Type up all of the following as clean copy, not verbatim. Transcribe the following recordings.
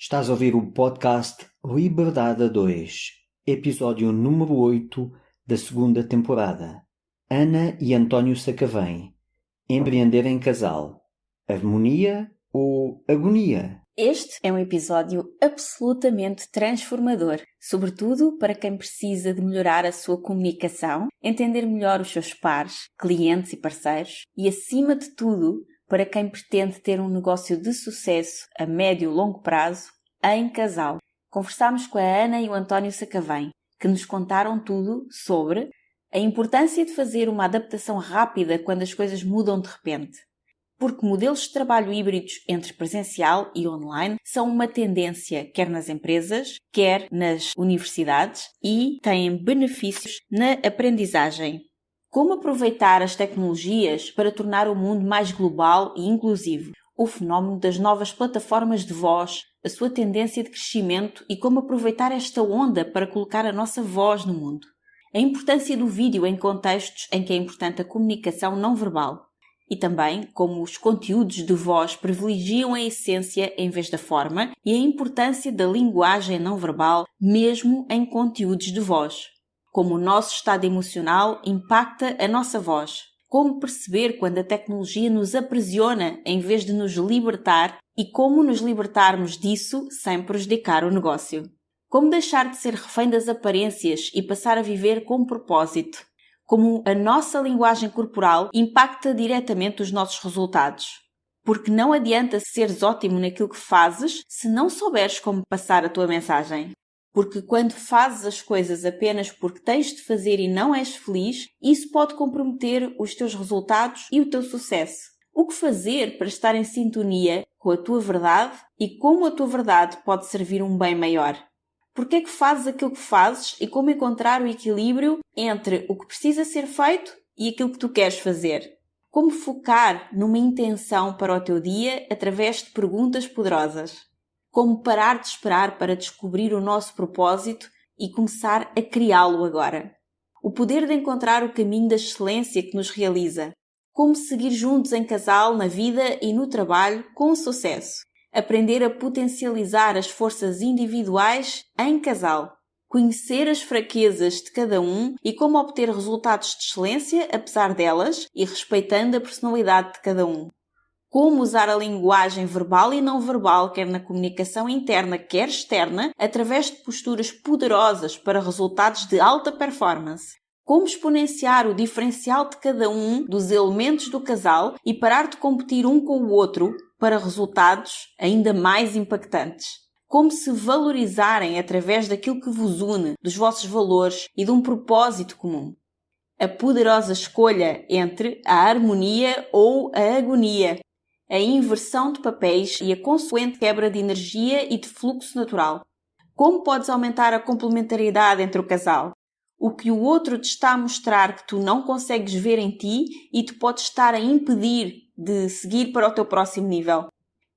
Estás a ouvir o podcast Liberdade a 2, episódio número 8 da segunda temporada. Ana e António Sacavém. Empreender em casal. Harmonia ou agonia? Este é um episódio absolutamente transformador, sobretudo para quem precisa de melhorar a sua comunicação, entender melhor os seus pares, clientes e parceiros e, acima de tudo, para quem pretende ter um negócio de sucesso a médio e longo prazo em casal. Conversámos com a Ana e o António Sacavém, que nos contaram tudo sobre a importância de fazer uma adaptação rápida quando as coisas mudam de repente. Porque modelos de trabalho híbridos entre presencial e online são uma tendência quer nas empresas, quer nas universidades e têm benefícios na aprendizagem. Como aproveitar as tecnologias para tornar o mundo mais global e inclusivo? O fenómeno das novas plataformas de voz, a sua tendência de crescimento e como aproveitar esta onda para colocar a nossa voz no mundo. A importância do vídeo em contextos em que é importante a comunicação não verbal. E também como os conteúdos de voz privilegiam a essência em vez da forma e a importância da linguagem não verbal mesmo em conteúdos de voz. Como o nosso estado emocional impacta a nossa voz. Como perceber quando a tecnologia nos aprisiona em vez de nos libertar e como nos libertarmos disso sem prejudicar o negócio. Como deixar de ser refém das aparências e passar a viver com propósito. Como a nossa linguagem corporal impacta diretamente os nossos resultados. Porque não adianta seres ótimo naquilo que fazes se não souberes como passar a tua mensagem. Porque quando fazes as coisas apenas porque tens de fazer e não és feliz, isso pode comprometer os teus resultados e o teu sucesso. O que fazer para estar em sintonia com a tua verdade e como a tua verdade pode servir um bem maior? Porque é que fazes aquilo que fazes e como encontrar o equilíbrio entre o que precisa ser feito e aquilo que tu queres fazer? Como focar numa intenção para o teu dia através de perguntas poderosas? Como parar de esperar para descobrir o nosso propósito e começar a criá-lo agora? O poder de encontrar o caminho da excelência que nos realiza. Como seguir juntos em casal, na vida e no trabalho com sucesso. Aprender a potencializar as forças individuais em casal. Conhecer as fraquezas de cada um e como obter resultados de excelência apesar delas e respeitando a personalidade de cada um. Como usar a linguagem verbal e não verbal, quer na comunicação interna, quer externa, através de posturas poderosas para resultados de alta performance. Como exponenciar o diferencial de cada um dos elementos do casal e parar de competir um com o outro para resultados ainda mais impactantes. Como se valorizarem através daquilo que vos une, dos vossos valores e de um propósito comum. A poderosa escolha entre a harmonia ou a agonia. A inversão de papéis e a consequente quebra de energia e de fluxo natural. Como podes aumentar a complementariedade entre o casal? O que o outro te está a mostrar que tu não consegues ver em ti e te pode estar a impedir de seguir para o teu próximo nível.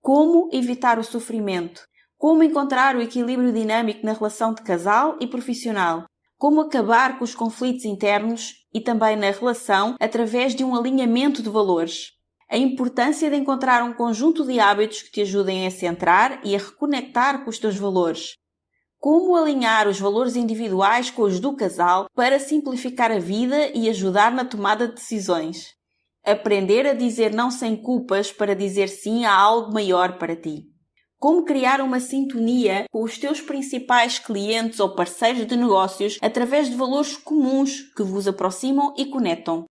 Como evitar o sofrimento? Como encontrar o equilíbrio dinâmico na relação de casal e profissional? Como acabar com os conflitos internos e também na relação através de um alinhamento de valores? A importância de encontrar um conjunto de hábitos que te ajudem a centrar e a reconectar com os teus valores. Como alinhar os valores individuais com os do casal para simplificar a vida e ajudar na tomada de decisões. Aprender a dizer não sem culpas para dizer sim a algo maior para ti. Como criar uma sintonia com os teus principais clientes ou parceiros de negócios através de valores comuns que vos aproximam e conectam.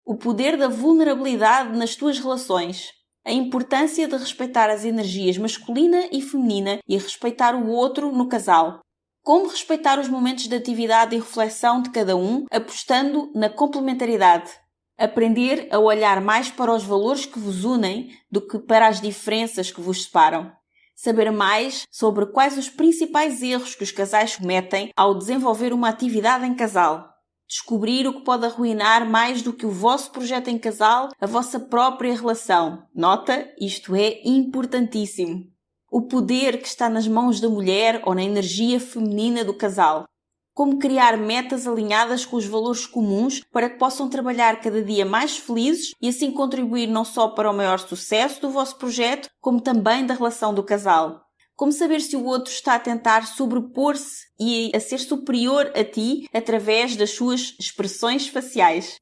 O poder da vulnerabilidade nas tuas relações. A importância de respeitar as energias masculina e feminina e respeitar o outro no casal. Como respeitar os momentos de atividade e reflexão de cada um, apostando na complementaridade. Aprender a olhar mais para os valores que vos unem do que para as diferenças que vos separam. Saber mais sobre quais os principais erros que os casais cometem ao desenvolver uma atividade em casal. Descobrir o que pode arruinar mais do que o vosso projeto em casal, a vossa própria relação. Nota, isto é importantíssimo. O poder que está nas mãos da mulher ou na energia feminina do casal. Como criar metas alinhadas com os valores comuns para que possam trabalhar cada dia mais felizes e assim contribuir não só para o maior sucesso do vosso projeto, como também da relação do casal. Como saber se o outro está a tentar sobrepor-se e a ser superior a ti através das suas expressões faciais?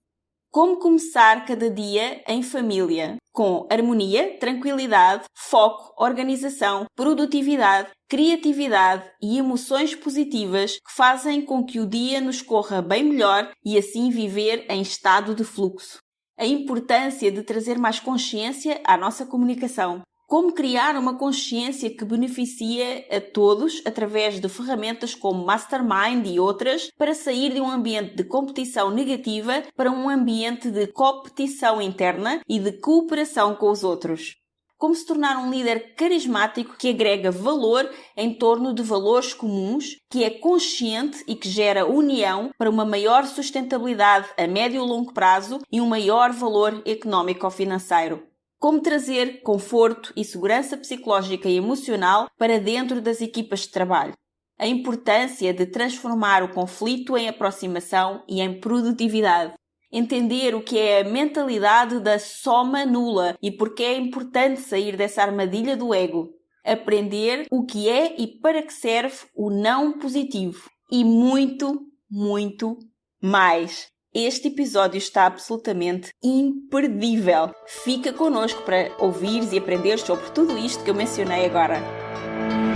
Como começar cada dia em família? Com harmonia, tranquilidade, foco, organização, produtividade, criatividade e emoções positivas que fazem com que o dia nos corra bem melhor e assim viver em estado de fluxo. A importância de trazer mais consciência à nossa comunicação. Como criar uma consciência que beneficia a todos através de ferramentas como Mastermind e outras para sair de um ambiente de competição negativa para um ambiente de competição interna e de cooperação com os outros. Como se tornar um líder carismático que agrega valor em torno de valores comuns, que é consciente e que gera união para uma maior sustentabilidade a médio e longo prazo e um maior valor económico-financeiro. Como trazer conforto e segurança psicológica e emocional para dentro das equipas de trabalho. A importância de transformar o conflito em aproximação e em produtividade. Entender o que é a mentalidade da soma nula e porque é importante sair dessa armadilha do ego. Aprender o que é e para que serve o não positivo. E muito, muito mais. Este episódio está absolutamente imperdível. Fica connosco para ouvires e aprenderes sobre tudo isto que eu mencionei agora.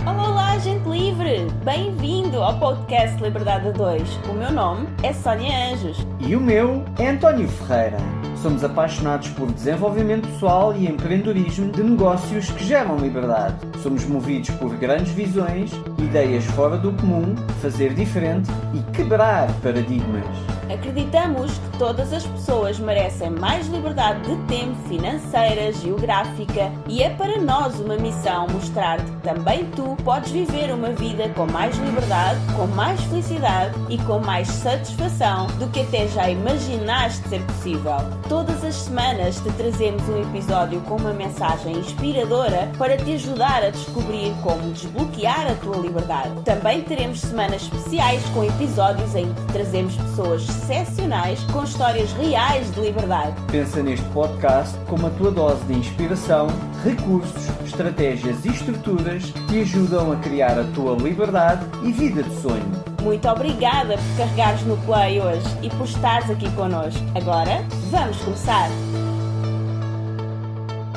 Olá, gente livre! Bem-vindo ao podcast Liberdade a 2. O meu nome é Sónia Anjos. E o meu é António Ferreira. Somos apaixonados por desenvolvimento pessoal e empreendedorismo de negócios que geram liberdade. Somos movidos por grandes visões, ideias fora do comum, fazer diferente e quebrar paradigmas. Acreditamos que todas as pessoas merecem mais liberdade de tempo, financeira, geográfica e é para nós uma missão mostrar-te que também tu podes viver uma vida com mais liberdade, com mais felicidade e com mais satisfação do que até já imaginaste ser possível. Todas as semanas te trazemos um episódio com uma mensagem inspiradora para te ajudar a descobrir como desbloquear a tua liberdade. Também teremos semanas especiais com episódios em que trazemos pessoas excepcionais com histórias reais de liberdade. Pensa neste podcast como a tua dose de inspiração, recursos, estratégias e estruturas que te ajudam a criar a tua liberdade e vida de sonho. Muito obrigada por carregares no play hoje e por estares aqui connosco. Agora, vamos começar!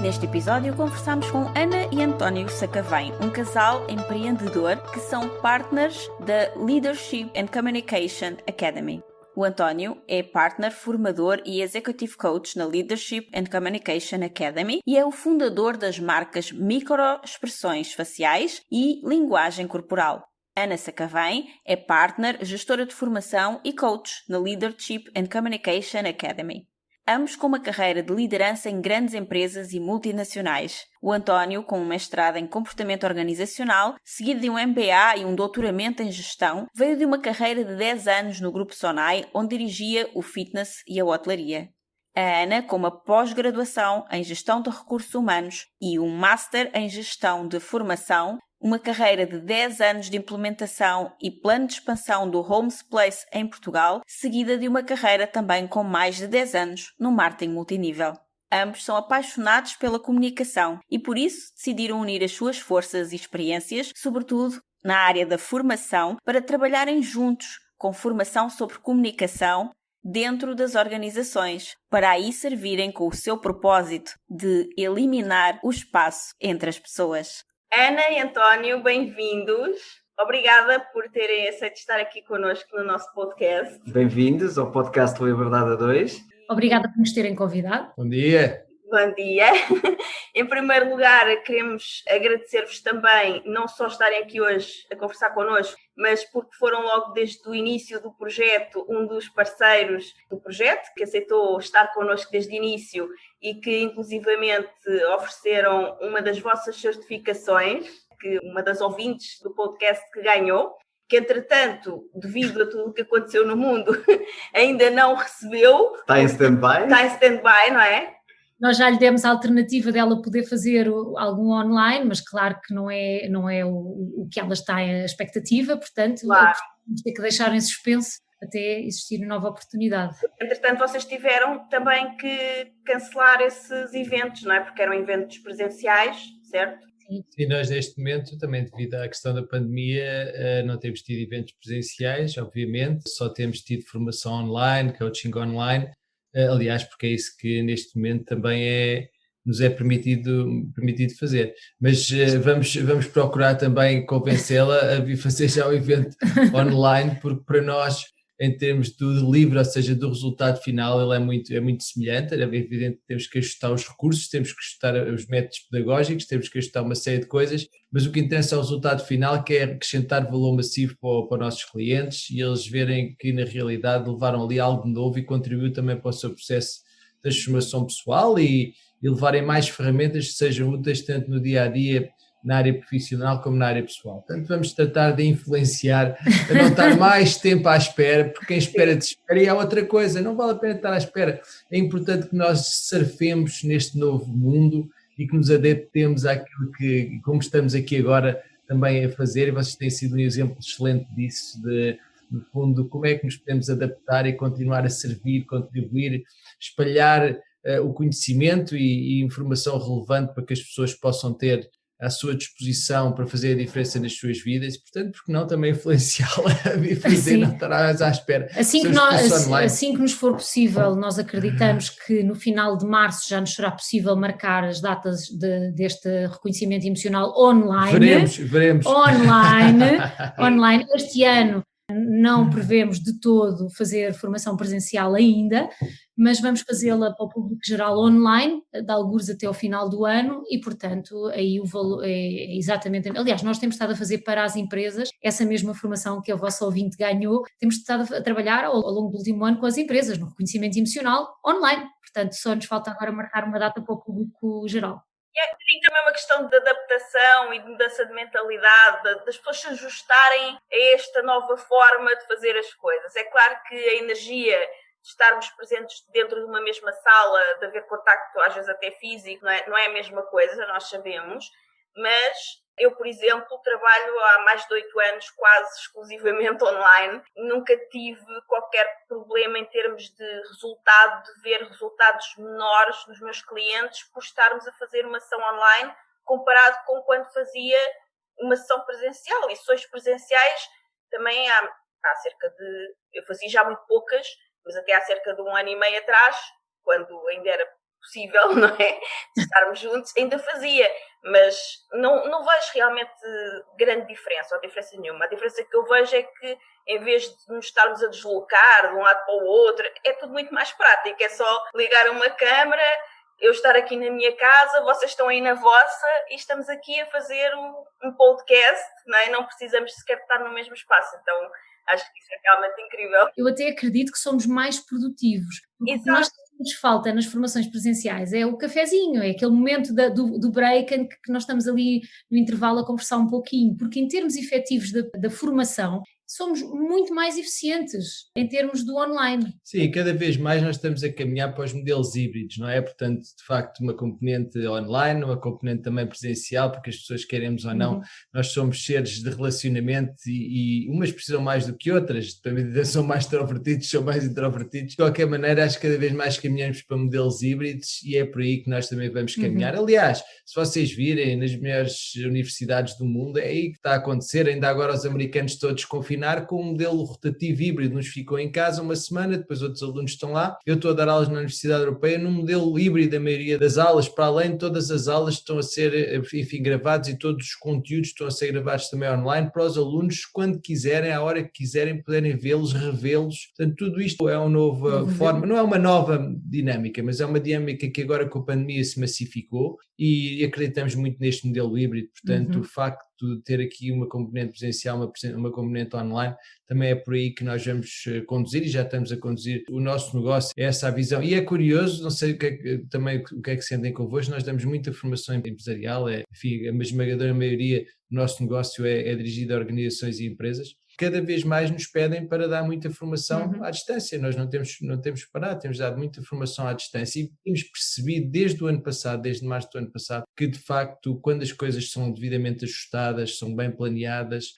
Neste episódio conversamos com Ana e António Sacavém, um casal empreendedor que são partners da Leadership and Communication Academy. O António é partner, formador e executive coach na Leadership and Communication Academy e é o fundador das marcas Microexpressões Faciais e Linguagem Corporal. Ana Sacavém é partner, gestora de formação e coach na Leadership and Communication Academy. Ambos com uma carreira de liderança em grandes empresas e multinacionais. O António, com um mestrado em comportamento organizacional, seguido de um MBA e um doutoramento em gestão, veio de uma carreira de 10 anos no Grupo Sonai, onde dirigia o fitness e a hotelaria. A Ana, com uma pós-graduação em gestão de recursos humanos e um master em gestão de formação, uma carreira de 10 anos de implementação e plano de expansão do Homes Place em Portugal, seguida de uma carreira também com mais de 10 anos no marketing multinível. Ambos são apaixonados pela comunicação e por isso decidiram unir as suas forças e experiências, sobretudo na área da formação, para trabalharem juntos com formação sobre comunicação dentro das organizações, para aí servirem com o seu propósito de eliminar o espaço entre as pessoas. Ana e António, bem-vindos. Obrigada por terem aceito estar aqui connosco no nosso podcast. Bem-vindos ao podcast Liberdade a 2. Obrigada por nos terem convidado. Bom dia. Bom dia. Em primeiro lugar, queremos agradecer-vos também, não só estarem aqui hoje a conversar connosco, mas porque foram logo desde o início do projeto um dos parceiros do projeto, que aceitou estar connosco desde o início e que inclusivamente ofereceram uma das vossas certificações, que uma das ouvintes do podcast que ganhou, que entretanto, devido a tudo o que aconteceu no mundo, ainda não recebeu. Está em stand-by? Está em stand-by, não é? Nós já lhe demos a alternativa dela poder fazer algum online, mas claro que não é o que ela está em expectativa, portanto, claro, vamos ter que deixar em suspenso até existir uma nova oportunidade. Entretanto, vocês tiveram também que cancelar esses eventos, não é? Porque eram eventos presenciais, certo? Sim. Sim, nós neste momento, também devido à questão da pandemia, não temos tido eventos presenciais, obviamente, só temos tido formação online, coaching online, aliás, porque é isso que neste momento também nos é permitido fazer. Mas vamos procurar também convencê-la a vir fazer já o evento online, porque para nós, em termos do delivery, ou seja, do resultado final, ele é muito semelhante. É evidente que temos que ajustar os recursos, temos que ajustar os métodos pedagógicos, temos que ajustar uma série de coisas, mas o que interessa é o resultado final, que é acrescentar valor massivo para os nossos clientes e eles verem que, na realidade, levaram ali algo novo e contribuiu também para o seu processo de transformação pessoal e levarem mais ferramentas que sejam úteis tanto no dia-a-dia, na área profissional como na área pessoal. Portanto, vamos tratar de influenciar, a não estar mais tempo à espera, porque quem espera desespera e há outra coisa, não vale a pena estar à espera. É importante que nós surfemos neste novo mundo e que nos adaptemos àquilo que, como estamos aqui agora também a fazer, e vocês têm sido um exemplo excelente disso, no fundo, como é que nos podemos adaptar e continuar a servir, contribuir, espalhar o conhecimento e informação relevante para que as pessoas possam ter à sua disposição para fazer a diferença nas suas vidas, e, portanto, porque não também influenciá-la a vir fazer, não estar mais à espera. Assim que nos for possível, nós acreditamos que no final de março já nos será possível marcar as datas deste reconhecimento emocional online. Veremos. Online. Este ano não prevemos de todo fazer formação presencial ainda, mas vamos fazê-la para o público geral online, de algures até ao final do ano e, portanto, aí o valor é exatamente... Aliás, nós temos estado a fazer para as empresas essa mesma formação que a vossa ouvinte ganhou, temos estado a trabalhar ao longo do último ano com as empresas, no reconhecimento emocional online, portanto, só nos falta agora marcar uma data para o público geral. E é também uma questão de adaptação e de mudança de mentalidade, das pessoas se ajustarem a esta nova forma de fazer as coisas. É claro que a energia de estarmos presentes dentro de uma mesma sala, de haver contacto, às vezes até físico, não é a mesma coisa, nós sabemos, mas eu, por exemplo, trabalho há mais de 8 anos quase exclusivamente online. Nunca tive qualquer problema em termos de resultado, de ver resultados menores dos meus clientes por estarmos a fazer uma sessão online comparado com quando fazia uma sessão presencial. E sessões presenciais também há cerca de... Eu fazia já muito poucas, mas até há cerca de 1 ano e meio atrás, quando ainda era possível, não é? Estarmos juntos, ainda fazia, mas não vejo realmente grande diferença, ou diferença nenhuma. A diferença que eu vejo é que, em vez de nos estarmos a deslocar de um lado para o outro, é tudo muito mais prático, é só ligar uma câmara, eu estar aqui na minha casa, vocês estão aí na vossa, e estamos aqui a fazer um podcast, não é? Não precisamos sequer estar no mesmo espaço, então... Acho que isso é realmente incrível. Eu até acredito que somos mais produtivos. O que nós temos falta nas formações presenciais é o cafezinho, é aquele momento do break em que nós estamos ali no intervalo a conversar um pouquinho, porque em termos efetivos da formação, somos muito mais eficientes em termos do online. Sim, cada vez mais nós estamos a caminhar para os modelos híbridos, não é? Portanto, de facto, uma componente online, uma componente também presencial, porque as pessoas queremos ou não, nós somos seres de relacionamento e umas precisam mais do que outras, também são mais extrovertidos, são mais introvertidos. De qualquer maneira, acho que cada vez mais caminhamos para modelos híbridos e é por aí que nós também vamos caminhar. Aliás, se vocês virem nas melhores universidades do mundo, é aí que está a acontecer, ainda agora os americanos todos confinados, com um modelo rotativo híbrido, uns ficam em casa uma semana, depois outros alunos estão lá. Eu estou a dar aulas na Universidade Europeia num modelo híbrido, a maioria das aulas, para além de todas as aulas estão a ser, enfim, gravados e todos os conteúdos estão a ser gravados também online para os alunos, quando quiserem, à hora que quiserem, poderem vê-los, revê-los. Portanto, tudo isto é uma nova forma, não é uma nova dinâmica, mas é uma dinâmica que agora com a pandemia se massificou e acreditamos muito neste modelo híbrido. Portanto, o facto de ter aqui uma componente presencial, uma componente online, também é por aí que nós vamos conduzir e já estamos a conduzir o nosso negócio, é essa a visão. E é curioso, não sei o que é que sentem convosco, nós damos muita formação empresarial, enfim, a esmagadora maioria do nosso negócio é dirigido a organizações e empresas. cada vez mais nos pedem para dar muita formação à distância. Nós não temos parado, temos dado muita formação à distância e temos percebido desde o ano passado, desde março do ano passado, que de facto quando as coisas são devidamente ajustadas, são bem planeadas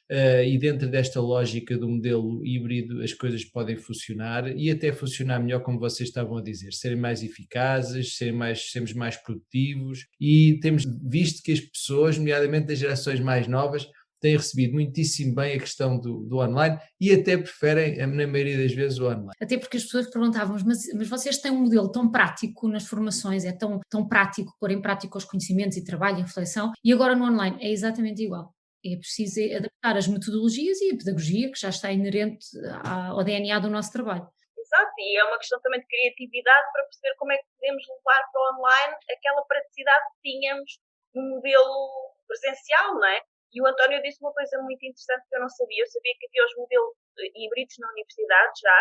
e dentro desta lógica do modelo híbrido as coisas podem funcionar e até funcionar melhor, como vocês estavam a dizer, serem mais eficazes, sermos mais produtivos, e temos visto que as pessoas, nomeadamente das gerações mais novas, têm recebido muitíssimo bem a questão do online e até preferem, na maioria das vezes, o online. Até porque as pessoas perguntavam, mas vocês têm um modelo tão prático nas formações, é tão prático pôr em prática os conhecimentos e trabalho e reflexão, e agora no online é exatamente igual. É preciso adaptar as metodologias e a pedagogia que já está inerente ao DNA do nosso trabalho. Exato, e é uma questão também de criatividade para perceber como é que podemos levar para o online aquela praticidade que tínhamos no modelo presencial, não é? E o António disse uma coisa muito interessante que eu não sabia. Eu sabia que havia os modelos híbridos na universidade já,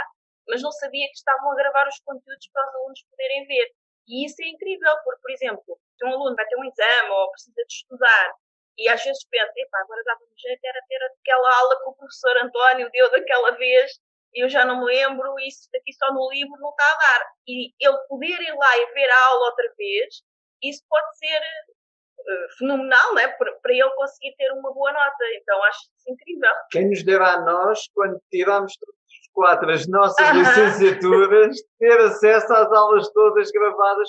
mas não sabia que estavam a gravar os conteúdos para os alunos poderem ver. E isso é incrível, porque, por exemplo, se um aluno vai ter um exame ou precisa de estudar e às vezes pensa, agora dava-me jeito era ter aquela aula que o professor António deu daquela vez e eu já não me lembro, isso daqui só no livro não está a dar. E ele poder ir lá e ver a aula outra vez, isso pode ser fenomenal, né? Para ele conseguir ter uma boa nota. Então acho isso incrível. Quem nos dera a nós, quando tiramos todos os 4 as nossas licenciaturas, ter acesso às aulas todas gravadas.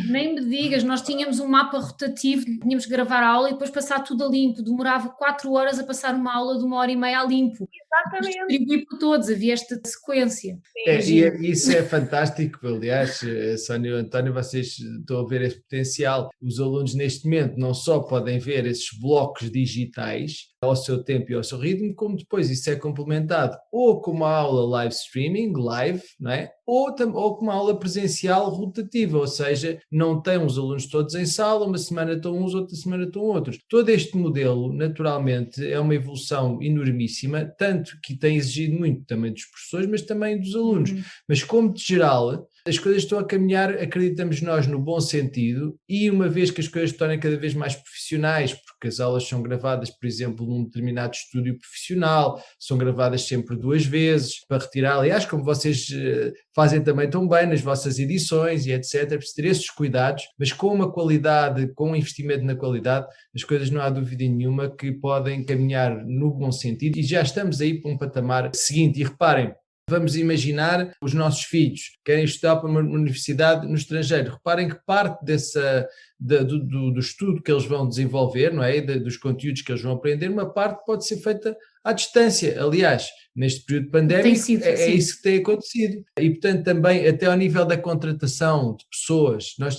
Nem me digas, nós tínhamos um mapa rotativo, tínhamos que gravar a aula e depois passar tudo a limpo, demorava 4 horas a passar uma aula de 1h30 a limpo. Exatamente. Distribuir para todos, havia esta sequência. E isso é fantástico, aliás, Sónia e António, vocês estão a ver esse potencial. Os alunos neste momento não só podem ver esses blocos digitais ao seu tempo e ao seu ritmo, como depois isso é complementado ou com uma aula live streaming, live, não é? Ou com uma aula presencial rotativa, ou seja, não tem os alunos todos em sala, uma semana estão uns, outra semana estão outros. Todo este modelo, naturalmente, é uma evolução enormíssima, tanto que tem exigido muito também dos professores, mas também dos alunos. Mas como de geral, as coisas estão a caminhar, acreditamos nós, no bom sentido, e uma vez que as coisas se tornem cada vez mais profissionais, porque as aulas são gravadas, por exemplo, num determinado estúdio profissional, são gravadas sempre 2 vezes, para retirar, aliás, como vocês fazem também tão bem nas vossas edições e etc, preciso ter esses cuidados, mas com uma qualidade, com um investimento na qualidade, as coisas não há dúvida nenhuma que podem caminhar no bom sentido, e já estamos aí para um patamar seguinte, e reparem, vamos imaginar os nossos filhos querem estudar para uma universidade no estrangeiro. Reparem que parte do estudo que eles vão desenvolver, não é? Dos conteúdos que eles vão aprender, uma parte pode ser feita à distância. Aliás, neste período pandémico é isso que tem acontecido. E, portanto, também até ao nível da contratação de pessoas, nós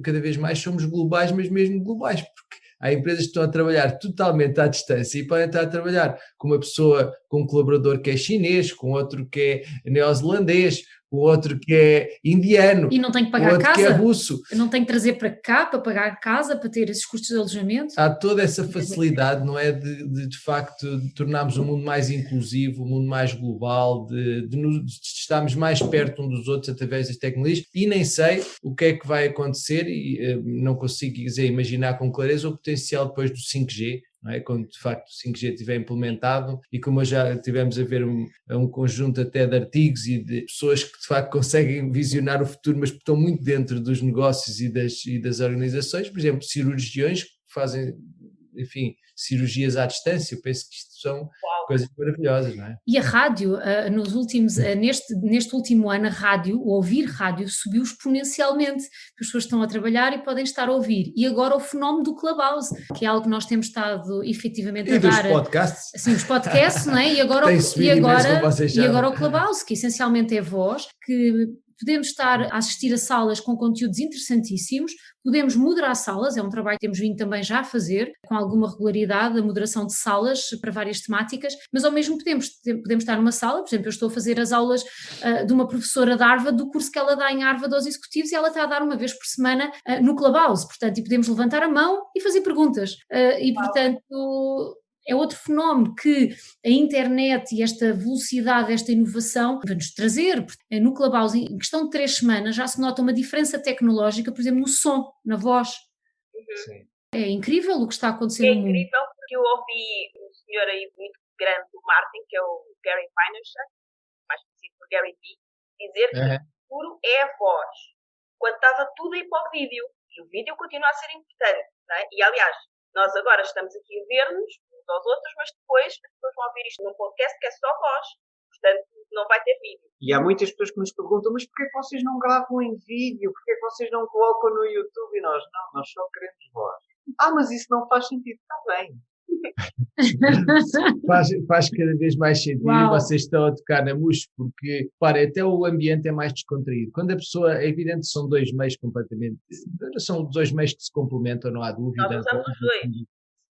cada vez mais somos globais, mas mesmo globais, porque há empresas que estão a trabalhar totalmente à distância e podem estar a trabalhar com uma pessoa, com um colaborador que é chinês, com outro que é neozelandês, com outro que é indiano, e não tem que pagar outro casa, que é russo. Não tem que trazer para cá para pagar casa, para ter esses custos de alojamento. Há toda essa facilidade, não é, de facto de tornarmos o mundo mais inclusivo, o mundo mais global, de estarmos mais perto uns dos outros através das tecnologias, e nem sei o que é que vai acontecer e não consigo imaginar com clareza o potencial depois do 5G, não é? Quando de facto o 5G estiver implementado, e como já tivemos a ver um conjunto até de artigos e de pessoas que de facto conseguem visionar o futuro, mas que estão muito dentro dos negócios e das organizações, por exemplo, cirurgiões que fazem, enfim, cirurgias à distância. Eu penso que isto são coisas maravilhosas, não é? E a rádio, neste último ano, o ouvir rádio subiu exponencialmente, porque as pessoas estão a trabalhar e podem estar a ouvir. E agora o fenómeno do Clubhouse, que é algo que nós temos estado efetivamente a dar. E dos podcasts. Sim, os podcasts, não é? E agora o Clubhouse, que essencialmente é voz, que podemos estar a assistir a salas com conteúdos interessantíssimos, podemos moderar salas, é um trabalho que temos vindo também já a fazer, com alguma regularidade, a moderação de salas para várias temáticas, mas ao mesmo tempo podemos estar numa sala, por exemplo, eu estou a fazer as aulas de uma professora de Harvard, do curso que ela dá em Harvard aos executivos, e ela está a dar uma vez por semana no Clubhouse, portanto, e podemos levantar a mão e fazer perguntas, e portanto... É outro fenómeno que a internet e esta velocidade, esta inovação vai-nos trazer. No Clubhouse, em questão de 3 semanas, já se nota uma diferença tecnológica, por exemplo, no som, na voz. Sim. É incrível o que está acontecendo no mundo. É incrível, porque eu ouvi um senhor aí muito grande do marketing, que é o Gary Vaynerchuk, mais conhecido por Gary Vee, dizer que o futuro é a voz. Quando estava tudo a ir para o vídeo, e o vídeo continua a ser importante, não é? E aliás, nós agora estamos aqui a ver-nos uns aos outros, mas depois as pessoas vão ouvir isto num podcast que é só voz, portanto não vai ter vídeo. E há muitas pessoas que nos perguntam, mas porquê que vocês não gravam em vídeo? Porquê que vocês não colocam no YouTube? E nós, não, nós só queremos voz. Mas isso não faz sentido. Está bem. faz cada vez mais sentido. Uau. E vocês estão a tocar na mousse, porque, para, até o ambiente é mais descontraído. Quando a pessoa, é evidente que são dois meios completamente, são dois meios que se complementam, não há dúvida. Nós usamos os dois.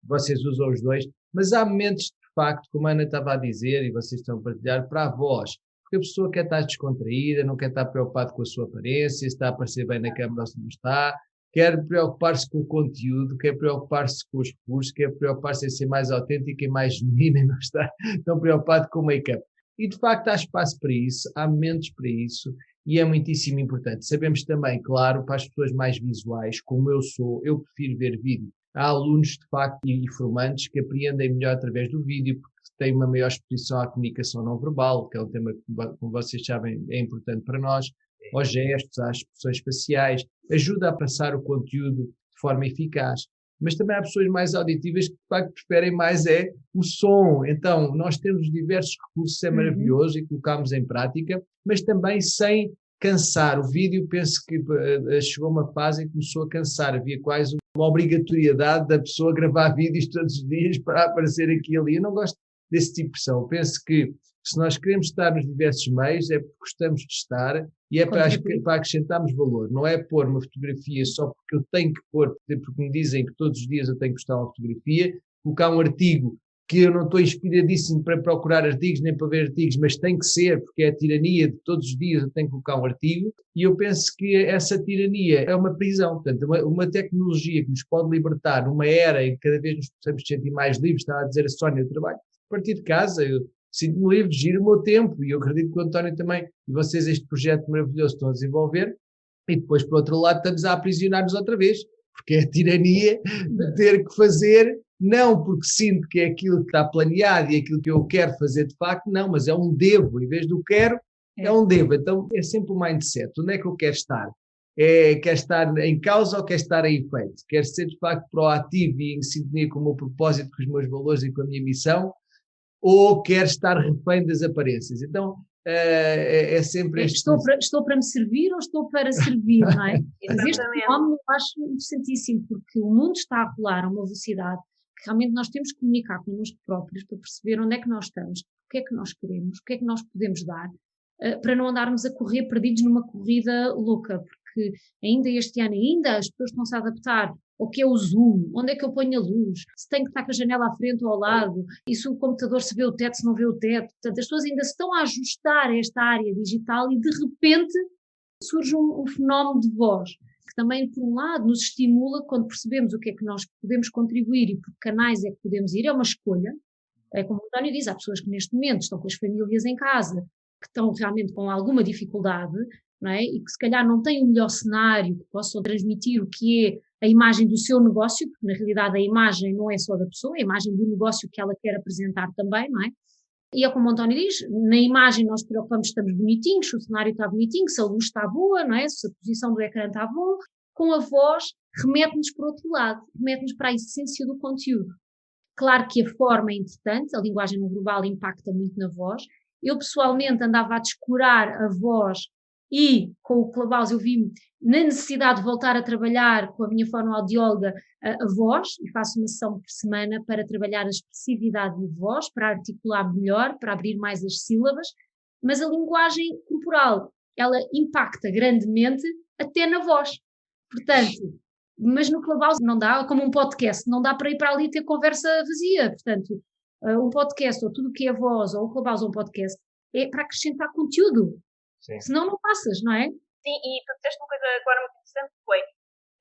Vocês usam os dois, mas há momentos, de facto, como a Ana estava a dizer, e vocês estão a partilhar, para a voz. Porque a pessoa quer estar descontraída, não quer estar preocupada com a sua aparência, se está a aparecer bem na câmara ou se não está, quer preocupar-se com o conteúdo, quer preocupar-se com os recursos, quer preocupar-se em ser mais autêntica e mais genuína e não está tão preocupado com o make-up. E, de facto, há espaço para isso, há momentos para isso, e é muitíssimo importante. Sabemos também, claro, para as pessoas mais visuais, como eu sou, eu prefiro ver vídeo. Há alunos, de facto, e formantes que apreendem melhor através do vídeo, porque têm uma maior exposição à comunicação não verbal, que é um tema que, como vocês sabem, é importante para nós, aos gestos, às expressões faciais, ajuda a passar o conteúdo de forma eficaz. Mas também há pessoas mais auditivas que, de facto, preferem mais o som. Então, nós temos diversos recursos, é maravilhoso, e colocamos em prática, mas também sem cansar. O vídeo, penso que chegou uma fase em que começou a cansar. Havia quase uma obrigatoriedade da pessoa gravar vídeos todos os dias para aparecer aqui e ali. Eu não gosto desse tipo de pressão. Eu penso que se nós queremos estar nos diversos meios, é porque gostamos de estar e é para acrescentarmos valor. Não é pôr uma fotografia só porque eu tenho que pôr, porque me dizem que todos os dias eu tenho que postar uma fotografia, colocar um artigo que eu não estou inspiradíssimo para procurar artigos nem para ver artigos, mas tem que ser, porque é a tirania de todos os dias eu tenho que colocar um artigo, e eu penso que essa tirania é uma prisão. Portanto, uma tecnologia que nos pode libertar numa era em que cada vez nos possamos sentir mais livres. Estava a dizer a Sónia, eu trabalho a partir de casa, eu sinto-me livre, giro o meu tempo, e eu acredito que o António também, e vocês, este projeto maravilhoso estão a desenvolver, e depois, por outro lado, estamos a aprisionar-nos outra vez, porque é a tirania de ter que fazer, não porque sinto que é aquilo que está planeado e aquilo que eu quero fazer de facto, não, mas é um devo, em vez do quero, é um devo. Então é sempre o mindset, onde é que eu quero estar? Quer estar em causa ou quer estar em efeito? Quer ser de facto proativo e em sintonia com o meu propósito, com os meus valores e com a minha missão, ou quer estar refém das aparências? Então é sempre estou para me servir ou estou para servir, não é? Mas este fenómeno eu acho interessantíssimo, porque o mundo está a rolar a uma velocidade que realmente nós temos que comunicar connosco próprios para perceber onde é que nós estamos, o que é que nós queremos, o que é que nós podemos dar, para não andarmos a correr perdidos numa corrida louca, porque ainda este ano, as pessoas estão-se a adaptar ao que é o zoom, onde é que eu ponho a luz, se tem que estar com a janela à frente ou ao lado, e se o computador se vê o teto, se não vê o teto. Portanto, as pessoas ainda se estão a ajustar a esta área digital e de repente surge um fenómeno de voz, que também, por um lado, nos estimula quando percebemos o que é que nós podemos contribuir e por que canais é que podemos ir, é uma escolha. É como o António diz, há pessoas que neste momento estão com as famílias em casa, que estão realmente com alguma dificuldade, não é? E que se calhar não têm o melhor cenário, que possam transmitir o que é a imagem do seu negócio, porque na realidade a imagem não é só da pessoa, é a imagem do negócio que ela quer apresentar também, não é? E é como o António diz, na imagem nós preocupamos se estamos bonitinhos, se o cenário está bonitinho, se a luz está boa, não é? Se a posição do ecrã está boa. Com a voz, remete-nos para o outro lado, remete-nos para a essência do conteúdo. Claro que a forma é importante, a linguagem não verbal impacta muito na voz. Eu pessoalmente andava a descurar a voz e com o Clubhouse eu vi na necessidade de voltar a trabalhar com a minha fonoaudióloga a voz, e faço uma sessão por semana para trabalhar a expressividade de voz, para articular melhor, para abrir mais as sílabas, mas a linguagem corporal, ela impacta grandemente até na voz. Portanto, mas no Clubhouse não dá, como um podcast, não dá para ir para ali ter conversa vazia. Portanto, um podcast, ou tudo o que é voz, ou o Clubhouse ou um podcast, é para acrescentar conteúdo. Sim. Senão não passas, não é? Sim, e tu disseste uma coisa agora muito interessante, que foi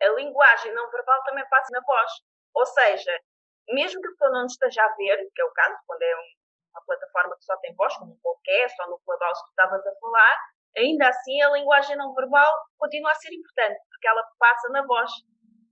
a linguagem não verbal também passa na voz. Ou seja, mesmo que a pessoa não nos esteja a ver, que é o caso, quando é uma plataforma que só tem voz, como um podcast ou no Clubhouse que tu estavas a falar, ainda assim a linguagem não verbal continua a ser importante, porque ela passa na voz.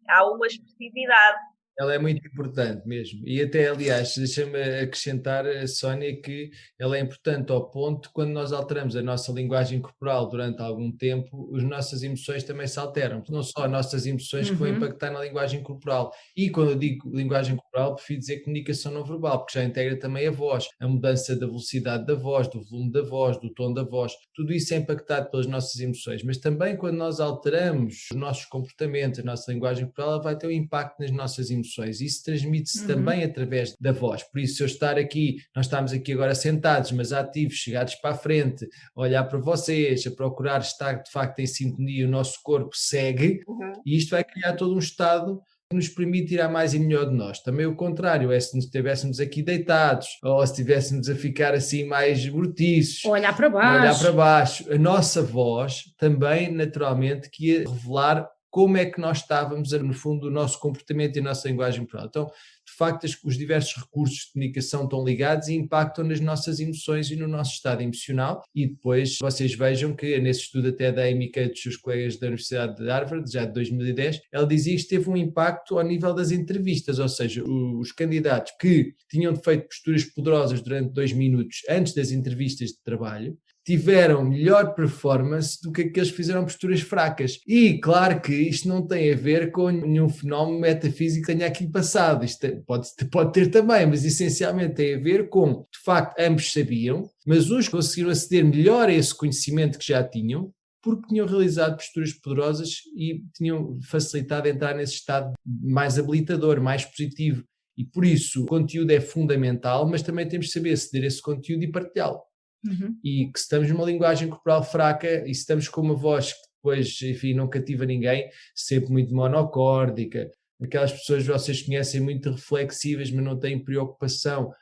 Há uma expressividade. Ela é muito importante mesmo. E até, aliás, deixa-me acrescentar, Sónia, que ela é importante ao ponto de quando nós alteramos a nossa linguagem corporal durante algum tempo, as nossas emoções também se alteram. Não só as nossas emoções que vão impactar na linguagem corporal. E quando eu digo linguagem corporal, prefiro dizer comunicação não verbal, porque já integra também a voz, a mudança da velocidade da voz, do volume da voz, do tom da voz. Tudo isso é impactado pelas nossas emoções. Mas também quando nós alteramos os nossos comportamentos, a nossa linguagem corporal, ela vai ter um impacto nas nossas emoções. Isso transmite-se também através da voz. Por isso, se eu estar aqui, nós estamos aqui agora sentados, mas ativos, chegados para a frente, a olhar para vocês, a procurar estar de facto em sintonia, o nosso corpo segue, e isto vai criar todo um estado que nos permite tirar mais e melhor de nós. Também o contrário é se nos estivéssemos aqui deitados, ou se estivéssemos a ficar assim mais mortiços, olhar para baixo. A nossa voz também, naturalmente, que ia revelar como é que nós estávamos, no fundo, o nosso comportamento e a nossa linguagem corporal. Então, de facto, os diversos recursos de comunicação estão ligados e impactam nas nossas emoções e no nosso estado emocional. E depois vocês vejam que, nesse estudo até da Amy Cuddy, dos seus colegas da Universidade de Harvard, já de 2010, ela dizia que teve um impacto ao nível das entrevistas, ou seja, os candidatos que tinham feito posturas poderosas durante 2 minutos antes das entrevistas de trabalho, tiveram melhor performance do que aqueles que fizeram posturas fracas. E claro que isto não tem a ver com nenhum fenómeno metafísico que tenha aqui passado. Isto pode ter também, mas essencialmente tem a ver com, de facto, ambos sabiam, mas uns conseguiram aceder melhor a esse conhecimento que já tinham, porque tinham realizado posturas poderosas e tinham facilitado a entrar nesse estado mais habilitador, mais positivo. E por isso o conteúdo é fundamental, mas também temos de saber aceder a esse conteúdo e partilhá-lo. E que se estamos numa linguagem corporal fraca e se estamos com uma voz que depois, enfim, não cativa ninguém, sempre muito monocórdica, aquelas pessoas que vocês conhecem muito reflexivas, mas não têm preocupação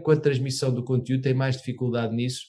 com a transmissão do conteúdo, têm mais dificuldade nisso.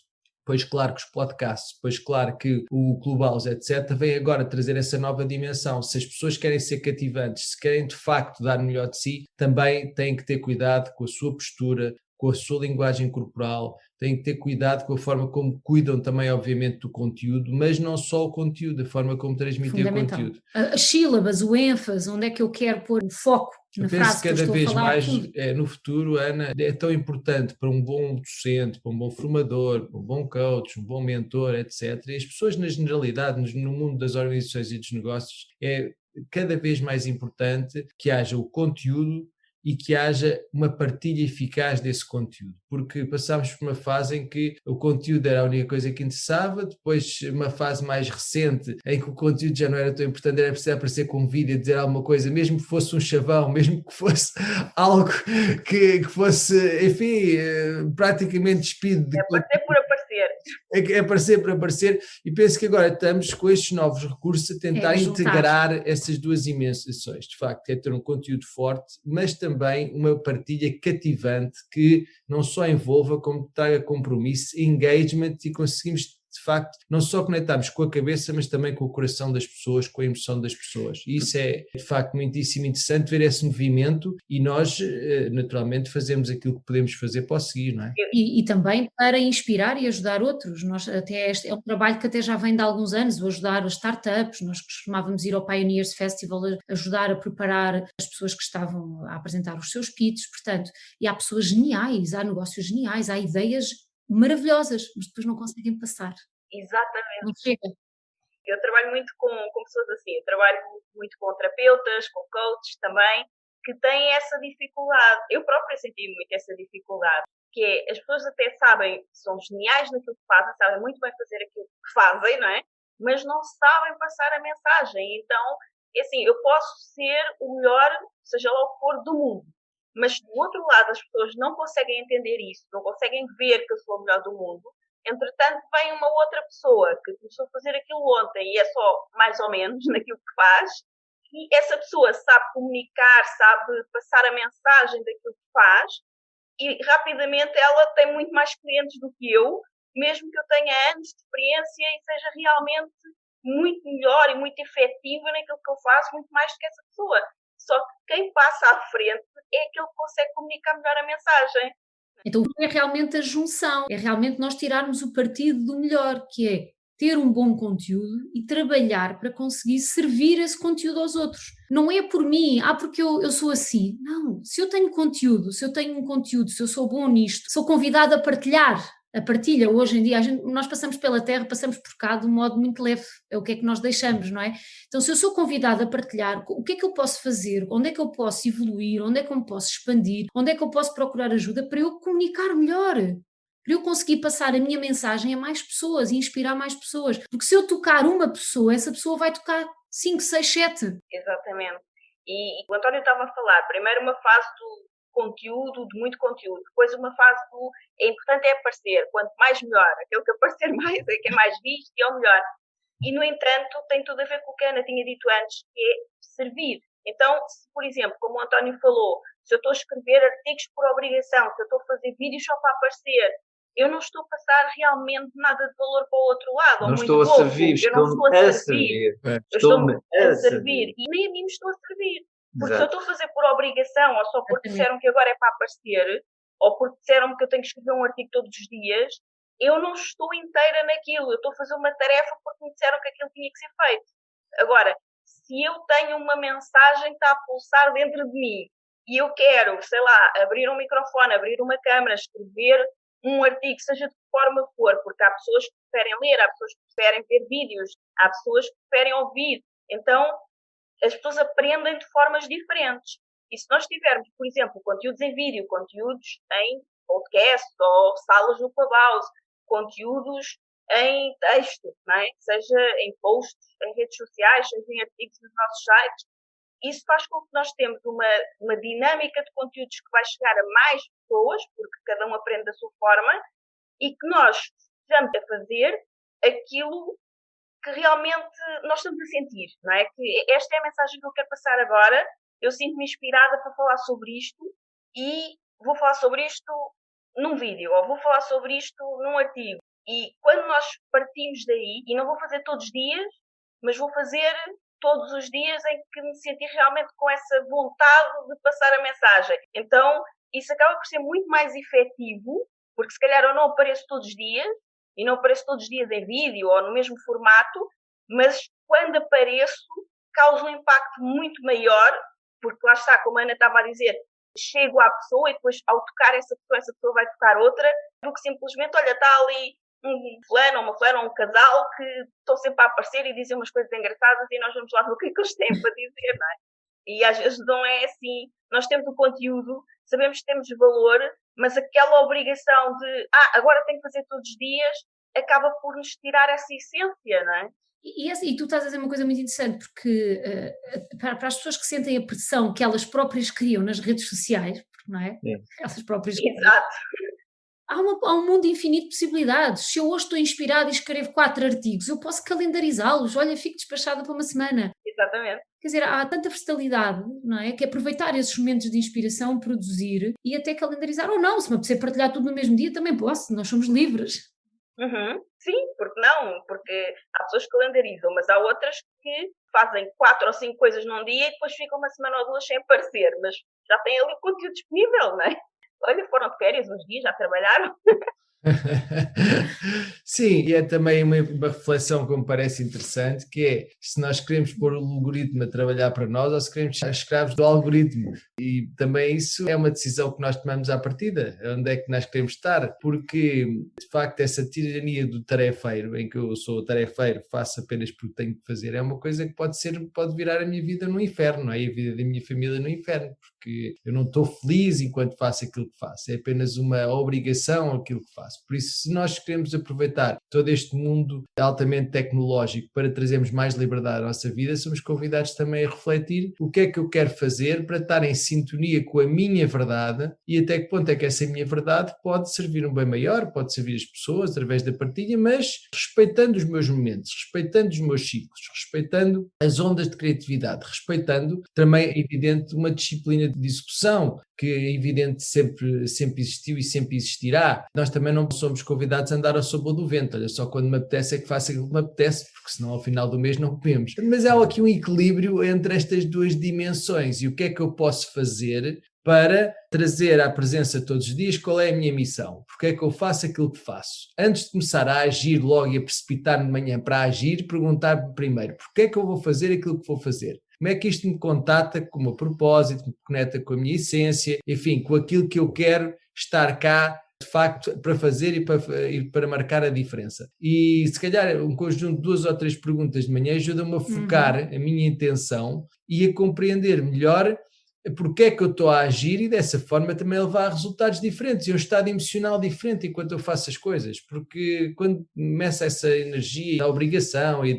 Pois claro que os podcasts, pois claro que o Clubhouse, etc., vem agora trazer essa nova dimensão. Se as pessoas querem ser cativantes, se querem de facto dar o melhor de si, também têm que ter cuidado com a sua postura, com a sua linguagem corporal, têm que ter cuidado com a forma como cuidam também, obviamente, do conteúdo, mas não só o conteúdo, a forma como transmitem o conteúdo. As sílabas, o ênfase, onde é que eu quero pôr o foco na frase que eu estou a falar. Eu penso que cada vez mais, no futuro, Ana, é tão importante para um bom docente, para um bom formador, para um bom coach, um bom mentor, etc. E as pessoas, na generalidade, no mundo das organizações e dos negócios, é cada vez mais importante que haja o conteúdo e que haja uma partilha eficaz desse conteúdo, porque passámos por uma fase em que o conteúdo era a única coisa que interessava, depois uma fase mais recente em que o conteúdo já não era tão importante, era preciso aparecer com um vídeo, dizer alguma coisa, mesmo que fosse um chavão, mesmo que fosse algo que fosse, enfim, praticamente despido. Aparecer por aparecer. É aparecer por aparecer, e penso que agora estamos com estes novos recursos a tentar integrar essas duas dimensões. De facto, é ter um conteúdo forte, mas também uma partilha cativante que não só envolva, como traga compromisso, engagement, e conseguimos de facto não só conectarmos com a cabeça, mas também com o coração das pessoas, com a emoção das pessoas. E isso é de facto muitíssimo interessante ver esse movimento, e nós naturalmente fazemos aquilo que podemos fazer para o seguir, não é? E também para inspirar e ajudar outros. Nós até este é um trabalho que até já vem de alguns anos, o ajudar as startups. Nós costumávamos ir ao Pioneers Festival, ajudar a preparar as pessoas que estavam a apresentar os seus pitches, portanto, e há pessoas geniais, há negócios geniais, há ideias maravilhosas, mas depois não conseguem passar. Exatamente. Não chega. Eu trabalho muito com pessoas assim, eu trabalho muito com terapeutas, com coaches também, que têm essa dificuldade. Eu própria senti muito essa dificuldade, que é, as pessoas até sabem, são geniais naquilo que fazem, sabem muito bem fazer aquilo que fazem, não é? Mas não sabem passar a mensagem. Então, assim, eu posso ser o melhor, seja lá o que for, do mundo. Mas do outro lado as pessoas não conseguem entender isso, não conseguem ver que eu sou a melhor do mundo. Entretanto, vem uma outra pessoa que começou a fazer aquilo ontem e é só mais ou menos naquilo que faz, e essa pessoa sabe comunicar, sabe passar a mensagem daquilo que faz, e rapidamente ela tem muito mais clientes do que eu, mesmo que eu tenha anos de experiência e seja realmente muito melhor e muito efetiva naquilo que eu faço, muito mais do que essa pessoa. Só que quem passa à frente é aquele que consegue comunicar melhor a mensagem. Então é realmente a junção, é realmente nós tirarmos o partido do melhor, que é ter um bom conteúdo e trabalhar para conseguir servir esse conteúdo aos outros. Não é por mim, porque eu sou assim. Não, se eu tenho conteúdo, se eu sou bom nisto, sou convidada a partilhar. A partilha, hoje em dia, nós passamos pela Terra, passamos por cá de um modo muito leve, é o que é que nós deixamos, não é? Então, se eu sou convidada a partilhar, o que é que eu posso fazer? Onde é que eu posso evoluir? Onde é que eu me posso expandir? Onde é que eu posso procurar ajuda para eu comunicar melhor? Para eu conseguir passar a minha mensagem a mais pessoas e inspirar mais pessoas. Porque se eu tocar uma pessoa, essa pessoa vai tocar 5, 6, 7. Exatamente. E o António estava a falar, primeiro uma fase do conteúdo, de muito conteúdo, depois uma fase do é importante é aparecer, quanto mais melhor, aquele que aparecer mais é que é mais visto e é o melhor. E no entanto tem tudo a ver com o que a Ana tinha dito antes, que é servir. Então, se por exemplo, como o António falou, se eu estou a escrever artigos por obrigação, se eu estou a fazer vídeos só para aparecer, eu não estou a passar realmente nada de valor para o outro lado. Não ou estou muito a pouco. servir, eu não estou a servir. Eu Estou-me a servir. E nem a mim me estou a servir. Porque se eu estou a fazer por obrigação, ou só porque disseram que agora é para aparecer, ou porque disseram-me que eu tenho que escrever um artigo todos os dias, eu não estou inteira naquilo. Eu estou a fazer uma tarefa porque me disseram que aquilo tinha que ser feito. Agora, se eu tenho uma mensagem que está a pulsar dentro de mim e eu quero, sei lá, abrir um microfone, abrir uma câmara, escrever um artigo, seja de que forma for, porque há pessoas que preferem ler, há pessoas que preferem ver vídeos, há pessoas que preferem ouvir. Então, as pessoas aprendem de formas diferentes. E se nós tivermos, por exemplo, conteúdos em vídeo, conteúdos em podcast ou salas no Clubhouse, conteúdos em texto, não é? Seja em posts, em redes sociais, seja em artigos nos nossos sites, isso faz com que nós temos uma dinâmica de conteúdos que vai chegar a mais pessoas, porque cada um aprende da sua forma, e que nós estejamos a fazer aquilo que realmente nós estamos a sentir, não é? Que esta é a mensagem que eu quero passar agora. Eu sinto-me inspirada para falar sobre isto e vou falar sobre isto num vídeo, ou vou falar sobre isto num artigo. E quando nós partimos daí, e não vou fazer todos os dias, mas vou fazer todos os dias em que me sentir realmente com essa vontade de passar a mensagem. Então, isso acaba por ser muito mais efetivo, porque se calhar eu não apareço todos os dias, e não apareço todos os dias em vídeo ou no mesmo formato, mas quando apareço, causa um impacto muito maior, porque lá está, como a Ana estava a dizer, chego à pessoa e depois ao tocar essa pessoa vai tocar outra, do que simplesmente, olha, está ali um fulano ou uma fulana ou um casal que estão sempre a aparecer e dizem umas coisas engraçadas e nós vamos lá ver o que é que eles têm para dizer, não é? E às vezes não é assim. Nós temos o conteúdo, sabemos que temos valor, mas aquela obrigação de agora tenho que fazer todos os dias, acaba por nos tirar essa essência, não é? E tu estás a dizer uma coisa muito interessante, porque para as pessoas que sentem a pressão que elas próprias criam nas redes sociais, não é? Elas próprias. Exato. Há um mundo infinito de possibilidades. Se eu hoje estou inspirada e escrevo 4 artigos, eu posso calendarizá-los. Olha, fico despachada para uma semana. Exatamente. Quer dizer, há tanta versatilidade, não é? Que aproveitar esses momentos de inspiração, produzir e até calendarizar. Ou não, se me apetecer partilhar tudo no mesmo dia, também posso. Nós somos livres. Uhum. Sim, porque não? Porque há pessoas que calendarizam, mas há outras que fazem 4 ou 5 coisas num dia e depois ficam uma semana ou 2 sem aparecer. Mas já têm ali o conteúdo disponível, não é? Olha, foram de férias uns dias, já trabalharam. Sim, e é também uma reflexão que me parece interessante, que é se nós queremos pôr o algoritmo a trabalhar para nós ou se queremos ser escravos do algoritmo. E também isso é uma decisão que nós tomamos à partida, onde é que nós queremos estar, porque de facto essa tirania do tarefeiro, em que eu sou tarefeiro, faço apenas porque tenho que fazer, é uma coisa que pode virar a minha vida no inferno, não é? E a vida da minha família no inferno, porque eu não estou feliz enquanto faço aquilo que faço, é apenas uma obrigação aquilo que faço. Por isso, se nós queremos aproveitar todo este mundo altamente tecnológico para trazermos mais liberdade à nossa vida, somos convidados também a refletir o que é que eu quero fazer para estar em sintonia com a minha verdade e até que ponto é que essa minha verdade pode servir um bem maior, pode servir as pessoas através da partilha, mas respeitando os meus momentos, respeitando os meus ciclos, respeitando as ondas de criatividade, respeitando também, é evidente, uma disciplina de execução que é evidente sempre existiu e sempre existirá. Nós também não somos convidados a andar ao sabor do vento. Olha, só quando me apetece é que faço aquilo que me apetece, porque senão ao final do mês não comemos. Mas há aqui um equilíbrio entre estas duas dimensões e o que é que eu posso fazer para trazer à presença todos os dias qual é a minha missão, porque é que eu faço aquilo que faço. Antes de começar a agir logo e a precipitar-me de manhã para agir, perguntar-me primeiro, porque é que eu vou fazer aquilo que vou fazer? Como é que isto me contata com o meu propósito, me conecta com a minha essência, enfim, com aquilo que eu quero estar cá, de facto, para fazer e para marcar a diferença. E se calhar um conjunto de 2 ou 3 perguntas de manhã ajuda-me a focar a minha intenção e a compreender melhor porque é que eu estou a agir e dessa forma também levar a resultados diferentes e um estado emocional diferente enquanto eu faço as coisas, porque quando começa essa energia da obrigação e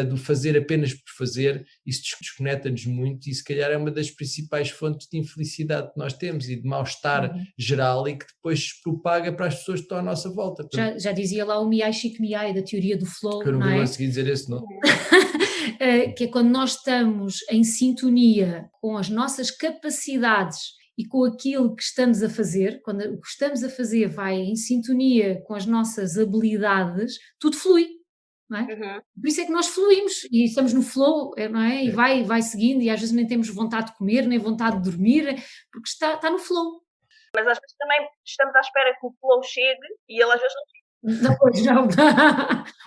do fazer apenas por fazer, isso desconecta-nos muito e se calhar é uma das principais fontes de infelicidade que nós temos e de mal-estar geral e que depois se propaga para as pessoas que estão à nossa volta. Já dizia lá o Miyai Csikszentmihalyi da teoria do flow, Que eu não não vou é? conseguir dizer esse nome. Que é quando nós estamos em sintonia com as nossas capacidades e com aquilo que estamos a fazer, quando o que estamos a fazer vai em sintonia com as nossas habilidades, tudo flui, não é? Por isso é que nós fluímos e estamos no flow, não é? E vai seguindo e às vezes nem temos vontade de comer, nem vontade de dormir, porque está no flow. Mas às vezes também estamos à espera que o flow chegue e ele às vezes não chega. Não, pois não.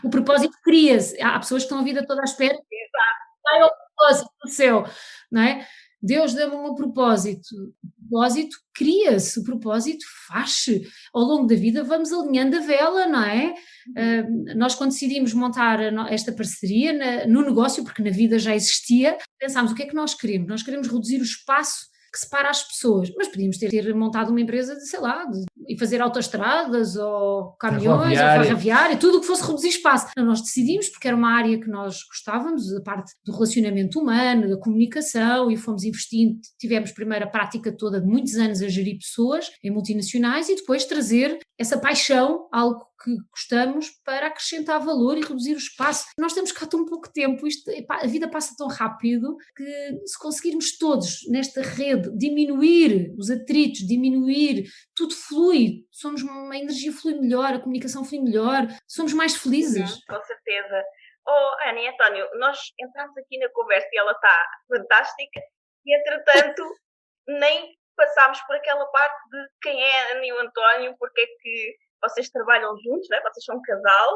O propósito cria-se. Há pessoas que estão a vida toda à espera. Vai ao propósito do céu, não é? Deus dá-me um propósito. O propósito cria-se, o propósito faz-se. Ao longo da vida vamos alinhando a vela, não é? Nós quando decidimos montar esta parceria no negócio, porque na vida já existia, pensámos o que é que nós queremos? Nós queremos reduzir o espaço que separa as pessoas, mas podíamos ter montado uma empresa de, sei lá, e fazer autoestradas ou caminhões ou ferroviária, tudo o que fosse reduzir espaço. Então, nós decidimos, porque era uma área que nós gostávamos, a parte do relacionamento humano, da comunicação, e fomos investindo, tivemos primeiro a prática toda de muitos anos a gerir pessoas em multinacionais e depois trazer essa paixão, algo que gostamos, para acrescentar valor e reduzir o espaço. Nós temos cá tão pouco tempo, a vida passa tão rápido que se conseguirmos todos nesta rede diminuir os atritos, diminuir, tudo flui, a energia flui melhor, a comunicação flui melhor, somos mais felizes. Com certeza. Oh, Ana e António, nós entramos aqui na conversa e ela está fantástica e entretanto nem passámos por aquela parte de quem é a Ana e o António, porque é que vocês trabalham juntos, não é? Vocês são um casal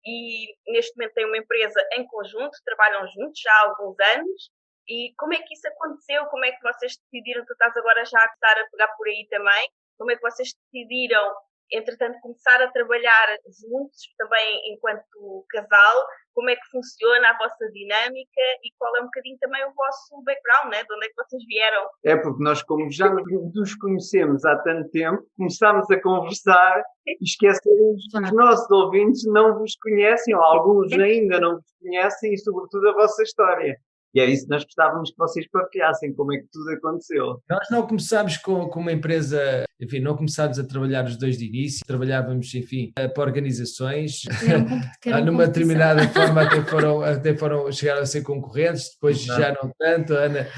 e neste momento têm uma empresa em conjunto, trabalham juntos já há alguns anos. E como é que isso aconteceu? Como é que vocês decidiram? Tu estás agora já a estar a pegar por aí também. Como é que vocês decidiram, entretanto, começar a trabalhar juntos também enquanto casal? Como é que funciona a vossa dinâmica e qual é um bocadinho também o vosso background, né? De onde é que vocês vieram? É porque nós, como já nos conhecemos há tanto tempo, começámos a conversar e esquecemos que os nossos ouvintes não vos conhecem, ou alguns ainda não vos conhecem, e sobretudo a vossa história. E é isso que nós gostávamos que vocês partilhassem, como é que tudo aconteceu. Nós não começámos com uma empresa, enfim, não começámos a trabalhar os dois de início, trabalhávamos, enfim, para organizações, numa determinada forma chegaram a ser concorrentes, depois já não tanto, a Ana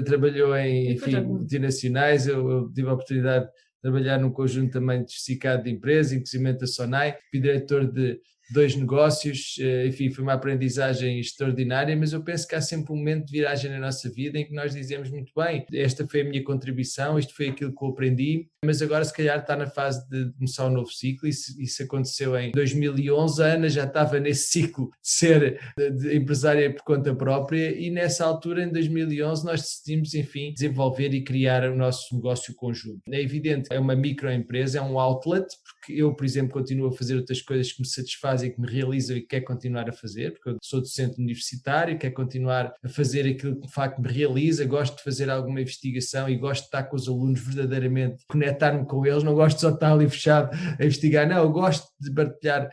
trabalhou em, enfim, multinacionais, eu tive a oportunidade de trabalhar num conjunto também diversificado de empresas, inclusive a Sonai, fui diretor de 2 negócios, enfim, foi uma aprendizagem extraordinária, mas eu penso que há sempre um momento de viragem na nossa vida em que nós dizemos muito bem, esta foi a minha contribuição, isto foi aquilo que eu aprendi, mas agora se calhar está na fase de começar um novo ciclo, isso aconteceu em 2011, a Ana já estava nesse ciclo de ser de empresária por conta própria e nessa altura, em 2011, nós decidimos, enfim, desenvolver e criar o nosso negócio conjunto. É evidente, é uma microempresa, é um outlet, porque eu, por exemplo, continuo a fazer outras coisas que me satisfazem, que me realizam e que quero continuar a fazer, porque eu sou docente universitário, quero continuar a fazer aquilo que de facto me realiza, gosto de fazer alguma investigação e gosto de estar com os alunos verdadeiramente, conectar-me com eles, não gosto de só estar ali fechado a investigar, não, eu gosto de partilhar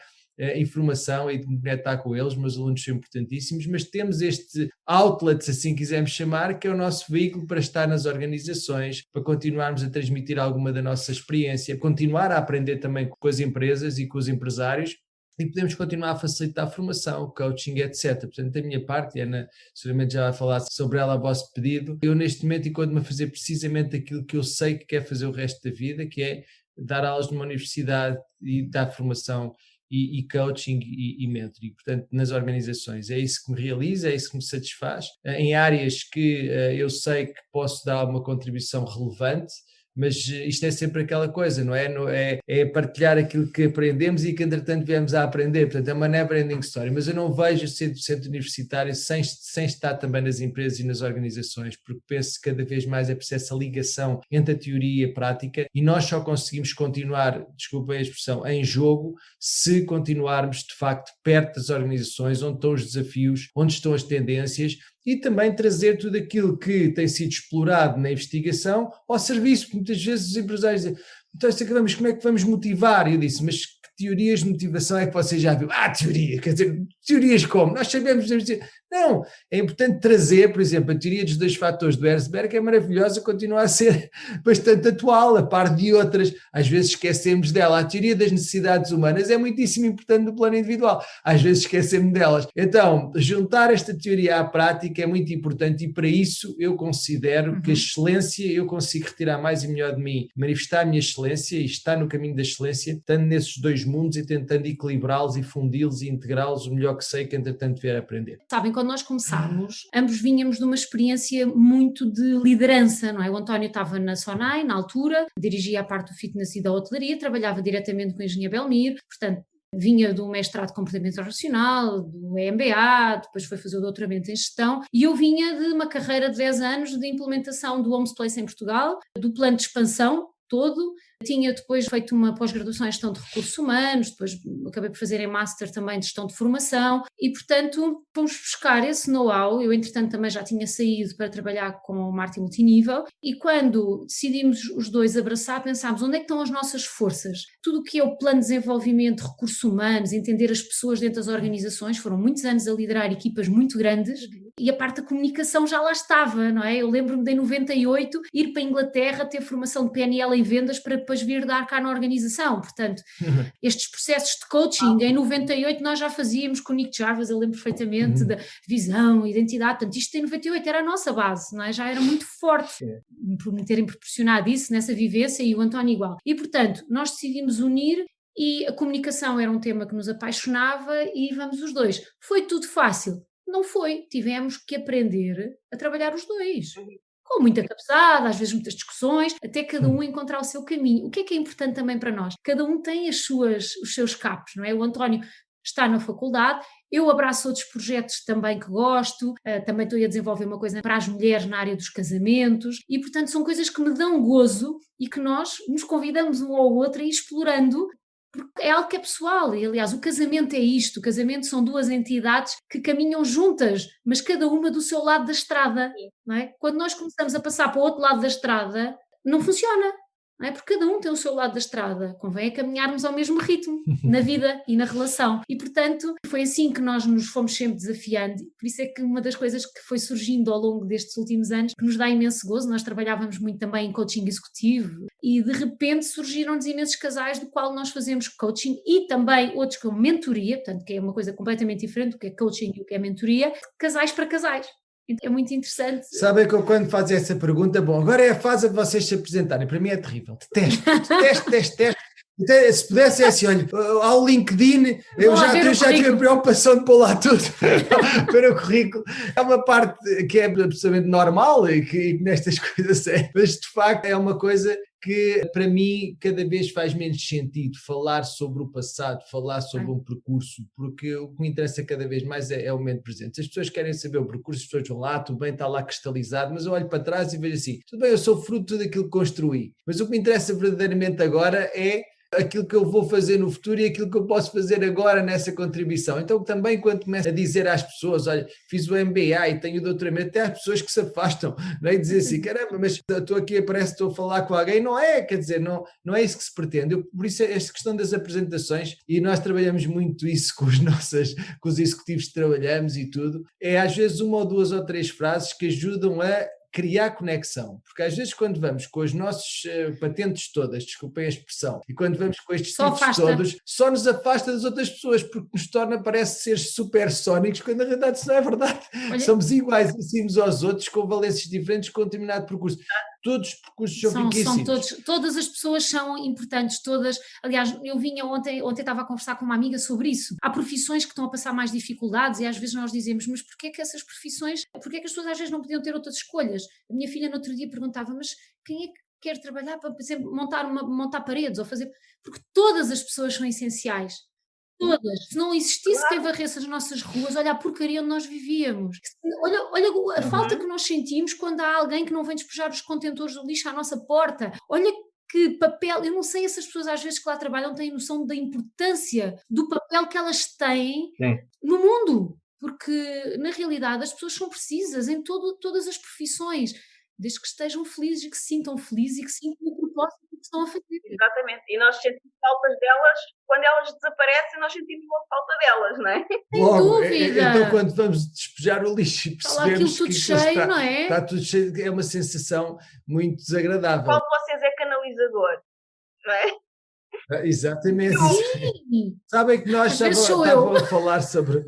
informação e de me conectar com eles, meus alunos são importantíssimos, mas temos este outlet, se assim quisermos chamar, que é o nosso veículo para estar nas organizações, para continuarmos a transmitir alguma da nossa experiência, continuar a aprender também com as empresas e com os empresários, e podemos continuar a facilitar a formação, coaching, etc. Portanto, da minha parte, e a Ana seguramente já vai falar sobre ela a vosso pedido, eu neste momento encontro-me a fazer precisamente aquilo que eu sei que quer fazer o resto da vida, que é dar aulas numa universidade e dar formação e coaching e mentoring. Portanto, nas organizações é isso que me realiza, é isso que me satisfaz. Em áreas que eu sei que posso dar uma contribuição relevante, mas isto é sempre aquela coisa, não é? É partilhar aquilo que aprendemos e que entretanto viemos a aprender, portanto é uma never-ending story, mas eu não vejo o centro universitário sem estar também nas empresas e nas organizações, porque penso que cada vez mais é preciso essa ligação entre a teoria e a prática, e nós só conseguimos continuar, desculpem a expressão, em jogo, se continuarmos de facto perto das organizações, onde estão os desafios, onde estão as tendências, e também trazer tudo aquilo que tem sido explorado na investigação ao serviço. Muitas vezes os empresários dizem, então como é que vamos motivar? E eu disse, mas que teorias de motivação é que você já viu? Teoria, quer dizer, teorias como? Nós sabemos dizer. Não, é importante trazer, por exemplo, a teoria dos 2 fatores do Herzberg é maravilhosa, continua a ser bastante atual, a par de outras, às vezes esquecemos dela. A teoria das necessidades humanas é muitíssimo importante no plano individual, às vezes esquecemos delas. Então, juntar esta teoria à prática é muito importante e para isso eu considero que a excelência, eu consigo retirar mais e melhor de mim, manifestar a minha excelência e estar no caminho da excelência, estando nesses 2 mundos e tentando equilibrá-los e fundi-los e integrá-los o melhor que sei que entretanto vier a aprender. Sabem, quando nós começámos, ambos vínhamos de uma experiência muito de liderança, não é? O António estava na Sonai, na altura, dirigia a parte do fitness e da hotelaria, trabalhava diretamente com a engenharia Belmiro, portanto, vinha do mestrado de comportamento internacional, do MBA, depois foi fazer o doutoramento em gestão, e eu vinha de uma carreira de 10 anos de implementação do Homes Place em Portugal, do plano de expansão todo. Tinha depois feito uma pós-graduação em gestão de recursos humanos, depois acabei por fazer em master também de gestão de formação e, portanto, fomos buscar esse know-how. Eu, entretanto, também já tinha saído para trabalhar com o marketing multinível e quando decidimos os 2 abraçar, pensámos onde é que estão as nossas forças? Tudo o que é o plano de desenvolvimento de recursos humanos, entender as pessoas dentro das organizações, foram muitos anos a liderar equipas muito grandes e a parte da comunicação já lá estava, não é? Eu lembro-me de em 98 ir para a Inglaterra ter formação de PNL em vendas para depois vir dar cá na organização, portanto, estes processos de coaching, em 98 nós já fazíamos com o Nick Jarvis, eu lembro perfeitamente da visão, identidade, portanto, isto em 98 era a nossa base, não é? Já era muito forte, por me terem proporcionado isso, nessa vivência, e o António igual. E, portanto, nós decidimos unir e a comunicação era um tema que nos apaixonava e vamos os 2. Foi tudo fácil? Não foi, tivemos que aprender a trabalhar os 2. Com muita cabeçada, às vezes muitas discussões, até cada um encontrar o seu caminho. O que é importante também para nós? Cada um tem os seus capos, não é? O António está na faculdade, eu abraço outros projetos também que gosto, também estou a desenvolver uma coisa para as mulheres na área dos casamentos e, portanto, são coisas que me dão gozo e que nós nos convidamos um ao outro a ir explorando, porque é algo que é pessoal, e aliás o casamento é isto, o casamento são 2 entidades que caminham juntas, mas cada uma do seu lado da estrada, não é? Quando nós começamos a passar para o outro lado da estrada, não funciona, não é? Porque cada um tem o seu lado da estrada, convém caminharmos ao mesmo ritmo, na vida e na relação, e portanto foi assim que nós nos fomos sempre desafiando, por isso é que uma das coisas que foi surgindo ao longo destes últimos anos, que nos dá imenso gozo, nós trabalhávamos muito também em coaching executivo, e de repente surgiram-nos imensos casais do qual nós fazemos coaching e também outros com mentoria, portanto que é uma coisa completamente diferente do que é coaching e o que é mentoria, casais para casais. É muito interessante. Sabem que eu quando fazem essa pergunta, bom, agora é a fase de vocês se apresentarem, para mim é terrível, detesto. Se pudesse é assim, olha, ao LinkedIn, eu já tive a preocupação de pôr lá tudo para o currículo. É uma parte que é absolutamente normal e que nestas coisas é, mas de facto é uma coisa que para mim cada vez faz menos sentido falar sobre o passado, falar sobre um percurso, porque o que me interessa cada vez mais é o momento presente. Se as pessoas querem saber o percurso, as pessoas vão lá, tudo bem, está lá cristalizado, mas eu olho para trás e vejo assim, tudo bem, eu sou fruto de tudo aquilo que construí, mas o que me interessa verdadeiramente agora é aquilo que eu vou fazer no futuro e aquilo que eu posso fazer agora nessa contribuição. Então também quando começo a dizer às pessoas, olha, fiz o MBA e tenho o doutoramento, até há pessoas que se afastam, não é? E dizem assim, caramba, mas estou aqui, parece que estou a falar com alguém, não é, quer dizer, não é isso que se pretende. Por isso esta questão das apresentações, e nós trabalhamos muito isso com os executivos que trabalhamos e tudo, é às vezes 1 ou 2 ou 3 frases que ajudam a criar conexão, porque às vezes quando vamos com as nossas patentes todas, desculpem a expressão, e quando vamos com estes títulos todos, só nos afasta das outras pessoas, porque nos torna, parece ser supersónicos, quando na realidade isso não é verdade. Olha, somos iguais uns aos outros, com valências diferentes, com um determinado percurso. todos os percursos são riquíssimos. Todas as pessoas são importantes, todas. Aliás, eu vinha ontem estava a conversar com uma amiga sobre isso. Há profissões que estão a passar mais dificuldades e às vezes nós dizemos, mas porquê que essas profissões, porquê que as pessoas às vezes não podiam ter outras escolhas? A minha filha no outro dia perguntava, mas quem é que quer trabalhar para, por exemplo, montar paredes ou fazer... Porque todas as pessoas são essenciais. Todas. Se não existisse quem varresse as nossas ruas, olha a porcaria onde nós vivíamos. Olha a falta que nós sentimos quando há alguém que não vem despejar os contentores do lixo à nossa porta. Olha que papel, eu não sei, essas pessoas às vezes que lá trabalham têm noção da importância do papel que elas têm no mundo. Porque, na realidade, as pessoas são precisas em todas as profissões, desde que estejam felizes e que se sintam felizes e que sintam o propósito que estão a fazer. Exatamente. E nós sentimos faltas delas, quando elas desaparecem, nós sentimos logo falta delas, não é? Sem Logo, dúvida. então quando vamos despejar o lixo e percebemos tudo que cheio, não é? Está tudo cheio, é uma sensação muito desagradável. Qual de vocês é canalizador, não é? Exatamente. Sim. Sabem que nós estávamos a falar sobre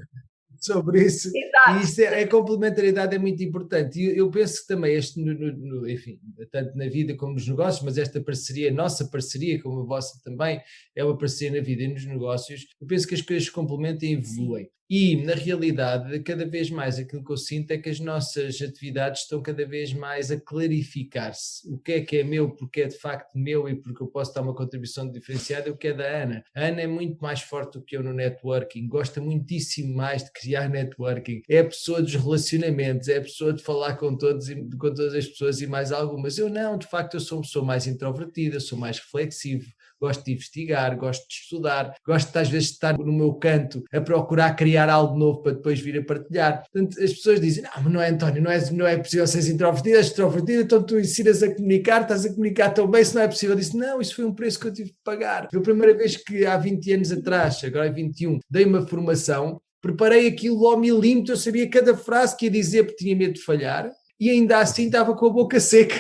isso. Exato. E isto a complementaridade é muito importante. E eu penso que também enfim, tanto na vida como nos negócios, mas esta parceria, nossa parceria, como a vossa também, é uma parceria na vida e nos negócios. Eu penso que as coisas se complementam e evoluem. E, na realidade, cada vez mais aquilo que eu sinto é que as nossas atividades estão cada vez mais a clarificar-se. O que é meu, porque é de facto meu e porque eu posso dar uma contribuição diferenciada, é o que é da Ana. A Ana é muito mais forte do que eu no networking, gosta muitíssimo mais de criar networking. É a pessoa dos relacionamentos, é a pessoa de falar com todas as pessoas e mais algumas. Eu não, de facto, eu sou uma pessoa mais introvertida, sou mais reflexivo. Gosto de investigar, gosto de estudar, gosto de às vezes estar no meu canto a procurar criar algo novo para depois vir a partilhar. Portanto, as pessoas dizem, não, mas não é, António, não é possível seres introvertida, és extrovertida, então tu ensinas a comunicar, estás a comunicar tão bem, se não é possível. Eu disse, não, isso foi um preço que eu tive de pagar. Foi a primeira vez que há 20 anos atrás, agora é 21, dei uma formação, preparei aquilo ao milímetro, eu sabia cada frase que ia dizer porque tinha medo de falhar. E ainda assim estava com a boca seca,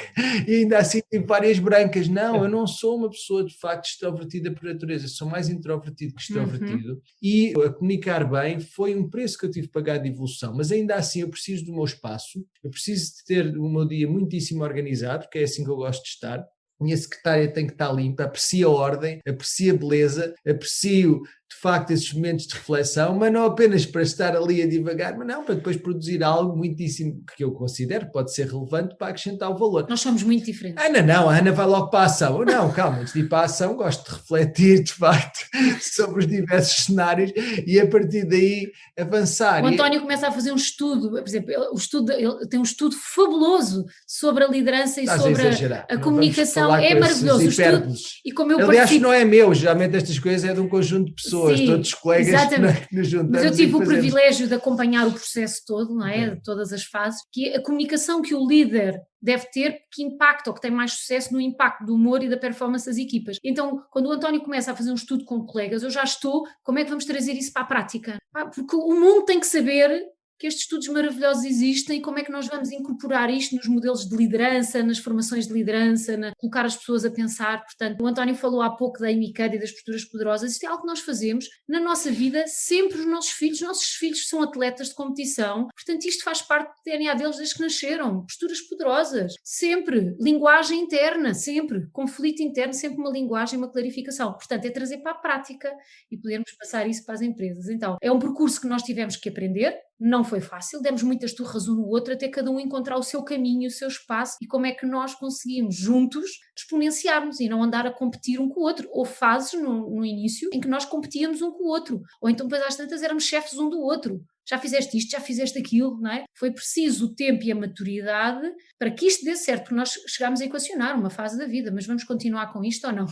e ainda assim tem várias brancas. Não, eu não sou uma pessoa de facto extrovertida por natureza, sou mais introvertido que extrovertido. E a comunicar bem foi um preço que eu tive de pagar de evolução, mas ainda assim eu preciso do meu espaço, eu preciso de ter o meu dia muitíssimo organizado, porque é assim que eu gosto de estar. Minha secretária tem que estar limpa, aprecio a ordem, aprecio a beleza, aprecio de facto esses momentos de reflexão, mas não apenas para estar ali a divagar, mas não, para depois produzir algo muitíssimo que eu considero que pode ser relevante para acrescentar o valor. Nós somos muito diferentes. Ana não, a Ana vai logo para a ação. Não, calma, antes de ir para a ação gosto de refletir de facto sobre os diversos cenários e a partir daí avançar. O António começa a fazer um estudo, por exemplo, ele tem um estudo fabuloso sobre a liderança e sobre a comunicação. É maravilhoso o estudo. E como eu aliás, não é meu, geralmente estas coisas é de um conjunto de pessoas. Sim, todos os colegas que nos juntamos. Mas eu tive o privilégio de acompanhar o processo todo, não é? De todas as fases, que a comunicação que o líder deve ter, que impacta ou que tem mais sucesso no impacto do humor e da performance das equipas. Então, quando o António começa a fazer um estudo com colegas, eu já estou, como é que vamos trazer isso para a prática? Porque o mundo tem que saber que estes estudos maravilhosos existem e como é que nós vamos incorporar isto nos modelos de liderança, nas formações de liderança, colocar as pessoas a pensar. Portanto, o António falou há pouco da Amy Cuddy e das posturas poderosas. Isto é algo que nós fazemos na nossa vida, sempre os nossos filhos são atletas de competição, portanto isto faz parte do DNA deles desde que nasceram. Posturas poderosas, sempre. Linguagem interna, sempre. Conflito interno, sempre uma linguagem, uma clarificação. Portanto, é trazer para a prática e podermos passar isso para as empresas. Então, é um percurso que nós tivemos que aprender. Não foi fácil, demos muitas turras um no outro até cada um encontrar o seu caminho, o seu espaço e como é que nós conseguimos juntos exponenciarmos e não andar a competir um com o outro. Houve fases no início em que nós competíamos um com o outro, ou então depois às tantas éramos chefes um do outro. Já fizeste isto, já fizeste aquilo, não é? Foi preciso o tempo e a maturidade para que isto dê certo, porque nós chegámos a equacionar uma fase da vida, mas vamos continuar com isto ou não?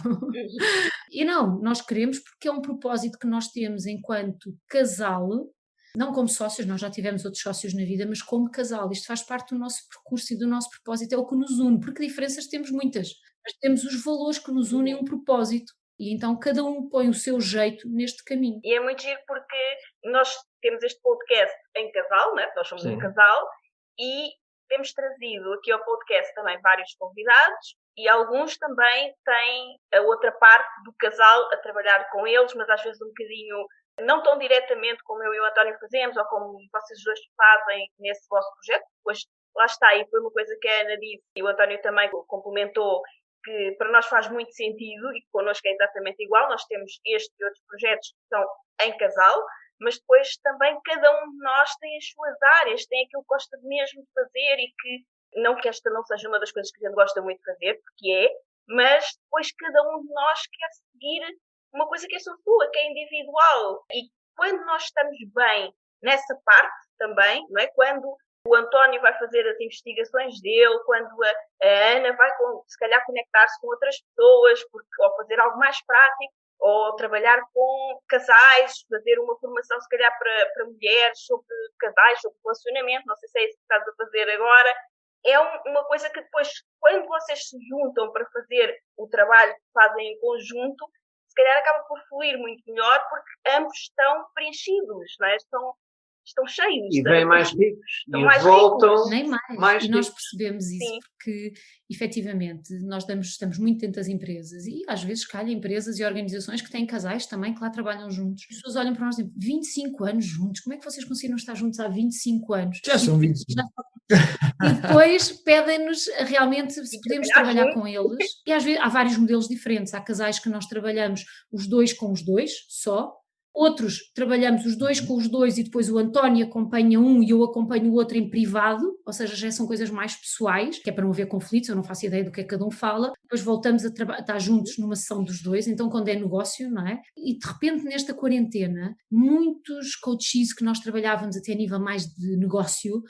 E não, nós queremos porque é um propósito que nós temos enquanto casal. Não como sócios, nós já tivemos outros sócios na vida, mas como casal. Isto faz parte do nosso percurso e do nosso propósito, é o que nos une, porque diferenças temos muitas, mas temos os valores que nos unem um propósito. E então cada um põe o seu jeito neste caminho. E é muito giro porque nós temos este podcast em casal, né? Nós somos um casal, e temos trazido aqui ao podcast também vários convidados, e alguns também têm a outra parte do casal a trabalhar com eles, mas às vezes um bocadinho... não tão diretamente como eu e o António fazemos, ou como vocês dois fazem nesse vosso projeto, depois lá está, e foi uma coisa que a Ana disse, e o António também complementou, que para nós faz muito sentido e que connosco é exatamente igual. Nós temos este e outros projetos que são em casal, mas depois também cada um de nós tem as suas áreas, tem aquilo que gosta mesmo de fazer e que, não que esta não seja uma das coisas que a gente gosta muito de fazer, porque é, mas depois cada um de nós quer seguir uma coisa que é só sua, que é individual. E quando nós estamos bem nessa parte também, não é? Quando o António vai fazer as investigações dele, quando a Ana vai, se calhar, conectar-se com outras pessoas, ou fazer algo mais prático, ou trabalhar com casais, fazer uma formação, se calhar, para mulheres, sobre casais, sobre relacionamento, não sei se é isso que estás a fazer agora. É uma coisa que depois, quando vocês se juntam para fazer o trabalho que fazem em conjunto, se calhar acaba por fluir muito melhor, porque ambos estão preenchidos, não é? Estão cheios. E vêm mais ricos. Estão E mais voltam ricos. Nem mais. mais E nós ricos. percebemos isso Sim. porque, efetivamente, nós estamos muito dentro das empresas e às vezes calha empresas e organizações que têm casais também que lá trabalham juntos. As pessoas olham para nós e dizem, 25 anos juntos, como é que vocês conseguiram estar juntos há 25 anos? Já são 25. E depois pedem-nos realmente se podemos trabalhar juntos. com eles. E às vezes há vários modelos diferentes. Há casais que nós trabalhamos os dois com os dois, só. Outros trabalhamos os dois com os dois e depois o António acompanha um e eu acompanho o outro em privado, ou seja, já são coisas mais pessoais, que é para não haver conflitos, eu não faço ideia do que é que cada um fala. Depois voltamos a estar juntos numa sessão dos dois, então quando é negócio, não é? E de repente nesta quarentena, muitos coaches que nós trabalhávamos até a nível mais de negócio,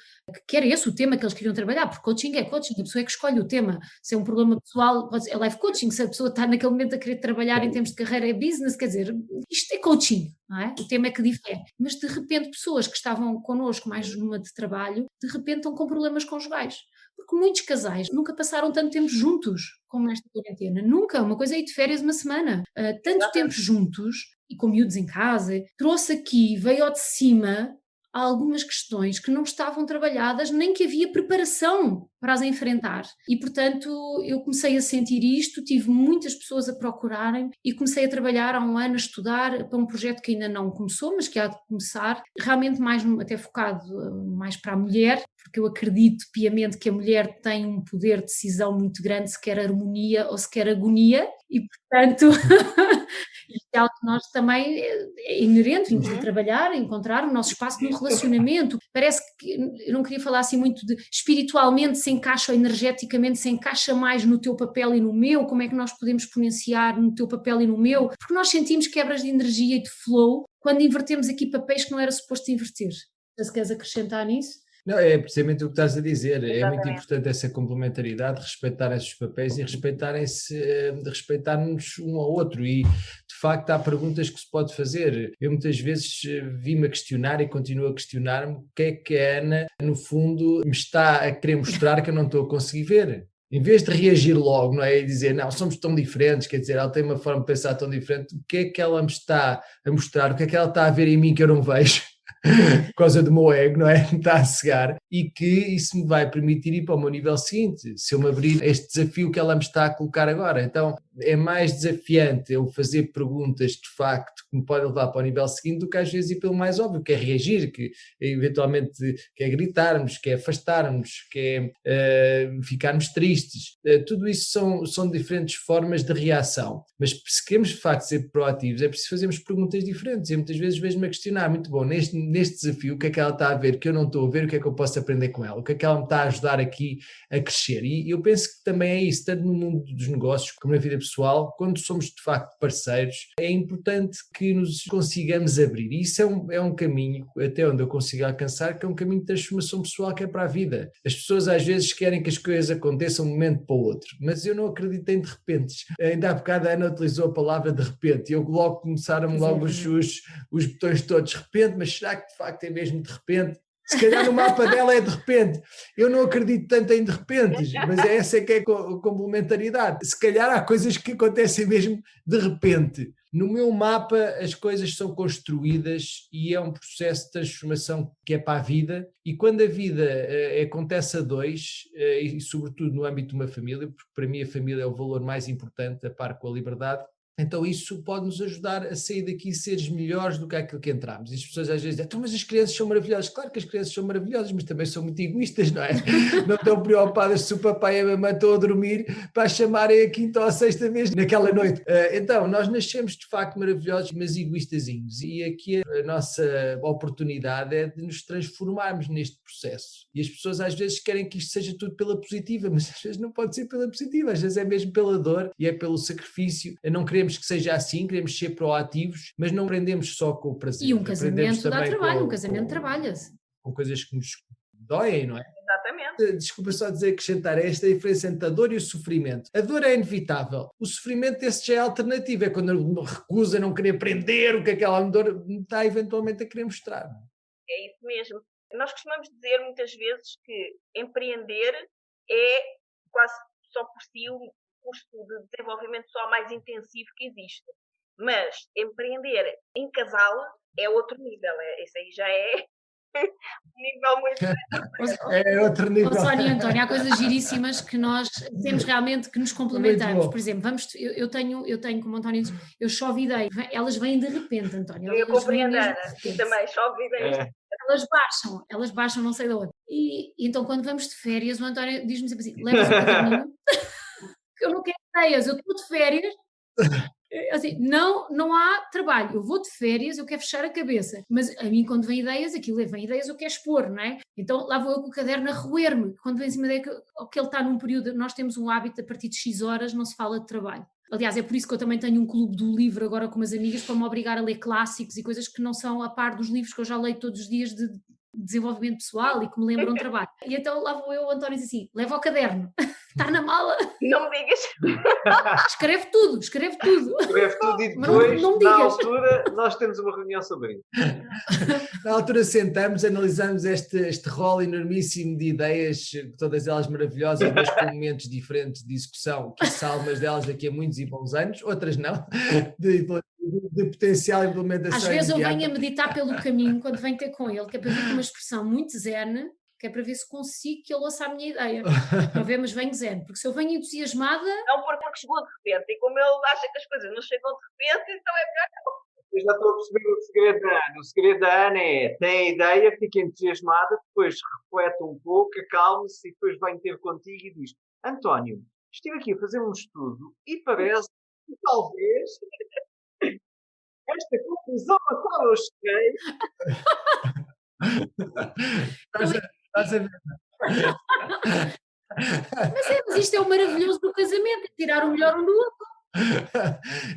que era esse o tema que eles queriam trabalhar, porque coaching é coaching, a pessoa é que escolhe o tema. Se é um problema pessoal, pode ser, é life coaching, se a pessoa está naquele momento a querer trabalhar em termos de carreira, é business, quer dizer, isto é coaching. Não é? O tema é que difere. Mas de repente pessoas que estavam connosco mais numa de trabalho, de repente estão com problemas conjugais. Porque muitos casais nunca passaram tanto tempo juntos como nesta quarentena. Nunca. Uma coisa é ir de férias uma semana. Tanto tempo juntos, e com miúdos em casa, trouxe aqui, veio ao de cima, algumas questões que não estavam trabalhadas, nem que havia preparação para as enfrentar. E, portanto, eu comecei a sentir isto, tive muitas pessoas a procurarem e comecei a trabalhar há um ano, a estudar para um projeto que ainda não começou, mas que há de começar, realmente mais até focado mais para a mulher, porque eu acredito piamente que a mulher tem um poder de decisão muito grande, se quer harmonia ou se quer agonia, e, portanto... Isto é algo que nós também é inerente, temos de trabalhar, encontrar o nosso espaço no relacionamento. Parece que, eu não queria falar assim muito de espiritualmente se encaixa ou energeticamente se encaixa mais no teu papel e no meu, como é que nós podemos exponenciar no teu papel e no meu, porque nós sentimos quebras de energia e de flow quando invertemos aqui papéis que não era suposto inverter. Se queres acrescentar nisso? Não, é precisamente o que estás a dizer. Exatamente. É muito importante essa complementaridade, respeitar esses papéis e respeitar-nos um ao outro. E, de facto, há perguntas que se pode fazer. Eu muitas vezes vi-me a questionar e continuo a questionar-me o que é que a Ana, no fundo, me está a querer mostrar que eu não estou a conseguir ver. Em vez de reagir logo, não é? E dizer, não, somos tão diferentes, quer dizer, ela tem uma forma de pensar tão diferente, o que é que ela me está a mostrar? O que é que ela está a ver em mim que eu não vejo? Por causa do meu ego, não é? Está a cegar, e que isso me vai permitir ir para o meu nível seguinte, se eu me abrir a este desafio que ela me está a colocar agora. Então é mais desafiante eu fazer perguntas de facto que me podem levar para o nível seguinte do que às vezes ir pelo mais óbvio, que é reagir, que eventualmente que é gritarmos, que é afastarmos, que é ficarmos tristes. Tudo isso são diferentes formas de reação, mas se queremos de facto ser proativos é preciso fazermos perguntas diferentes. E muitas vezes vejo-me a questionar, muito bom, neste desafio, o que é que ela está a ver que eu não estou a ver, o que é que eu posso aprender com ela, o que é que ela me está a ajudar aqui a crescer. E eu penso que também é isso, tanto no mundo dos negócios como na vida pessoal, quando somos de facto parceiros, é importante que nos consigamos abrir. E isso é um caminho, até onde eu consigo alcançar, que é um caminho de transformação pessoal que é para a vida. As pessoas às vezes querem que as coisas aconteçam de um momento para o outro, mas eu não acredito em de repente. Ainda há bocado a Ana utilizou a palavra de repente, e eu logo começaram logo os botões todos de repente, mas será que de facto é mesmo de repente? Se calhar no mapa dela é de repente. Eu não acredito tanto em de repente, mas essa é que é a complementaridade. Se calhar há coisas que acontecem mesmo de repente. No meu mapa as coisas são construídas e é um processo de transformação que é para a vida, e quando a vida acontece a dois, e sobretudo no âmbito de uma família, porque para mim a família é o valor mais importante, a par com a liberdade, Então isso pode nos ajudar a sair daqui seres melhores do que aquilo que entramos. E as pessoas às vezes dizem, então, mas as crianças são maravilhosas. Claro que as crianças são maravilhosas, mas também são muito egoístas, não é? Não estão preocupadas se o papai e a mamãe estão a dormir para chamarem a quinta ou a sexta vez naquela noite. Então, nós nascemos de facto maravilhosos, mas egoístazinhos. E aqui a nossa oportunidade é de nos transformarmos neste processo. E as pessoas às vezes querem que isto seja tudo pela positiva, mas às vezes não pode ser pela positiva, às vezes é mesmo pela dor e é pelo sacrifício. Não queremos que seja assim, queremos ser proativos, mas não aprendemos só com o prazer. E um casamento dá trabalho, um casamento trabalha-se. Com coisas que nos doem, não é? Exatamente. Desculpa só dizer, acrescentar esta diferença entre a dor e o sofrimento. A dor é inevitável. O sofrimento, esse já é alternativo. É quando eu recuso a não querer aprender o que aquela dor me está eventualmente a querer mostrar. É isso mesmo. Nós costumamos dizer muitas vezes que empreender é quase só por si o custo de desenvolvimento pessoal mais intensivo que existe. Mas empreender em casal é outro nível. Isso aí já é um nível muito... É outro nível. Sónia e António, há coisas giríssimas que nós temos realmente que nos complementamos. Por exemplo, eu tenho, como o António diz, eu chove ideias, elas vêm de repente, António. Eu compreendo, Ana, também chove ideias. Elas baixam não sei de onde. E então quando vamos de férias, o António diz-me sempre assim, levas o caderninho, eu não quero ideias, eu estou de férias, assim, não há trabalho, eu vou de férias, eu quero fechar a cabeça, mas a mim quando vem ideias, eu quero expor, não é? Então lá vou eu com o caderno a roer-me, quando vem em cima que ele está num período, nós temos um hábito, a partir de X horas não se fala de trabalho. Aliás, é por isso que eu também tenho um clube do livro agora com umas amigas para me obrigar a ler clássicos e coisas que não são a par dos livros que eu já leio todos os dias de desenvolvimento pessoal e que me lembram o trabalho. E então lá vou eu, o António diz assim, leva o caderno, está na mala. Não me digas. Escreve tudo. Escreve tudo e depois, não na altura, nós temos uma reunião sobre isso. Na altura sentamos, analisamos este rol enormíssimo de ideias, todas elas maravilhosas, mas com momentos diferentes de execução, que algumas delas daqui a muitos e bons anos, outras não, de potencial implementação. Às vezes imediata. Eu venho a meditar pelo caminho, quando venho ter com ele, que é para ver com uma expressão muito zen, que é para ver se consigo que ele ouça a minha ideia. Para ver, mas venho zen, porque se eu venho entusiasmada... Não, porque chegou de repente, e como ele acha que as coisas não chegam de repente, então é melhor não. Eu já estou a perceber o segredo da Ana. O segredo da Ana é, tem a ideia, fica entusiasmada, depois reflete um pouco, acalma-se e depois vem ter contigo e diz, António, estive aqui a fazer um estudo e parece que talvez esta conclusão a qual eu cheguei... Estás a ver? Mas isto é o maravilhoso do casamento, é tirar o melhor um do outro.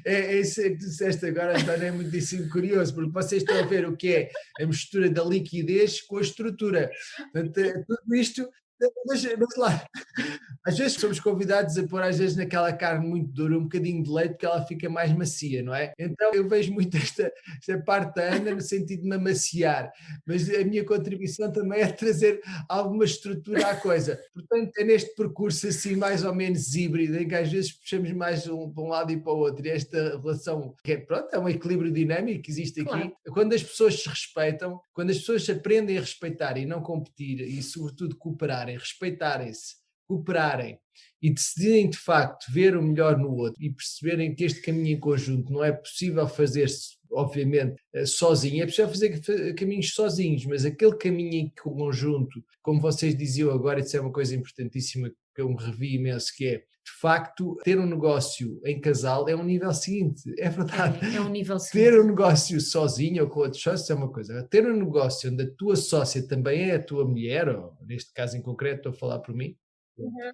Isso que tu disseste agora, António, é muitíssimo curioso, porque vocês estão a ver o que é a mistura da liquidez com a estrutura. Portanto, tudo isto, mas lá, às vezes somos convidados a pôr às vezes naquela carne muito dura um bocadinho de leite, porque ela fica mais macia, não é? Então eu vejo muito esta parte da Ana no sentido de me amaciar, mas a minha contribuição também é trazer alguma estrutura à coisa. Portanto, é neste percurso assim mais ou menos híbrido, em que às vezes puxamos mais para um lado e para o outro, e esta relação que é um equilíbrio dinâmico que existe aqui. Claro. Quando as pessoas se respeitam, quando as pessoas aprendem a respeitar e não competir e sobretudo cooperarem, respeitarem-se, cooperarem e decidirem de facto ver o melhor no outro e perceberem que este caminho em conjunto não é possível fazer-se, obviamente, sozinho, é possível fazer caminhos sozinhos, mas aquele caminho em conjunto, como vocês diziam agora, isso é uma coisa importantíssima que eu me revi imenso, que é, de facto, ter um negócio em casal é um nível seguinte, é verdade. É um nível seguinte. Ter um negócio sozinho ou com outros sócios é uma coisa. Ter um negócio onde a tua sócia também é a tua mulher, ou neste caso em concreto estou a falar por mim,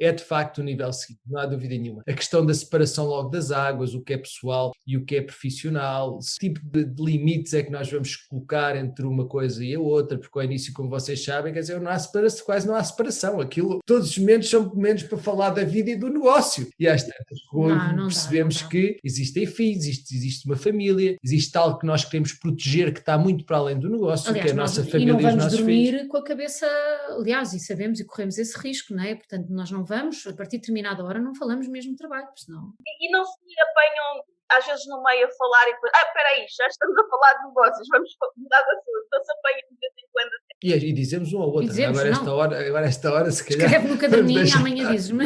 é de facto o nível seguinte, não há dúvida nenhuma. A questão da separação logo das águas, o que é pessoal e o que é profissional, que tipo de limites é que nós vamos colocar entre uma coisa e a outra, porque ao início, como vocês sabem, quer dizer, quase não há separação. Aquilo, todos os momentos são momentos para falar da vida e do negócio. E às tantas, percebemos que existem filhos, existe uma família, existe algo que nós queremos proteger que está muito para além do negócio, aliás, que é a nossa família e os nossos filhos. E não vamos dormir com a cabeça, aliás, e sabemos e corremos esse risco, não é? Portanto, nós não vamos, a partir de determinada hora, não falamos mesmo de trabalho, senão... E não se apanham, às vezes, no meio a falar e depois, espera aí, já estamos a falar de negócios, vamos mudar de assunto, então se apanham de vez em quando. E dizemos um ao outro, dizemos, agora esta hora, se calhar... Escreve no caderninho e amanhã dizes-me.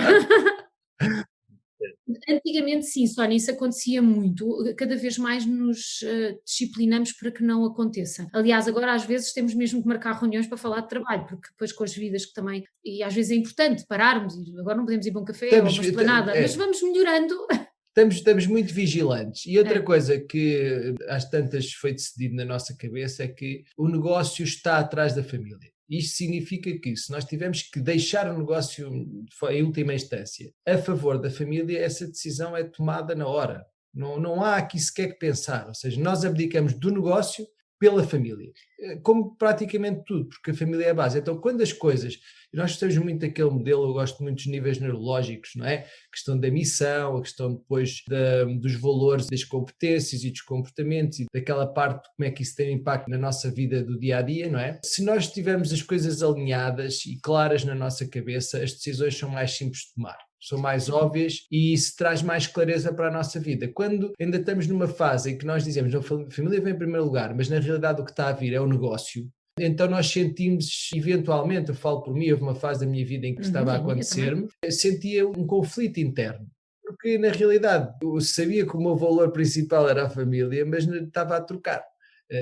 Antigamente sim, Sónia, isso acontecia muito, cada vez mais nos disciplinamos para que não aconteça. Aliás, agora às vezes temos mesmo que marcar reuniões para falar de trabalho, porque depois com as vidas que também, e às vezes é importante pararmos, e agora não podemos ir para um café ou uma esplanada, mas vamos melhorando. Estamos muito vigilantes. E outra coisa que às tantas foi decidido na nossa cabeça é que o negócio está atrás da família. Isto significa que, se nós tivermos que deixar o negócio em última instância a favor da família, essa decisão é tomada na hora. Não há aqui sequer que pensar. Ou seja, nós abdicamos do negócio pela família, como praticamente tudo, porque a família é a base. Então, quando as coisas, e nós gostamos muito daquele modelo, eu gosto muito dos níveis neurológicos, não é? A questão da missão, a questão depois dos valores, das competências e dos comportamentos e daquela parte de como é que isso tem impacto na nossa vida do dia a dia, não é? Se nós tivermos as coisas alinhadas e claras na nossa cabeça, as decisões são mais simples de tomar. São mais óbvias e isso traz mais clareza para a nossa vida. Quando ainda estamos numa fase em que nós dizemos a família vem em primeiro lugar, mas na realidade o que está a vir é o negócio, então nós sentimos, eventualmente, eu falo por mim, houve uma fase da minha vida em que estava a acontecer-me, eu sentia um conflito interno. Porque na realidade eu sabia que o meu valor principal era a família, mas estava a trocar.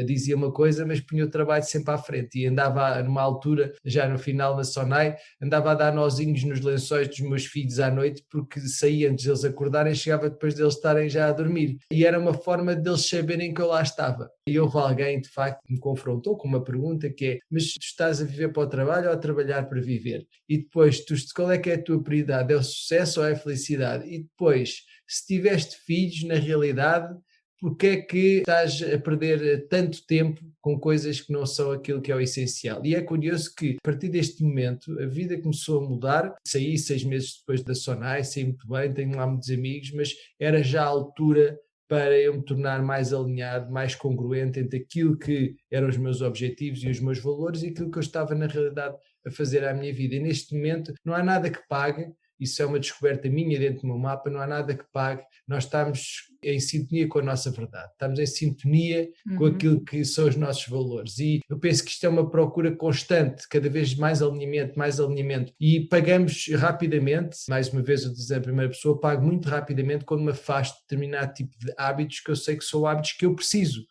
Dizia uma coisa, mas punha o trabalho sempre à frente e andava numa altura, já no final na Sonai, andava a dar nozinhos nos lençóis dos meus filhos à noite porque saía antes deles acordarem e chegava depois deles estarem já a dormir. E era uma forma deles saberem que eu lá estava. E houve alguém, de facto, que me confrontou com uma pergunta que é: mas tu estás a viver para o trabalho ou a trabalhar para viver? E depois, qual é que é a tua prioridade? É o sucesso ou é a felicidade? E depois, se tiveste filhos, na realidade, porque é que estás a perder tanto tempo com coisas que não são aquilo que é o essencial? E é curioso que, a partir deste momento, a vida começou a mudar. Saí 6 meses depois da Sonai, saí muito bem, tenho lá muitos amigos, mas era já a altura para eu me tornar mais alinhado, mais congruente entre aquilo que eram os meus objetivos e os meus valores e aquilo que eu estava, na realidade, a fazer à minha vida. E neste momento não há nada que pague. Isso é uma descoberta minha dentro do meu mapa, não há nada que pague. Nós estamos em sintonia com a nossa verdade, estamos em sintonia com aquilo que são os nossos valores e eu penso que isto é uma procura constante, cada vez mais alinhamento e pagamos rapidamente, mais uma vez eu dizer a primeira pessoa, pago muito rapidamente quando me afasto de determinado tipo de hábitos que eu sei que são hábitos que eu preciso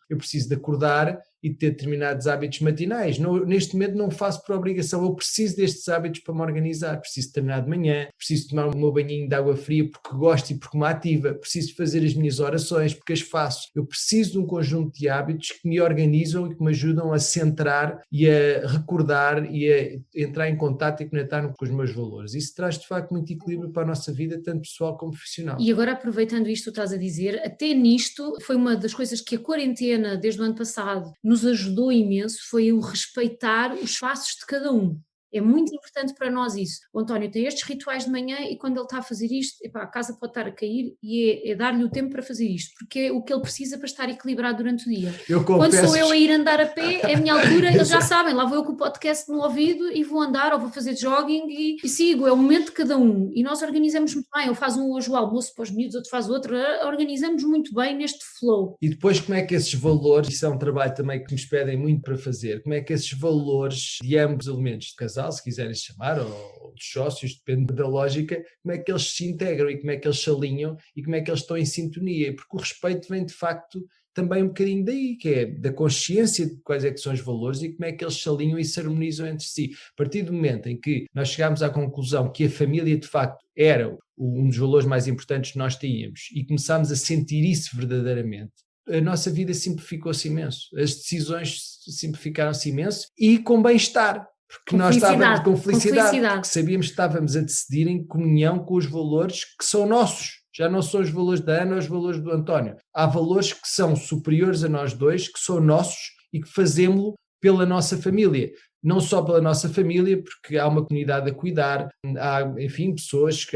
de acordar e de ter determinados hábitos matinais. Neste momento não faço por obrigação, eu preciso destes hábitos para me organizar, preciso de treinar de manhã, preciso tomar o meu banhinho de água fria porque gosto e porque me ativa, preciso fazer as minhas orações porque as faço. Eu preciso de um conjunto de hábitos que me organizam e que me ajudam a centrar e a recordar e a entrar em contato e conectar-me com os meus valores. Isso traz de facto muito equilíbrio para a nossa vida, tanto pessoal como profissional. E agora, aproveitando isto que tu estás a dizer, até nisto foi uma das coisas que a quarentena, desde o ano passado, nos ajudou imenso, foi o respeitar os espaços de cada um. É muito importante para nós isso. O António tem estes rituais de manhã e quando ele está a fazer isto, a casa pode estar a cair e é dar-lhe o tempo para fazer isto, porque é o que ele precisa para estar equilibrado durante o dia. Quando sou eu a ir andar a pé, é a minha altura, eles já sabem, lá vou eu com o podcast no ouvido e vou andar ou vou fazer jogging e sigo, é o momento de cada um. E nós organizamos muito bem, eu faço hoje o almoço para os miúdos, outro faz outro, organizamos muito bem neste flow. E depois como é que esses valores, isso é um trabalho também que nos pedem muito para fazer, como é que esses valores de ambos os elementos de casal, se quiserem chamar, ou dos sócios, depende da lógica, como é que eles se integram e como é que eles se alinham e como é que eles estão em sintonia, porque o respeito vem de facto também um bocadinho daí, que é da consciência de quais é que são os valores e como é que eles se alinham e se harmonizam entre si. A partir do momento em que nós chegámos à conclusão que a família de facto era um dos valores mais importantes que nós tínhamos e começámos a sentir isso verdadeiramente, a nossa vida simplificou-se imenso, as decisões simplificaram-se imenso e com bem-estar. Porque nós estávamos com felicidade, porque sabíamos que estávamos a decidir em comunhão com os valores que são nossos. Já não são os valores da Ana ou os valores do António. Há valores que são superiores a nós dois, que são nossos e que fazemos-lo pela nossa família. Não só pela nossa família, porque há uma comunidade a cuidar, há, enfim,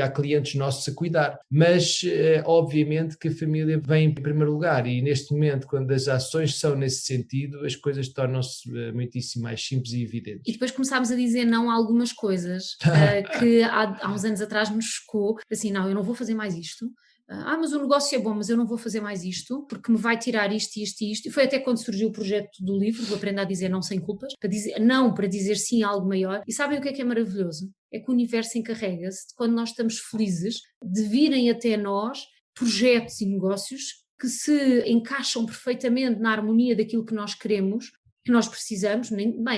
há clientes nossos a cuidar, mas obviamente que a família vem em primeiro lugar e neste momento, quando as ações são nesse sentido, as coisas tornam-se muitíssimo mais simples e evidentes. E depois começámos a dizer não a algumas coisas que há uns anos atrás nos chocou, assim, não, eu não vou fazer mais isto. Mas o negócio é bom, mas eu não vou fazer mais isto, porque me vai tirar isto e isto e isto. E foi até quando surgiu o projeto do livro, do Aprenda a Dizer Não Sem Culpas, para dizer não, para dizer sim a algo maior. E sabem o que é maravilhoso? É que o universo encarrega-se de, quando nós estamos felizes, de virem até nós projetos e negócios que se encaixam perfeitamente na harmonia daquilo que nós queremos, que nós precisamos,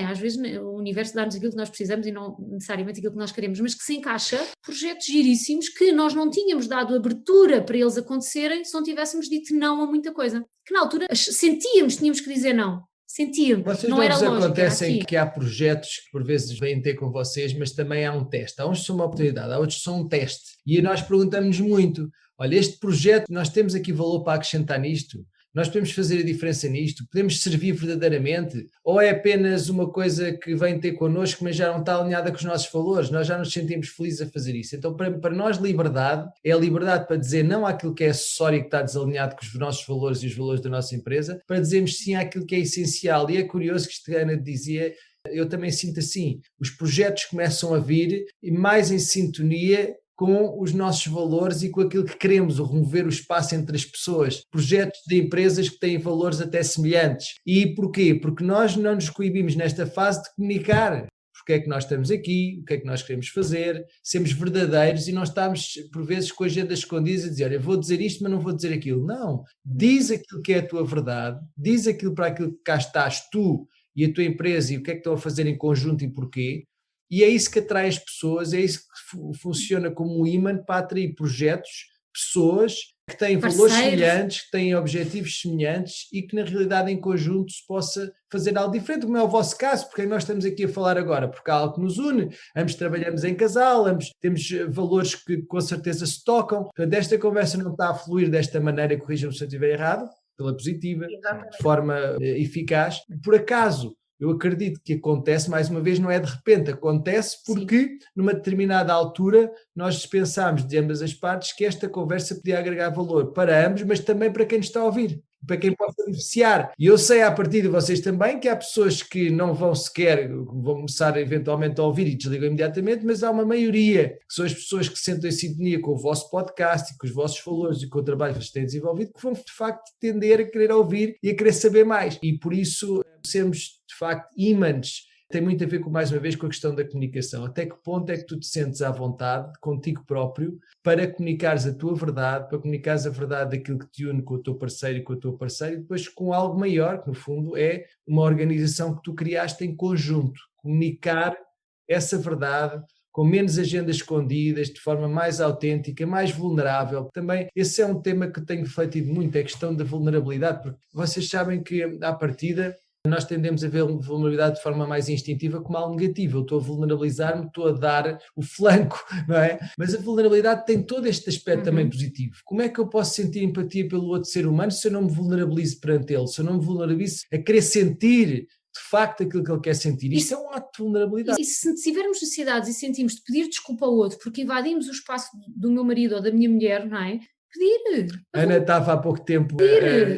às vezes o universo dá-nos aquilo que nós precisamos e não necessariamente aquilo que nós queremos, mas que se encaixa projetos giríssimos que nós não tínhamos dado abertura para eles acontecerem se não tivéssemos dito não a muita coisa. Que na altura sentíamos, tínhamos que dizer não. Sentíamos, Vocês não era vos lógico, acontecem era que há projetos que por vezes vêm ter com vocês, mas também há um teste. Há uns que são uma oportunidade, há outros que são um teste. E nós perguntamos-nos muito, olha, este projeto, nós temos aqui valor para acrescentar nisto? Nós podemos fazer a diferença nisto? Podemos servir verdadeiramente? Ou é apenas uma coisa que vem ter connosco, mas já não está alinhada com os nossos valores? Nós já nos sentimos felizes a fazer isso. Então, para nós, liberdade é a liberdade para dizer não àquilo que é acessório e que está desalinhado com os nossos valores e os valores da nossa empresa, para dizermos sim àquilo que é essencial. E é curioso que isto que a Ana dizia, eu também sinto assim, os projetos começam a vir e mais em sintonia com os nossos valores e com aquilo que queremos, o remover o espaço entre as pessoas, projetos de empresas que têm valores até semelhantes. E porquê? Porque nós não nos coibimos nesta fase de comunicar. Porque é que nós estamos aqui, o que é que nós queremos fazer, sermos verdadeiros e não estamos, por vezes, com agendas escondidas a dizer, olha, vou dizer isto, mas não vou dizer aquilo. Não, diz aquilo que é a tua verdade, diz aquilo para aquilo que cá estás tu e a tua empresa e o que é que estão a fazer em conjunto e porquê. E é isso que atrai as pessoas, é isso que funciona como um ímã para atrair projetos, pessoas que têm valores semelhantes, que têm objetivos semelhantes e que na realidade em conjunto se possa fazer algo diferente, como é o vosso caso, porque nós estamos aqui a falar agora, porque há algo que nos une, ambos trabalhamos em casal, ambos temos valores que com certeza se tocam, portanto esta conversa não está a fluir desta maneira, corrijam-me se eu estiver errado, pela positiva, de forma eficaz, por acaso. Eu acredito que acontece, mais uma vez, não é de repente, acontece porque Sim. numa determinada altura nós pensámos de ambas as partes que esta conversa podia agregar valor para ambos, mas também para quem nos está a ouvir, para quem possa beneficiar. E eu sei a partir de vocês também que há pessoas que não vão sequer, vão começar eventualmente a ouvir e desligam imediatamente, mas há uma maioria, que são as pessoas que sentem em sintonia com o vosso podcast e com os vossos valores e com o trabalho que vocês têm desenvolvido, que vão de facto tender a querer ouvir e a querer saber mais. E por isso sermos de facto ímãs tem muito a ver com, mais uma vez, com a questão da comunicação. Até que ponto é que tu te sentes à vontade contigo próprio para comunicares a tua verdade, para comunicares a verdade daquilo que te une com o teu parceiro e com a tua parceira e depois com algo maior, que no fundo é uma organização que tu criaste em conjunto. Comunicar essa verdade com menos agendas escondidas, de forma mais autêntica, mais vulnerável. Também esse é um tema que tenho refletido muito, é a questão da vulnerabilidade, porque vocês sabem que à partida nós tendemos a ver a vulnerabilidade de forma mais instintiva como algo negativo. Eu estou a vulnerabilizar-me, estou a dar o flanco, não é? Mas a vulnerabilidade tem todo este aspecto também positivo. Como é que eu posso sentir empatia pelo outro ser humano se eu não me vulnerabilizo perante ele? Se eu não me vulnerabilizo a querer sentir de facto aquilo que ele quer sentir? Isso é um ato de vulnerabilidade. E se tivermos necessidades e sentimos de pedir desculpa ao outro porque invadimos o espaço do meu marido ou da minha mulher, não é? Pedir. Ana estava há pouco tempo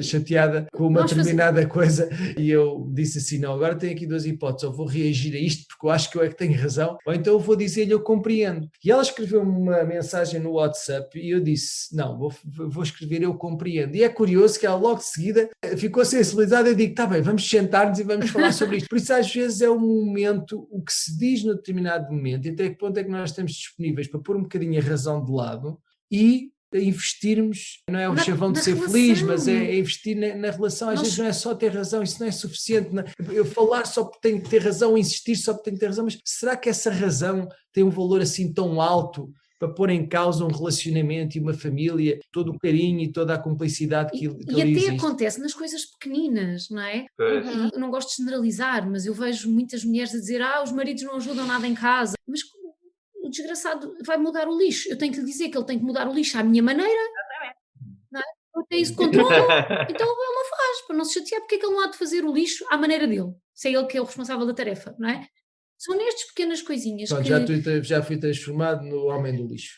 chateada com uma determinada coisa e eu disse assim, não, agora tenho aqui duas hipóteses, eu vou reagir a isto porque eu acho que eu é que tenho razão, ou então eu vou dizer-lhe eu compreendo. E ela escreveu-me uma mensagem no WhatsApp e eu disse, não, vou escrever eu compreendo. E é curioso que ela logo de seguida ficou sensibilizada e eu digo, está bem, vamos sentar-nos e vamos falar sobre isto. Por isso às vezes é um momento, o que se diz no determinado momento e até que ponto é que nós estamos disponíveis para pôr um bocadinho a razão de lado e investirmos, não é o chavão de ser relação. Feliz, mas é investir na relação. Às vezes não é só ter razão, isso não é suficiente. Não. Eu falar só porque tenho que ter razão, insistir só porque tenho que ter razão, mas será que essa razão tem um valor assim tão alto para pôr em causa um relacionamento e uma família, todo o carinho e toda a cumplicidade que ali existe? E até acontece nas coisas pequeninas, não é? Eu não gosto de generalizar, mas eu vejo muitas mulheres a dizer os maridos não ajudam nada em casa, mas o desgraçado vai mudar o lixo. Eu tenho que lhe dizer que ele tem que mudar o lixo à minha maneira. Não é? Eu tenho isso de controle. Então ele faz, para não se chatear, porque é que ele não há de fazer o lixo à maneira dele? Se é ele que é o responsável da tarefa, não é? São nestas pequenas coisinhas. Pronto, que... já fui transformado no homem do lixo.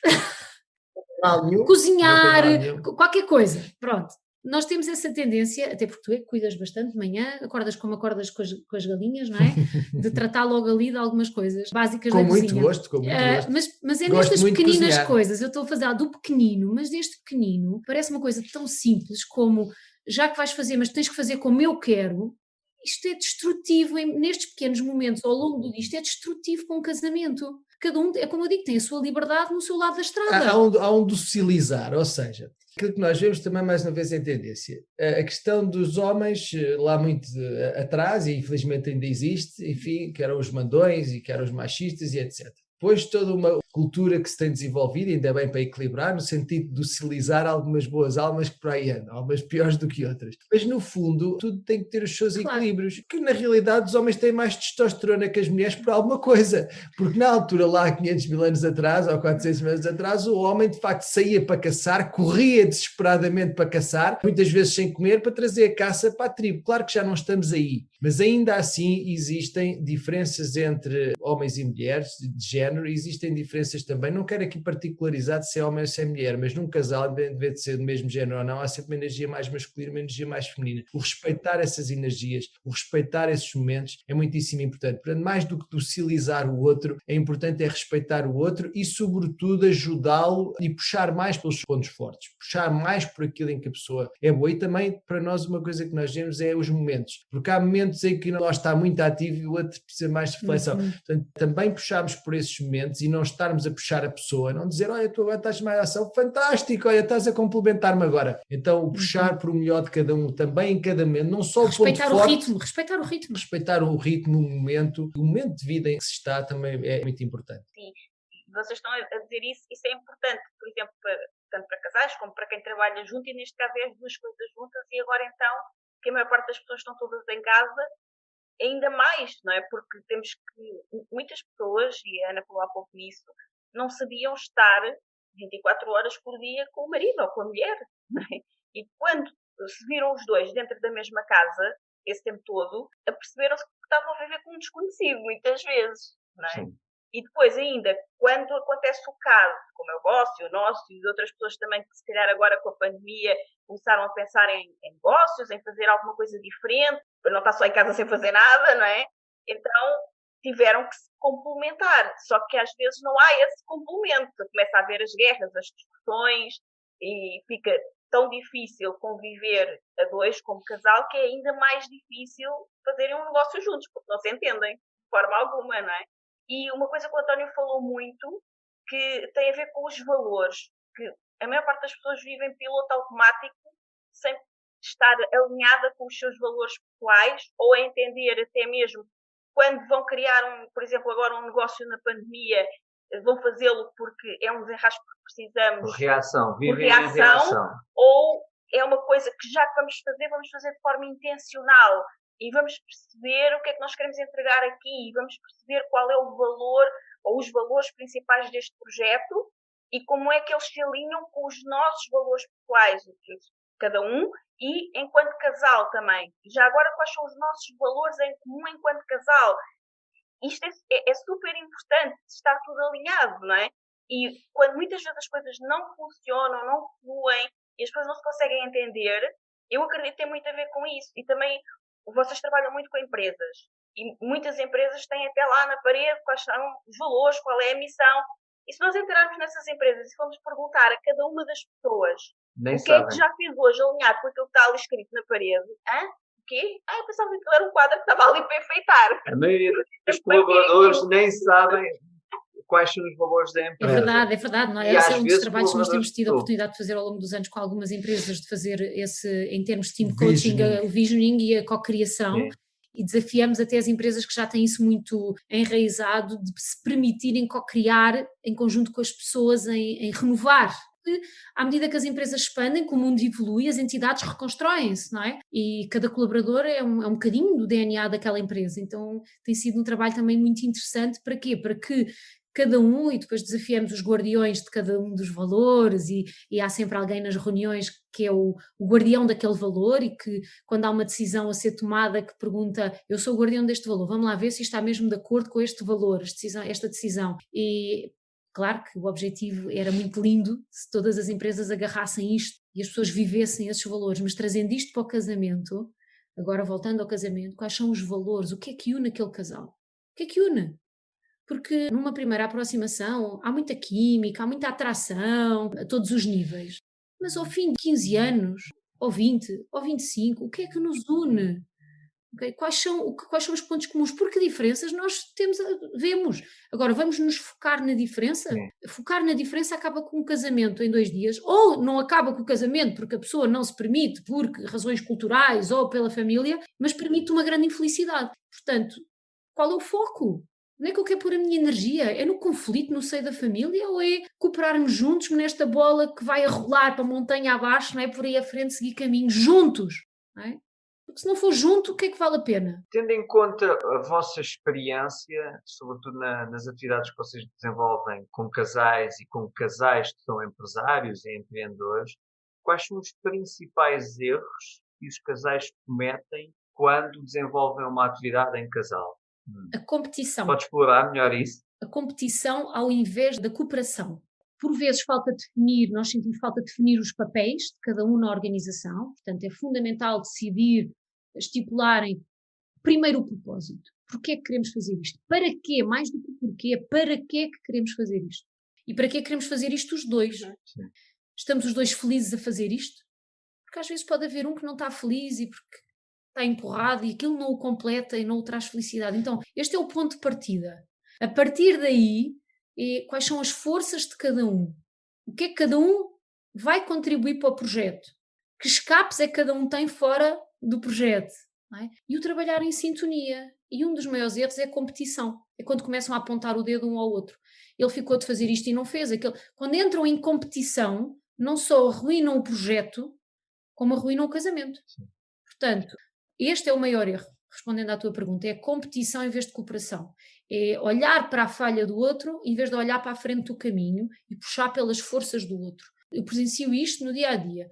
Cozinhar, qualquer coisa. Pronto. nós temos essa tendência, até porque tu é que cuidas bastante de manhã, acordas como acordas com as galinhas, não é? De tratar logo ali de algumas coisas básicas da cozinha. Com muito gosto. Mas é Gosto nestas muito de pequeninas cozinhar. coisas, eu estou a fazer do pequenino, mas deste pequenino parece uma coisa tão simples como, já que vais fazer, mas tens que fazer como eu quero. Isto é destrutivo, nestes pequenos momentos ao longo do dia, isto é destrutivo com o casamento. Cada um, é como eu digo, tem a sua liberdade no seu lado da estrada. Há um docilizar, ou seja, aquilo que nós vemos também mais uma vez em tendência. A questão dos homens, lá muito atrás, e infelizmente ainda existe, enfim, que eram os mandões e que eram os machistas e etc. Depois toda uma cultura que se tem desenvolvido, ainda bem para equilibrar, no sentido de docilizar algumas boas almas que por aí andam, algumas piores do que outras. Mas no fundo, tudo tem que ter os seus equilíbrios, que na realidade os homens têm mais testosterona que as mulheres por alguma coisa, porque na altura lá há 500 mil anos atrás, ou 400 mil anos atrás, o homem de facto saía para caçar, corria desesperadamente para caçar, muitas vezes sem comer, para trazer a caça para a tribo. Claro que já não estamos aí, mas ainda assim existem diferenças entre homens e mulheres, de género, e existem diferenças também, não quero aqui particularizar de se é homem ou se é mulher, mas num casal, deve de ser do mesmo género ou não, há sempre uma energia mais masculina, uma energia mais feminina. O respeitar essas energias, o respeitar esses momentos é muitíssimo importante. Portanto, mais do que docilizar o outro, é importante respeitar o outro e, sobretudo, ajudá-lo e puxar mais pelos pontos fortes, puxar mais por aquilo em que a pessoa é boa. E também, para nós, uma coisa que nós vemos é os momentos, porque há momentos em que nós está muito ativo e o outro precisa mais de reflexão. Portanto, também puxarmos por esses momentos e não estarmos a puxar a pessoa, não dizer, olha, tu agora estás mais ação, fantástico, olha, estás a complementar-me agora. Então, o puxar por o melhor de cada um, também em cada momento, não só o ponto forte. Respeitar o ritmo, o momento de vida em que se está também é muito importante. Sim, vocês estão a dizer isso é importante, por exemplo, tanto para casais como para quem trabalha junto, e neste caso é as duas coisas juntas, e agora então, que a maior parte das pessoas estão todas em casa, ainda mais, não é? Porque temos que, muitas pessoas, e a Ana falou há pouco nisso, não sabiam estar 24 horas por dia com o marido ou com a mulher, não é? E quando se viram os dois dentro da mesma casa, esse tempo todo, aperceberam-se que estavam a viver com um desconhecido, muitas vezes, não é? Sim. E depois ainda, quando acontece o caso, como é o vosso, o nosso e de outras pessoas também que se calhar agora com a pandemia começaram a pensar em negócios, em fazer alguma coisa diferente, para não estar só em casa sem fazer nada, não é? Então tiveram que se complementar, só que às vezes não há esse complemento, começa a haver as guerras, as discussões, e fica tão difícil conviver a dois como casal que é ainda mais difícil fazerem um negócio juntos, porque não se entendem de forma alguma, não é? E uma coisa que o António falou muito, que tem a ver com os valores, que a maior parte das pessoas vive em piloto automático sem estar alinhada com os seus valores pessoais, ou a entender até mesmo quando vão criar, por exemplo, agora um negócio na pandemia, vão fazê-lo porque é um desenrasque que precisamos. Por reação, ou é uma coisa que já que vamos fazer de forma intencional, e vamos perceber o que é que nós queremos entregar aqui, e vamos perceber qual é o valor ou os valores principais deste projeto e como é que eles se alinham com os nossos valores pessoais, cada um, e enquanto casal também. Já agora, quais são os nossos valores em comum enquanto casal? Isto é super importante, estar tudo alinhado, não é? E quando muitas vezes as coisas não funcionam, não fluem, e as pessoas não se conseguem entender, eu acredito que tem muito a ver com isso. E também vocês trabalham muito com empresas, e muitas empresas têm até lá na parede quais são os valores, qual é a missão. E se nós entrarmos nessas empresas e formos perguntar a cada uma das pessoas o que é que já fez hoje alinhado com aquilo que está ali escrito na parede, o quê? Eu pensava que aquilo era um quadro que estava ali para enfeitar. A maioria dos colaboradores nem sabem quais são os valores da empresa. É verdade. Não é? Esse é um dos trabalhos que nós temos tido a oportunidade de fazer ao longo dos anos com algumas empresas, de fazer esse, em termos de team coaching, o visioning e a co-criação. Sim. E desafiamos até as empresas que já têm isso muito enraizado, de se permitirem co-criar em conjunto com as pessoas, em renovar. À medida que as empresas expandem, que o mundo evolui, as entidades reconstroem-se, não é? E cada colaborador é um bocadinho do DNA daquela empresa. Então tem sido um trabalho também muito interessante. Para quê? Para que cada um, e depois desafiamos os guardiões de cada um dos valores, e há sempre alguém nas reuniões que é o guardião daquele valor, e que quando há uma decisão a ser tomada que pergunta, eu sou o guardião deste valor, vamos lá ver se está mesmo de acordo com este valor, esta decisão. E claro que o objetivo era muito lindo se todas as empresas agarrassem isto e as pessoas vivessem esses valores, mas trazendo isto para o casamento, agora voltando ao casamento, quais são os valores? O que é que une aquele casal? O que é que une? Porque numa primeira aproximação há muita química, há muita atração a todos os níveis. Mas ao fim de 15 anos, ou 20, ou 25, o que é que nos une? Okay? Quais são os pontos comuns? Porque diferenças nós vemos. Agora, vamos nos focar na diferença? Focar na diferença acaba com o casamento em 2 dias, ou não acaba com o casamento porque a pessoa não se permite, por razões culturais ou pela família, mas permite uma grande infelicidade. Portanto, qual é o foco? Não é que eu quero pôr a minha energia? É no conflito no seio da família ou é cooperarmos juntos nesta bola que vai a rolar para a montanha abaixo, não é? Por aí à frente seguir caminho, juntos, não é? Porque se não for junto, o que é que vale a pena? Tendo em conta a vossa experiência, sobretudo nas atividades que vocês desenvolvem com casais e com casais que são empresários e empreendedores, quais são os principais erros que os casais cometem quando desenvolvem uma atividade em casal? A competição. Pode explorar melhor isso? A competição ao invés da cooperação. Por vezes nós sentimos falta de definir os papéis de cada um na organização, portanto é fundamental decidir, estipularem primeiro o propósito. Porquê é que queremos fazer isto? Para quê? Mais do que porquê, para quê é que queremos fazer isto? E para quê queremos fazer isto os dois? Sim. Estamos os dois felizes a fazer isto? Porque às vezes pode haver um que não está feliz e porque está empurrado e aquilo não o completa e não o traz felicidade. Então, este é o ponto de partida. A partir daí, quais são as forças de cada um? O que é que cada um vai contribuir para o projeto? Que escapes é que cada um tem fora do projeto? Não é? E o trabalhar em sintonia. E um dos maiores erros é a competição. É quando começam a apontar o dedo um ao outro. Ele ficou de fazer isto e não fez aquilo. Quando entram em competição, não só arruinam o projeto, como arruinam o casamento. Sim. Portanto, este é o maior erro, respondendo à tua pergunta, é competição em vez de cooperação. É olhar para a falha do outro em vez de olhar para a frente do caminho e puxar pelas forças do outro. Eu presencio isto no dia-a-dia.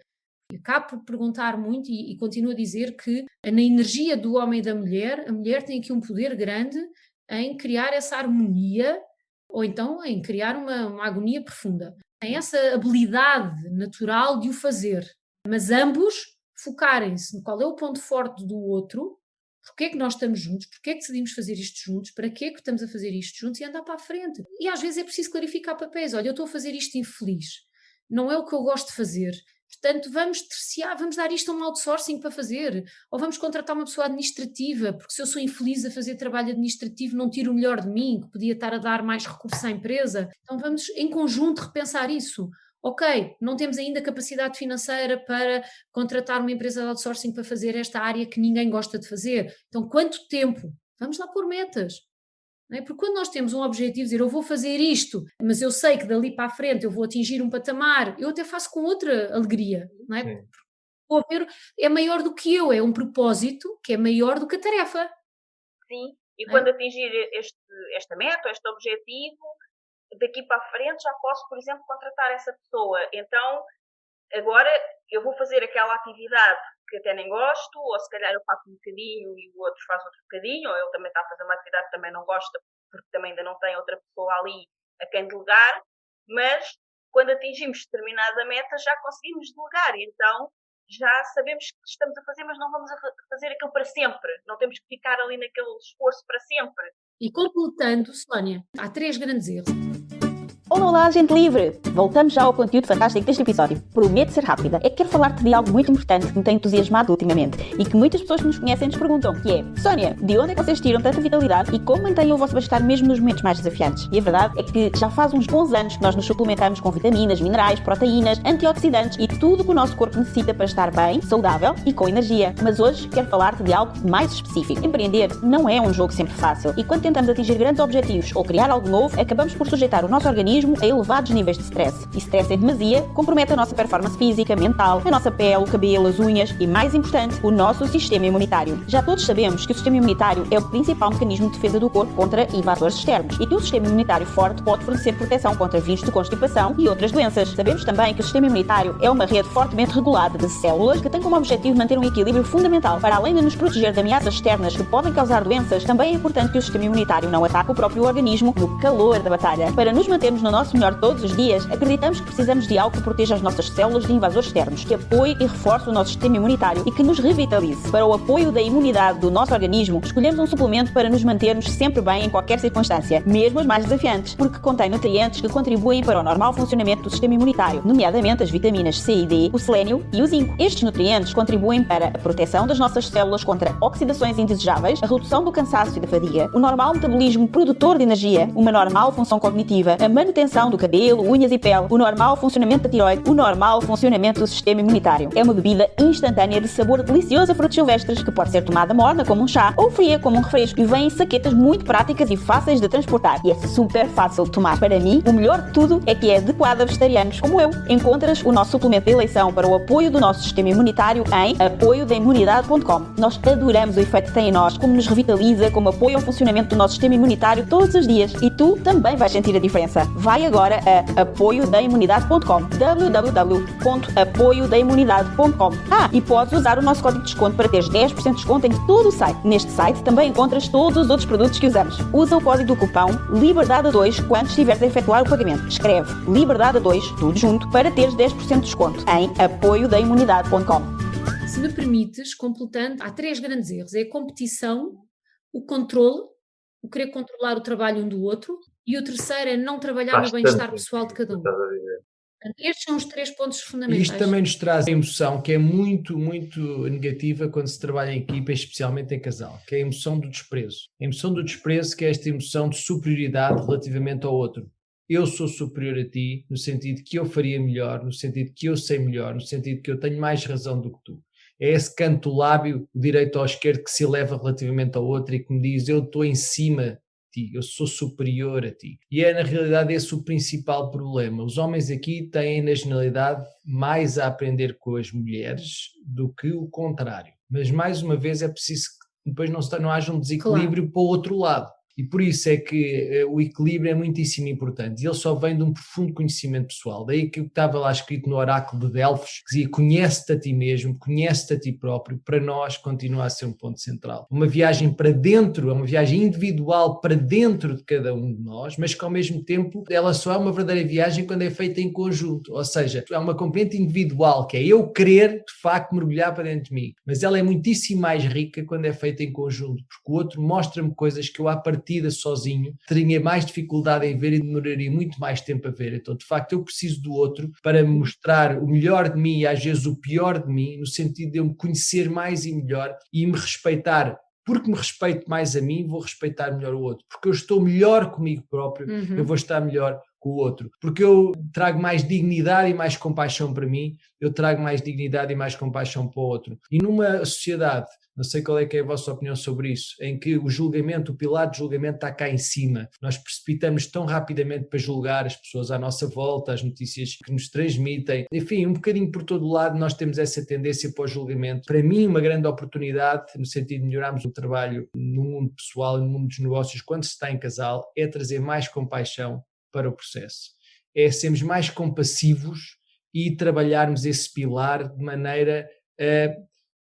Acabo por perguntar muito e continuo a dizer que na energia do homem e da mulher, a mulher tem aqui um poder grande em criar essa harmonia ou então em criar uma agonia profunda. Tem essa habilidade natural de o fazer, mas ambos focarem-se no qual é o ponto forte do outro, porque é que nós estamos juntos, porque é que decidimos fazer isto juntos, para que é que estamos a fazer isto juntos e andar para a frente. E às vezes é preciso clarificar papéis. Olha, eu estou a fazer isto infeliz, não é o que eu gosto de fazer, portanto vamos terciar, vamos dar isto a um outsourcing para fazer, ou vamos contratar uma pessoa administrativa, porque se eu sou infeliz a fazer trabalho administrativo não tiro o melhor de mim, que podia estar a dar mais recursos à empresa. Então vamos em conjunto repensar isso. Ok, não temos ainda capacidade financeira para contratar uma empresa de outsourcing para fazer esta área que ninguém gosta de fazer. Então, quanto tempo? Vamos lá pôr metas. Não é? Porque quando nós temos um objetivo, dizer eu vou fazer isto, mas eu sei que dali para a frente eu vou atingir um patamar, eu até faço com outra alegria. Não é? Vou ver, é maior do que eu, é um propósito que é maior do que a tarefa. Sim, e quando atingir esta meta, este objetivo, daqui para a frente já posso, por exemplo, contratar essa pessoa. Então, agora eu vou fazer aquela atividade que até nem gosto, ou se calhar eu faço um bocadinho e o outro faz outro bocadinho, ou ele também está a fazer uma atividade que também não gosta, porque também ainda não tem outra pessoa ali a quem delegar, mas quando atingimos determinada meta já conseguimos delegar, e então já sabemos que estamos a fazer, mas não vamos a fazer aquilo para sempre, não temos que ficar ali naquele esforço para sempre. E completando, Sónia, há 3 grandes erros. Olá, gente livre! Voltamos já ao conteúdo fantástico deste episódio. Prometo ser rápida. É que quero falar-te de algo muito importante que me tem entusiasmado ultimamente e que muitas pessoas que nos conhecem nos perguntam, que é: Sónia, de onde é que vocês tiram tanta vitalidade e como mantêm o vosso bem-estar mesmo nos momentos mais desafiantes? E a verdade é que já faz uns bons anos que nós nos suplementamos com vitaminas, minerais, proteínas, antioxidantes e tudo o que o nosso corpo necessita para estar bem, saudável e com energia. Mas hoje quero falar-te de algo mais específico. Empreender não é um jogo sempre fácil e quando tentamos atingir grandes objetivos ou criar algo novo, acabamos por sujeitar o nosso organismo a elevados níveis de stress. E stress em demasia compromete a nossa performance física, mental, a nossa pele, o cabelo, as unhas e, mais importante, o nosso sistema imunitário. Já todos sabemos que o sistema imunitário é o principal mecanismo de defesa do corpo contra invasores externos e que um sistema imunitário forte pode fornecer proteção contra vírus de constipação e outras doenças. Sabemos também que o sistema imunitário é uma rede fortemente regulada de células que tem como objetivo manter um equilíbrio fundamental. Para além de nos proteger de ameaças externas que podem causar doenças, também é importante que o sistema imunitário não ataque o próprio organismo no calor da batalha. Para nos mantermos no nosso melhor todos os dias, acreditamos que precisamos de algo que proteja as nossas células de invasores externos, que apoie e reforce o nosso sistema imunitário e que nos revitalize. Para o apoio da imunidade do nosso organismo, escolhemos um suplemento para nos mantermos sempre bem em qualquer circunstância, mesmo as mais desafiantes, porque contém nutrientes que contribuem para o normal funcionamento do sistema imunitário, nomeadamente as vitaminas C e D, o selênio e o zinco. Estes nutrientes contribuem para a proteção das nossas células contra oxidações indesejáveis, a redução do cansaço e da fadiga, o normal metabolismo produtor de energia, uma normal função cognitiva, a manutenção do cabelo, unhas e pele, o normal funcionamento da tiroide, o normal funcionamento do sistema imunitário. É uma bebida instantânea de sabor delicioso a frutos silvestres, que pode ser tomada morna como um chá ou fria como um refresco, e vem em saquetas muito práticas e fáceis de transportar. E é super fácil de tomar. Para mim, o melhor de tudo é que é adequado a vegetarianos como eu. Encontras o nosso suplemento de eleição para o apoio do nosso sistema imunitário em apoiodaimunidade.com. Nós adoramos o efeito que tem em nós, como nos revitaliza, como apoia o funcionamento do nosso sistema imunitário todos os dias. E tu também vais sentir a diferença. Vai agora a apoiodaimunidade.com, www.apoiodaimunidade.com. E podes usar o nosso código de desconto para teres 10% de desconto em todo o site. Neste site também encontras todos os outros produtos que usamos. Usa o código do cupão LIBERDADE2 quando estiveres a efetuar o pagamento. Escreve LIBERDADE2, tudo junto, para teres 10% de desconto em apoiodaimunidade.com. Se me permites, completando, há 3 grandes erros. É a competição, o controle, o querer controlar o trabalho um do outro, e o terceiro é não trabalhar no bem-estar pessoal de cada um. Estes são os 3 pontos fundamentais. Isto também nos traz a emoção que é muito, muito negativa quando se trabalha em equipa, especialmente em casal, que é a emoção do desprezo. A emoção do desprezo, que é esta emoção de superioridade relativamente ao outro. Eu sou superior a ti, no sentido que eu faria melhor, no sentido que eu sei melhor, no sentido que eu tenho mais razão do que tu. É esse canto lábio, o direito ou esquerdo, que se eleva relativamente ao outro e que me diz: eu estou em cima de ti, eu sou superior a ti. E é na realidade esse o principal problema. Os homens aqui têm na generalidade mais a aprender com as mulheres do que o contrário. Mas mais uma vez é preciso que depois não haja um desequilíbrio para o outro lado. E por isso é que o equilíbrio é muitíssimo importante. E ele só vem de um profundo conhecimento pessoal. Daí que estava lá escrito no oráculo de Delfos, que dizia: conhece-te a ti mesmo, conhece-te a ti próprio. Para nós continua a ser um ponto central. Uma viagem para dentro, é uma viagem individual para dentro de cada um de nós, mas que ao mesmo tempo ela só é uma verdadeira viagem quando é feita em conjunto. Ou seja, é uma componente individual, que é eu querer de facto mergulhar para dentro de mim. Mas ela é muitíssimo mais rica quando é feita em conjunto, porque o outro mostra-me coisas que eu à partida sozinho teria mais dificuldade em ver e demoraria muito mais tempo a ver. Então, de facto, eu preciso do outro para me mostrar o melhor de mim e às vezes o pior de mim, no sentido de eu me conhecer mais e melhor e me respeitar. Porque me respeito mais a mim, vou respeitar melhor o outro. Porque eu estou melhor comigo próprio, eu vou estar melhor com o outro. Porque eu trago mais dignidade e mais compaixão para mim, eu trago mais dignidade e mais compaixão para o outro. E numa sociedade, não sei qual é que é a vossa opinião sobre isso, em que o julgamento, o pilar de julgamento está cá em cima. Nós precipitamos tão rapidamente para julgar as pessoas à nossa volta, as notícias que nos transmitem. Enfim, um bocadinho por todo o lado nós temos essa tendência para o julgamento. Para mim, uma grande oportunidade, no sentido de melhorarmos o trabalho no mundo pessoal e no mundo dos negócios, quando se está em casal, é trazer mais compaixão para o processo. É sermos mais compassivos e trabalharmos esse pilar de maneira a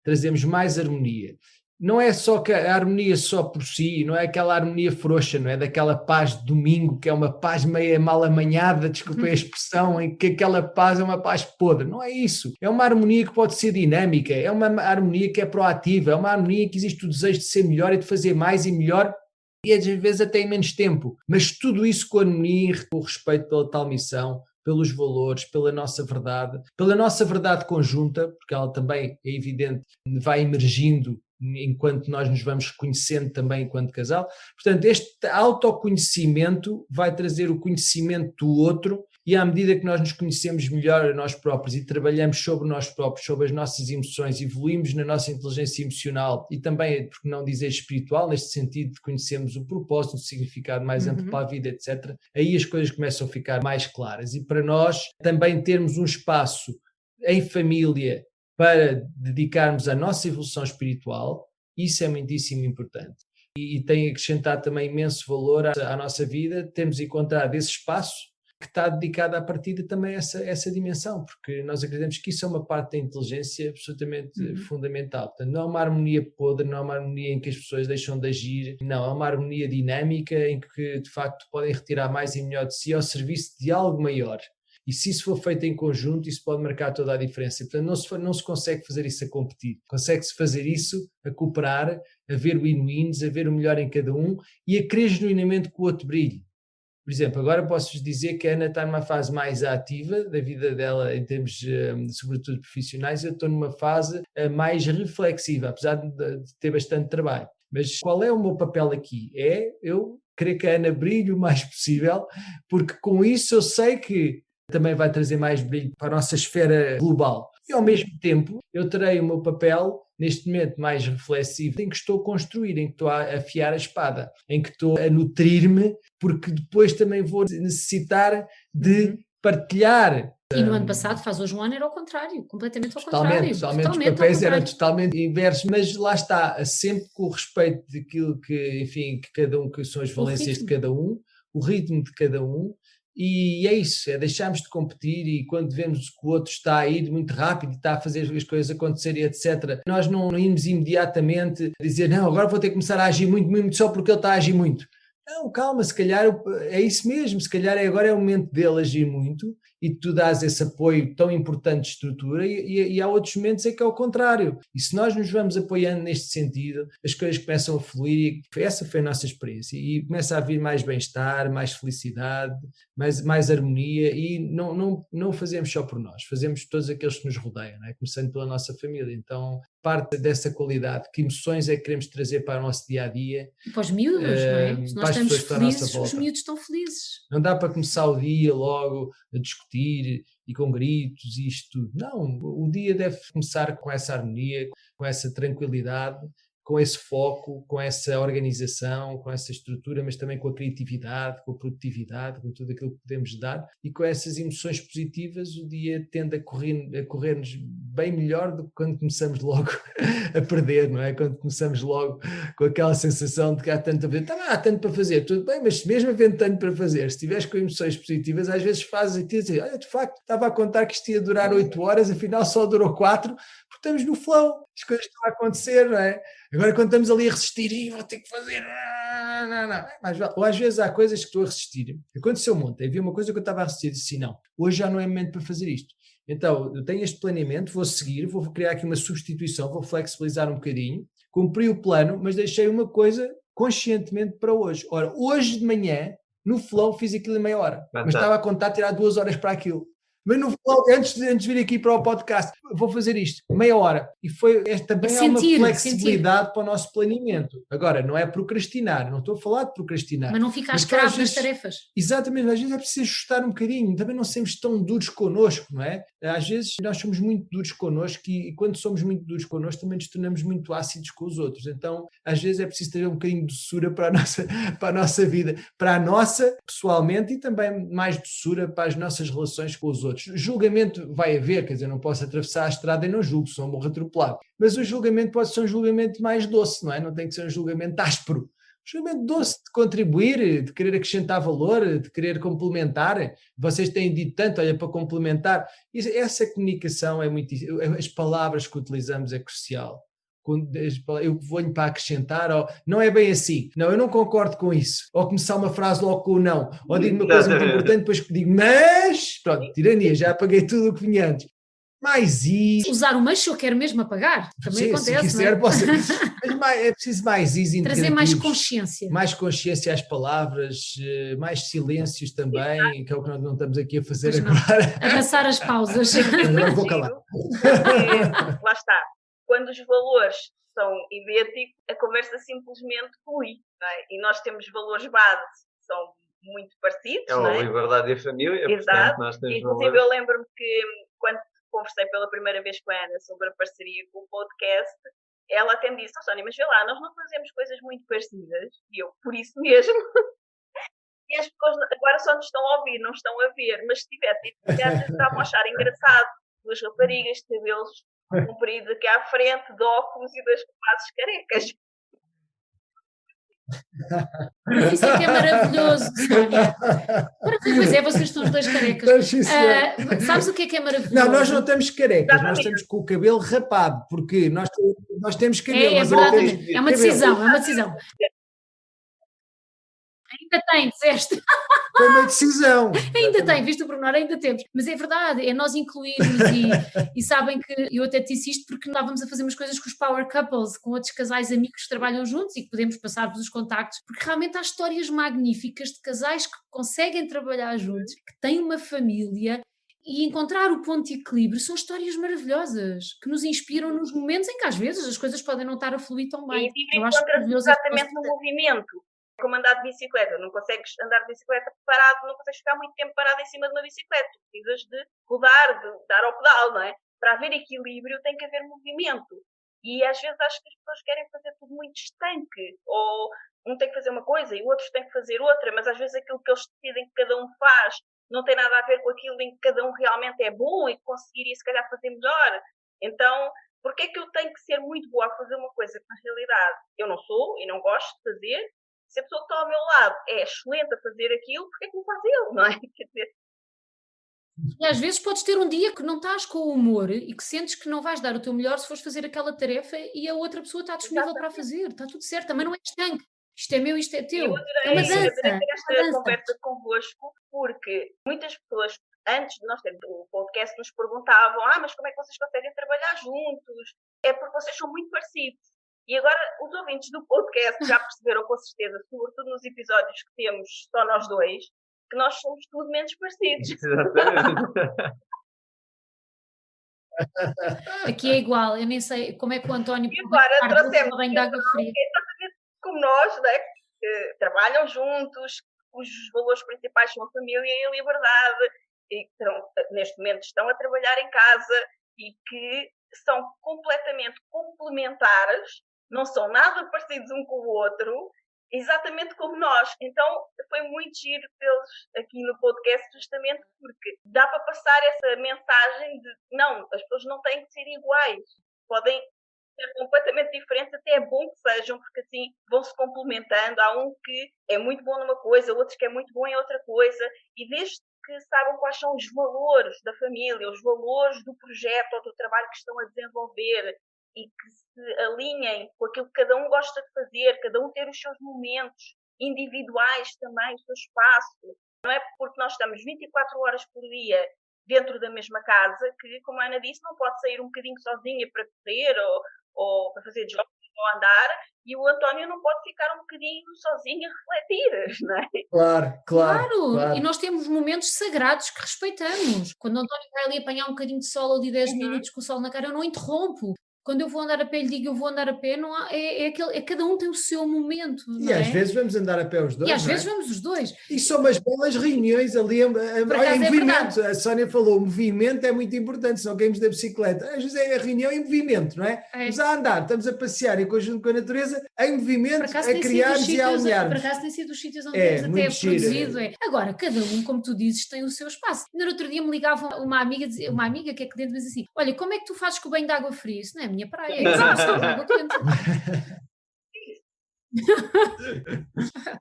trazermos mais harmonia. Não é só que a harmonia só por si, não é aquela harmonia frouxa, não é daquela paz de domingo, que é uma paz meio mal amanhada, desculpa a expressão, em que aquela paz é uma paz podre. Não é isso. É uma harmonia que pode ser dinâmica, é uma harmonia que é proativa, é uma harmonia que existe o desejo de ser melhor e de fazer mais e melhor, e às vezes até em menos tempo. Mas tudo isso com harmonia e com respeito pela tal missão, pelos valores, pela nossa verdade conjunta, porque ela também, é evidente, vai emergindo enquanto nós nos vamos conhecendo também enquanto casal. Portanto, este autoconhecimento vai trazer o conhecimento do outro, e à medida que nós nos conhecemos melhor a nós próprios e trabalhamos sobre nós próprios, sobre as nossas emoções, evoluímos na nossa inteligência emocional e também, por que não dizer espiritual, neste sentido de conhecermos o propósito, o significado mais amplo para a vida, etc., aí as coisas começam a ficar mais claras. E para nós também termos um espaço em família para dedicarmos à nossa evolução espiritual, isso é muitíssimo importante. E tem acrescentado também imenso valor à nossa vida, temos encontrado esse espaço que está dedicada à partida também a essa dimensão, porque nós acreditamos que isso é uma parte da inteligência absolutamente fundamental. Portanto, não é uma harmonia podre, não é uma harmonia em que as pessoas deixam de agir, não, é uma harmonia dinâmica em que, de facto, podem retirar mais e melhor de si ao serviço de algo maior. E se isso for feito em conjunto, isso pode marcar toda a diferença. Portanto, não se consegue fazer isso a competir. Consegue-se fazer isso a cooperar, a ver win-wins, a ver o melhor em cada um e a querer genuinamente que o outro brilhe. Por exemplo, agora posso-vos dizer que a Ana está numa fase mais ativa da vida dela em termos, sobretudo, profissionais. Eu estou numa fase mais reflexiva, apesar de ter bastante trabalho. Mas qual é o meu papel aqui? É eu querer que a Ana brilhe o mais possível, porque com isso eu sei que também vai trazer mais brilho para a nossa esfera global. E ao mesmo tempo eu terei o meu papel neste momento mais reflexivo, em que estou a construir, em que estou a afiar a espada, em que estou a nutrir-me, porque depois também vou necessitar de partilhar. E no ano passado, faz hoje um ano, era ao contrário, completamente ao Totalmente, contrário. os papéis eram totalmente inversos, mas lá está, sempre com o respeito daquilo que, enfim, que cada um, que são as valências de cada um, o ritmo de cada um. E é isso, é deixarmos de competir e quando vemos que o outro está a ir muito rápido e está a fazer as coisas acontecerem, etc., nós não irmos imediatamente dizer, não, agora vou ter que começar a agir muito, muito só porque ele está a agir muito. Não, calma, se calhar é isso mesmo, se calhar agora é o momento dele agir muito e tu dás esse apoio tão importante de estrutura e há outros momentos em que é o contrário. E se nós nos vamos apoiando neste sentido, as coisas começam a fluir e essa foi a nossa experiência e começa a vir mais bem-estar, mais felicidade, mais harmonia e não fazemos só por nós, fazemos todos aqueles que nos rodeiam, não é? Começando pela nossa família. Então, parte dessa qualidade, que emoções é que queremos trazer para o nosso dia-a-dia. Para os miúdos, não é? Se nós estamos felizes, os miúdos estão felizes. Não dá para começar o dia logo a discutir e com gritos e isto tudo. Não, o dia deve começar com essa harmonia, com essa tranquilidade, com esse foco, com essa organização, com essa estrutura, mas também com a criatividade, com a produtividade, com tudo aquilo que podemos dar e com essas emoções positivas o dia tende a correr-nos bem melhor do que quando começamos logo a perder, não é? Quando começamos logo com aquela sensação de que há tanto a fazer. Há tanto para fazer, tudo bem, mas mesmo havendo tanto para fazer, se estiveres com emoções positivas, às vezes fazes e dizer, olha, de facto, estava a contar que isto ia durar 8 horas, afinal só durou 4, porque estamos no flow, as coisas estão a acontecer, não é? Agora quando estamos ali a resistir, vou ter que fazer, não. Mas, ou às vezes há coisas que estou a resistir. Aconteceu ontem, havia uma coisa que eu estava a resistir, disse assim, não, hoje já não é momento para fazer isto. Então, eu tenho este planeamento, vou seguir, vou criar aqui uma substituição, vou flexibilizar um bocadinho, cumpri o plano, mas deixei uma coisa conscientemente para hoje. Ora, hoje de manhã, no flow, fiz aquilo em meia hora, mas estava a contar tirar 2 horas para aquilo. Mas no flow, antes de vir aqui para o podcast, vou fazer isto, meia hora. E também há uma flexibilidade para o nosso planeamento. Agora, não é procrastinar, não estou a falar de procrastinar. Mas não ficar escravo nas tarefas. Exatamente, às vezes é preciso ajustar um bocadinho, também não sermos tão duros connosco, não é? Às vezes nós somos muito duros connosco e quando somos muito duros connosco também nos tornamos muito ácidos com os outros. Então, às vezes é preciso ter um bocadinho de doçura para a nossa vida, para a nossa, pessoalmente, e também mais doçura para as nossas relações com os outros. Julgamento vai haver, quer dizer, não posso atravessar a estrada e não julgo, só morro atropelado. Mas o julgamento pode ser um julgamento mais doce, não é? Não tem que ser um julgamento áspero. Um julgamento doce de contribuir, de querer acrescentar valor, de querer complementar. Vocês têm dito tanto, olha, para complementar. Essa comunicação é muito... As palavras que utilizamos é crucial. Eu vou-lhe para acrescentar, ou não é bem assim, não, eu não concordo com isso, ou começar uma frase logo com o não, ou digo uma coisa muito importante, depois digo, mas, pronto, tirania, já apaguei tudo o que vinha antes. Mais isso. Usar o mas se eu quero mesmo apagar, também acontece. Se quiser, posso. Mas é preciso mais isso. Trazer mais consciência. Mais consciência às palavras, mais silêncios também, que é o que nós não estamos aqui a fazer agora. Abraçar as pausas. Não vou calar. Lá está. Quando os valores são idênticos, a conversa simplesmente flui, não é? E nós temos valores base que são muito parecidos. É a liberdade e a família. Exato. Nós temos inclusive eu lembro-me que quando conversei pela primeira vez com a Ana sobre a parceria com o podcast, ela até me disse, Sónia, mas vê lá, nós não fazemos coisas muito parecidas. E eu, por isso mesmo. E as pessoas agora só nos estão a ouvir, não estão a ver. Mas se tivesse, estavam a achar engraçado. 2 raparigas de cabelos compridos aqui à frente, de óculos e 2 rapazes carecas. Mas isso é que é maravilhoso, Sónia. Pois é, vocês estão os dois carecas. Sabes o que é maravilhoso? Não, nós não estamos carecas, nós estamos com o cabelo rapado, porque nós temos cabelo. É verdade, é uma decisão. Ainda tem, disseste. Foi uma decisão. Ainda tem, visto o pormenor, ainda temos. Mas é verdade, é nós incluirmos e sabem que eu até te disse isto porque estávamos a fazer umas coisas com os power couples, com outros casais amigos que trabalham juntos e que podemos passar-vos os contactos, porque realmente há histórias magníficas de casais que conseguem trabalhar juntos, que têm uma família e encontrar o ponto de equilíbrio. São histórias maravilhosas que nos inspiram nos momentos em que às vezes as coisas podem não estar a fluir tão bem. E encontras exatamente no movimento. Como andar de bicicleta, não consegues andar de bicicleta parado, não consegues ficar muito tempo parado em cima de uma bicicleta, precisas de rodar, de dar ao pedal, não é? Para haver equilíbrio tem que haver movimento, e às vezes acho que as pessoas querem fazer tudo muito estanque, ou um tem que fazer uma coisa e o outro tem que fazer outra, mas às vezes aquilo que eles decidem que cada um faz não tem nada a ver com aquilo em que cada um realmente é bom e que conseguiria se calhar fazer melhor. Então, porque é que eu tenho que ser muito boa a fazer uma coisa que na realidade eu não sou e não gosto de fazer? Se a pessoa que está ao meu lado é excelente a fazer aquilo, porque é que não faz ele, não é? Quer dizer... E às vezes podes ter um dia que não estás com o humor e que sentes que não vais dar o teu melhor se fores fazer aquela tarefa e a outra pessoa está disponível para a fazer. Está tudo certo, também não é estanque. Isto é meu, isto é teu. É uma dança. Eu adorei ter esta conversa convosco, porque muitas pessoas, antes de nós termos o podcast, nos perguntavam: mas como é que vocês conseguem trabalhar juntos? É porque vocês são muito parecidos. E agora os ouvintes do podcast já perceberam com certeza, sobretudo nos episódios que temos só nós dois, que nós somos tudo menos parecidos. Exatamente. Aqui é igual, eu nem sei como é que o António... E agora trouxemos bem de água fria. exatamente como nós, né? Que trabalham juntos, cujos valores principais são a família e a liberdade, e que neste momento estão a trabalhar em casa e que são completamente complementares, não são nada parecidos um com o outro, exatamente como nós. Então foi muito giro tê-los aqui no podcast, justamente porque dá para passar essa mensagem de não, as pessoas não têm que ser iguais, podem ser completamente diferentes, até é bom que sejam, porque assim vão se complementando. Há um que é muito bom numa coisa, outros que é muito bom em outra coisa, e desde que saibam quais são os valores da família, os valores do projeto ou do trabalho que estão a desenvolver, e que se alinhem com aquilo que cada um gosta de fazer, cada um ter os seus momentos individuais também, o seu espaço. Não é porque nós estamos 24 horas por dia dentro da mesma casa que, como a Ana disse, não pode sair um bocadinho sozinha para correr ou para fazer jogging ou andar, e o António não pode ficar um bocadinho sozinho a refletir, não é? Claro. E nós temos momentos sagrados que respeitamos. Quando o António vai ali apanhar um bocadinho de sol ali 10 minutos com o sol na cara, eu não interrompo. Quando eu vou andar a pé, lhe digo eu vou andar a pé, não há, cada um tem o seu momento. Não e às vezes vamos andar a pé os dois. E às vezes vamos os dois. E são umas belas reuniões ali em movimento. A Sónia falou, o movimento é muito importante, senão caímos da bicicleta. Às vezes é a reunião em movimento, não é? Estamos a andar, estamos a passear em conjunto com a natureza, em movimento, a criarmos e a alinharmos. Por acaso tem sido os sítios onde temos até produzido. Agora, cada um, como tu dizes, tem o seu espaço. No outro dia me ligava uma amiga que é cliente, mas assim, olha, como é que tu fazes com o banho de água fria? Isso não é a minha praia, é água quente.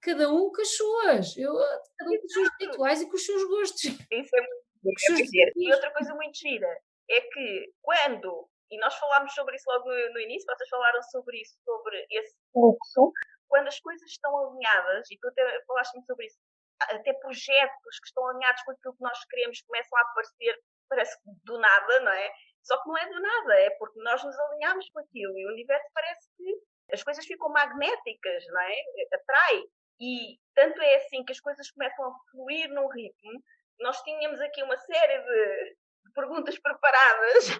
Cada um com as suas. Cada um com os seus rituais e com os seus gostos. Isso é muito giro. E outra coisa muito gira é que quando, e nós falámos sobre isso logo no início, vocês falaram sobre isso, sobre esse fluxo, quando as coisas estão alinhadas, e tu até falaste-me sobre isso, até projetos que estão alinhados com aquilo que nós queremos começam a aparecer, parece que do nada, não é? Só que não é do nada, é porque nós nos alinhamos com aquilo e o universo parece que as coisas ficam magnéticas, não é? Atrai. E tanto é assim que as coisas começam a fluir num ritmo. Nós tínhamos aqui uma série de perguntas preparadas,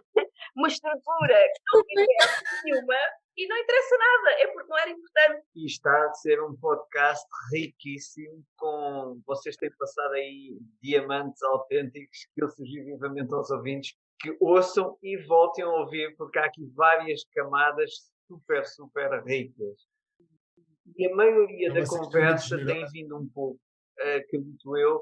uma estrutura que não interessa nenhuma e não interessa nada, é porque não era importante. E está a ser um podcast riquíssimo, vocês têm passado aí diamantes autênticos que eu sugiro vivamente aos ouvintes que ouçam e voltem a ouvir, porque há aqui várias camadas super, super ricas. E a maioria da conversa tem vindo um pouco, acredito eu,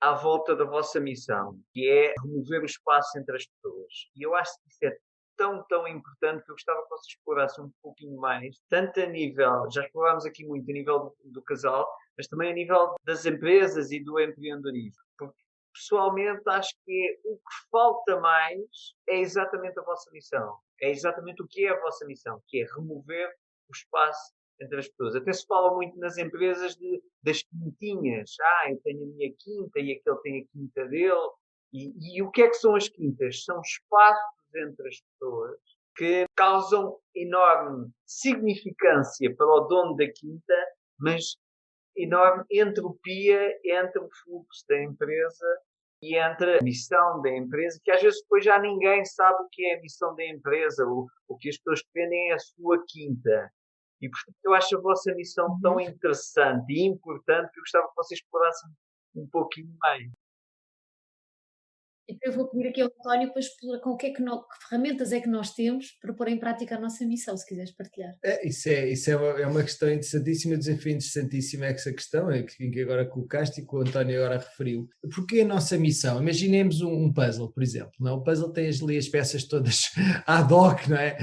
à volta da vossa missão, que é remover o espaço entre as pessoas. E eu acho que isso é tão importante que eu gostava que vocês explorassem um pouquinho mais, tanto a nível, já explorámos aqui muito a nível do casal, mas também a nível das empresas e do empreendedorismo. Porque, pessoalmente, acho que o que falta mais é exatamente a vossa missão. É exatamente o que é a vossa missão, que é remover o espaço entre as pessoas. Até se fala muito nas empresas das quintinhas. Eu tenho a minha quinta e aquele tem a quinta dele. E o que é que são as quintas? São espaços entre as pessoas que causam enorme significância para o dono da quinta, mas enorme entropia entre o fluxo da empresa e entre a missão da empresa, que às vezes depois já ninguém sabe o que é a missão da empresa, o que as pessoas defendem é a sua quinta. E, portanto, eu acho a vossa missão tão interessante e importante que eu gostava que vocês explorassem um pouquinho mais. Eu vou pedir aqui ao António para explorar com que ferramentas é que nós temos para pôr em prática a nossa missão, se quiseres partilhar. Isso é uma questão interessantíssima, desafio interessantíssimo, essa questão que agora colocaste e que o António agora referiu. Porque a nossa missão, imaginemos um puzzle, por exemplo, não? O puzzle tem ali as peças todas ad hoc, não é?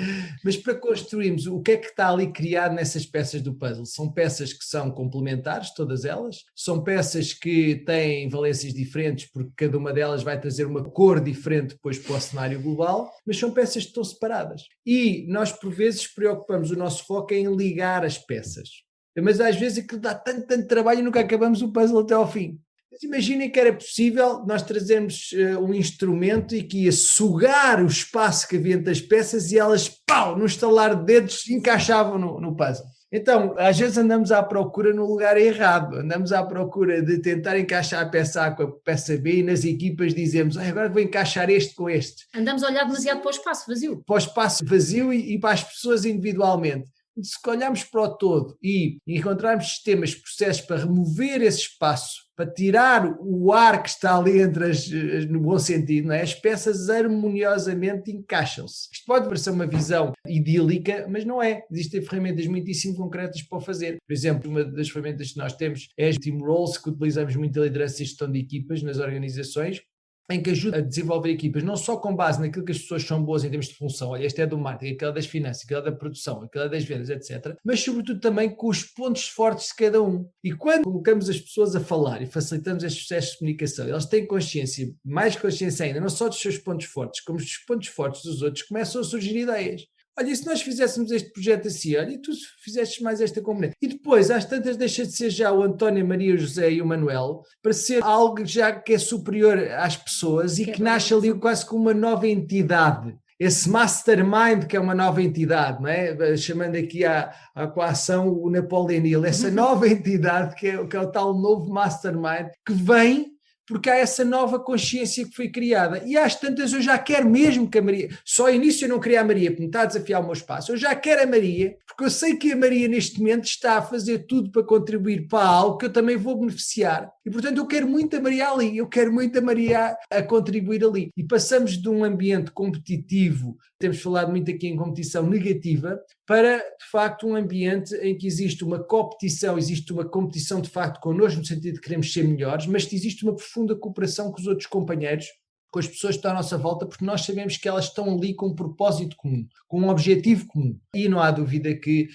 Mas para construirmos, o que é que está ali criado nessas peças do puzzle? São peças que são complementares, todas elas, são peças que têm valências diferentes, porque cada uma delas vai trazer uma cor diferente depois para o cenário global, mas são peças que estão separadas. E nós, por vezes, preocupamos o nosso foco em ligar as peças. Mas às vezes aquilo dá tanto trabalho e nunca acabamos o puzzle até ao fim. Mas imaginem que era possível nós trazermos um instrumento e que ia sugar o espaço que havia entre as peças e elas, no estalar de dedos, encaixavam no puzzle. Então, às vezes andamos à procura no lugar errado, andamos à procura de tentar encaixar a peça A com a peça B e nas equipas dizemos, agora vou encaixar este com este. Andamos a olhar demasiado para o espaço vazio. Para o espaço vazio e para as pessoas individualmente. Se olharmos para o todo e encontrarmos sistemas, processos para remover esse espaço, para tirar o ar que está ali entre no bom sentido, não é? As peças harmoniosamente encaixam-se. Isto pode parecer uma visão idílica, mas não é. Existem ferramentas muitíssimo concretas para o fazer. Por exemplo, uma das ferramentas que nós temos é as Team Roles, que utilizamos muito a liderança e gestão de equipas nas organizações, em que ajuda a desenvolver equipas, não só com base naquilo que as pessoas são boas em termos de função, olha, este é do marketing, aquele é das finanças, aquele é da produção, aquele é das vendas, etc., mas sobretudo também com os pontos fortes de cada um. E quando colocamos as pessoas a falar e facilitamos estes processos de comunicação, elas têm consciência, mais consciência ainda, não só dos seus pontos fortes, como dos pontos fortes dos outros, começam a surgir ideias. Olha, e se nós fizéssemos este projeto assim, olha, e tu fizeste mais esta componente. E depois, às tantas, deixa de ser já o António, a Maria, o José e o Manuel, para ser algo já que é superior às pessoas e que nasce ali quase como uma nova entidade. Esse mastermind que é uma nova entidade, não é? Chamando aqui à coação o Napoleon Hill, essa nova entidade que é o tal novo mastermind que vem porque há essa nova consciência que foi criada. E às tantas eu já quero mesmo que a Maria... Só ao início eu não queria a Maria, porque me está a desafiar o meu espaço. Eu já quero a Maria, porque eu sei que a Maria neste momento está a fazer tudo para contribuir para algo que eu também vou beneficiar. E portanto eu quero muito a Maria ali, eu quero muito a Maria a contribuir ali. E passamos de um ambiente competitivo, temos falado muito aqui em competição negativa, para de facto um ambiente em que existe uma competição de facto connosco, no sentido de queremos ser melhores, mas que existe uma profunda cooperação com os outros companheiros, com as pessoas que estão à nossa volta, porque nós sabemos que elas estão ali com um propósito comum, com um objetivo comum. E não há dúvida que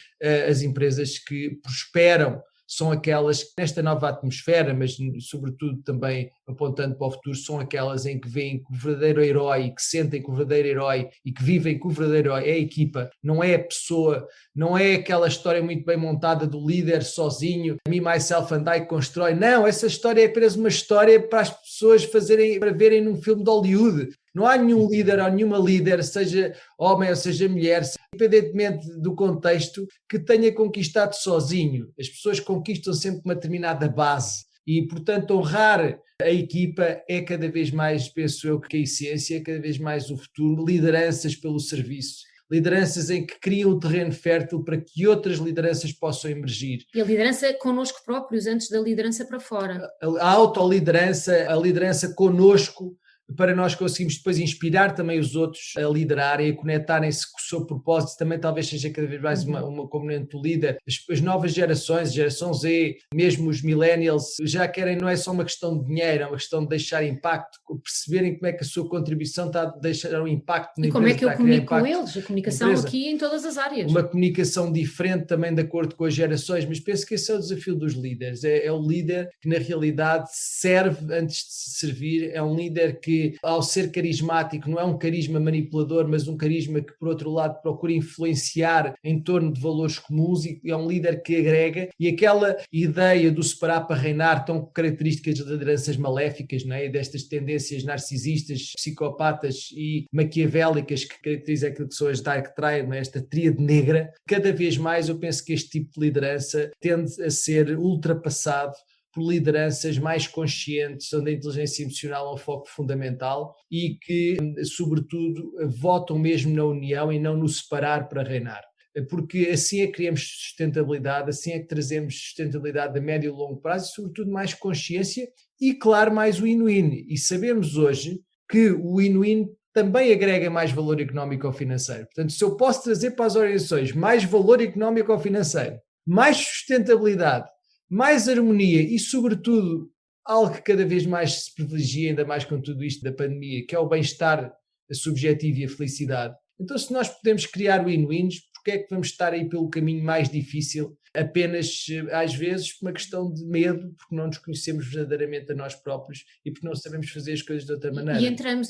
as empresas que prosperam são aquelas que nesta nova atmosfera, mas sobretudo também apontando para o futuro, são aquelas em que veem que o verdadeiro herói, que sentem que o verdadeiro herói e que vivem que o verdadeiro herói é a equipa, não é a pessoa, não é aquela história muito bem montada do líder sozinho, me, myself and I que constrói. Não, essa história é apenas uma história para as pessoas para verem num filme de Hollywood. Não há nenhum líder ou nenhuma líder, seja homem ou seja mulher, independentemente do contexto, que tenha conquistado sozinho. As pessoas conquistam sempre uma determinada base e, portanto, honrar a equipa é cada vez mais, penso eu, que a essência, é cada vez mais o futuro, lideranças pelo serviço. Lideranças em que criam um terreno fértil para que outras lideranças possam emergir. E a liderança connosco próprios, antes da liderança para fora. A autoliderança, a liderança connosco, para nós conseguirmos depois inspirar também os outros a liderarem, a conectarem-se com o seu propósito. Também talvez seja cada vez mais uma componente do líder. As novas gerações, geração Z, mesmo os millennials, já querem, não é só uma questão de dinheiro, é uma questão de deixar impacto, perceberem como é que a sua contribuição está a deixar um impacto na empresa. E como é que eu comunico com eles? A comunicação aqui em todas as áreas. Uma comunicação diferente também de acordo com as gerações, mas penso que esse é o desafio dos líderes. É o líder que na realidade serve antes de se servir, é um líder que ao ser carismático não é um carisma manipulador, mas um carisma que por outro lado procura influenciar em torno de valores comuns, e é um líder que agrega, e aquela ideia do separar para reinar, tão características de lideranças maléficas, não é? E destas tendências narcisistas, psicopatas e maquiavélicas que caracterizam aquilo que são as Dark Triad, não é? Esta tríade negra, cada vez mais eu penso que este tipo de liderança tende a ser ultrapassado por lideranças mais conscientes, onde a inteligência emocional é um foco fundamental e que, sobretudo, votam mesmo na união e não no separar para reinar. Porque assim é que criamos sustentabilidade, assim é que trazemos sustentabilidade a médio e longo prazo e, sobretudo, mais consciência e, claro, mais o win-win. E sabemos hoje que o win-win também agrega mais valor económico ou financeiro. Portanto, se eu posso trazer para as organizações mais valor económico ou financeiro, mais sustentabilidade, mais harmonia e, sobretudo, algo que cada vez mais se privilegia, ainda mais com tudo isto da pandemia, que é o bem-estar subjetivo e a felicidade. Então, se nós podemos criar win-wins, porque é que vamos estar aí pelo caminho mais difícil, apenas, às vezes, por uma questão de medo, porque não nos conhecemos verdadeiramente a nós próprios e porque não sabemos fazer as coisas de outra maneira.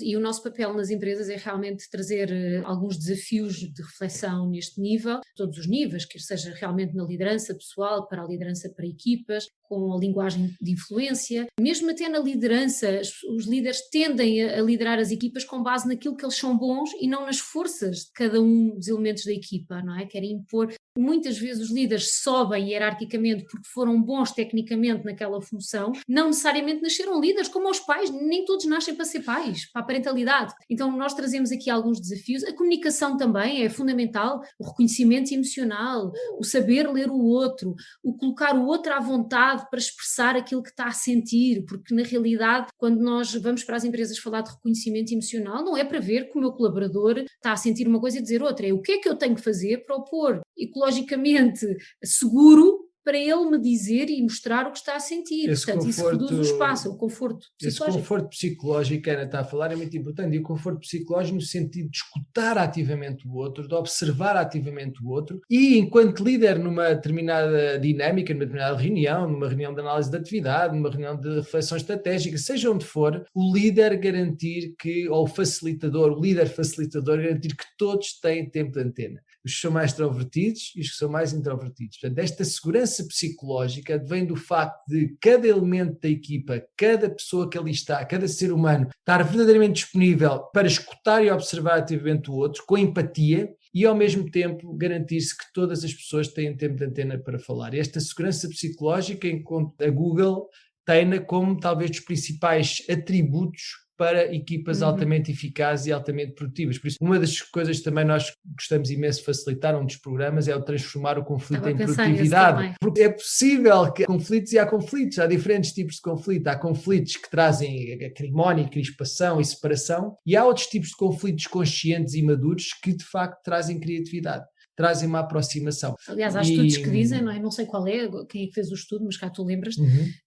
E o nosso papel nas empresas é realmente trazer alguns desafios de reflexão neste nível, todos os níveis, quer seja realmente na liderança pessoal, para a liderança para equipas, com a linguagem de influência, mesmo até na liderança, os líderes tendem a liderar as equipas com base naquilo que eles são bons e não nas forças de cada um dos elementos da equipa, não é? Querem impor. Muitas vezes os líderes sobem hierarquicamente porque foram bons tecnicamente naquela função, não necessariamente nasceram líderes, como os pais, nem todos nascem para ser pais, para a parentalidade. Então nós trazemos aqui alguns desafios. A comunicação também é fundamental, o reconhecimento emocional, o saber ler o outro, o colocar o outro à vontade para expressar aquilo que está a sentir, porque na realidade quando nós vamos para as empresas falar de reconhecimento emocional, não é para ver que o meu colaborador está a sentir uma coisa e dizer outra, é o que é que eu tenho que fazer para opor ecologicamente seguro para ele me dizer e mostrar o que está a sentir. Portanto, isso reduz o espaço, o conforto psicológico. Esse conforto psicológico que a Ana está a falar é muito importante, e o conforto psicológico no sentido de escutar ativamente o outro, de observar ativamente o outro, e enquanto líder numa determinada dinâmica, numa determinada reunião, numa reunião de análise de atividade, numa reunião de reflexão estratégica, seja onde for, o líder garantir que, ou o líder facilitador garantir que todos têm tempo de antena. Os que são mais extrovertidos e os que são mais introvertidos. Portanto, esta segurança psicológica vem do facto de cada elemento da equipa, cada pessoa que ali está, cada ser humano, estar verdadeiramente disponível para escutar e observar ativamente o outro, com empatia, e ao mesmo tempo garantir-se que todas as pessoas têm tempo de antena para falar. E esta segurança psicológica, enquanto a Google tem-na como talvez dos principais atributos para equipas altamente eficazes e altamente produtivas. Por isso, uma das coisas que também nós gostamos imenso de facilitar, um dos programas, é o transformar o conflito em produtividade. Porque é possível que há conflitos, há diferentes tipos de conflito. Há conflitos que trazem acrimónia, crispação e separação, e há outros tipos de conflitos conscientes e maduros que, de facto, trazem criatividade, trazem uma aproximação. Aliás, há estudos que dizem, não sei qual é, quem é que fez o estudo, mas cá tu lembras,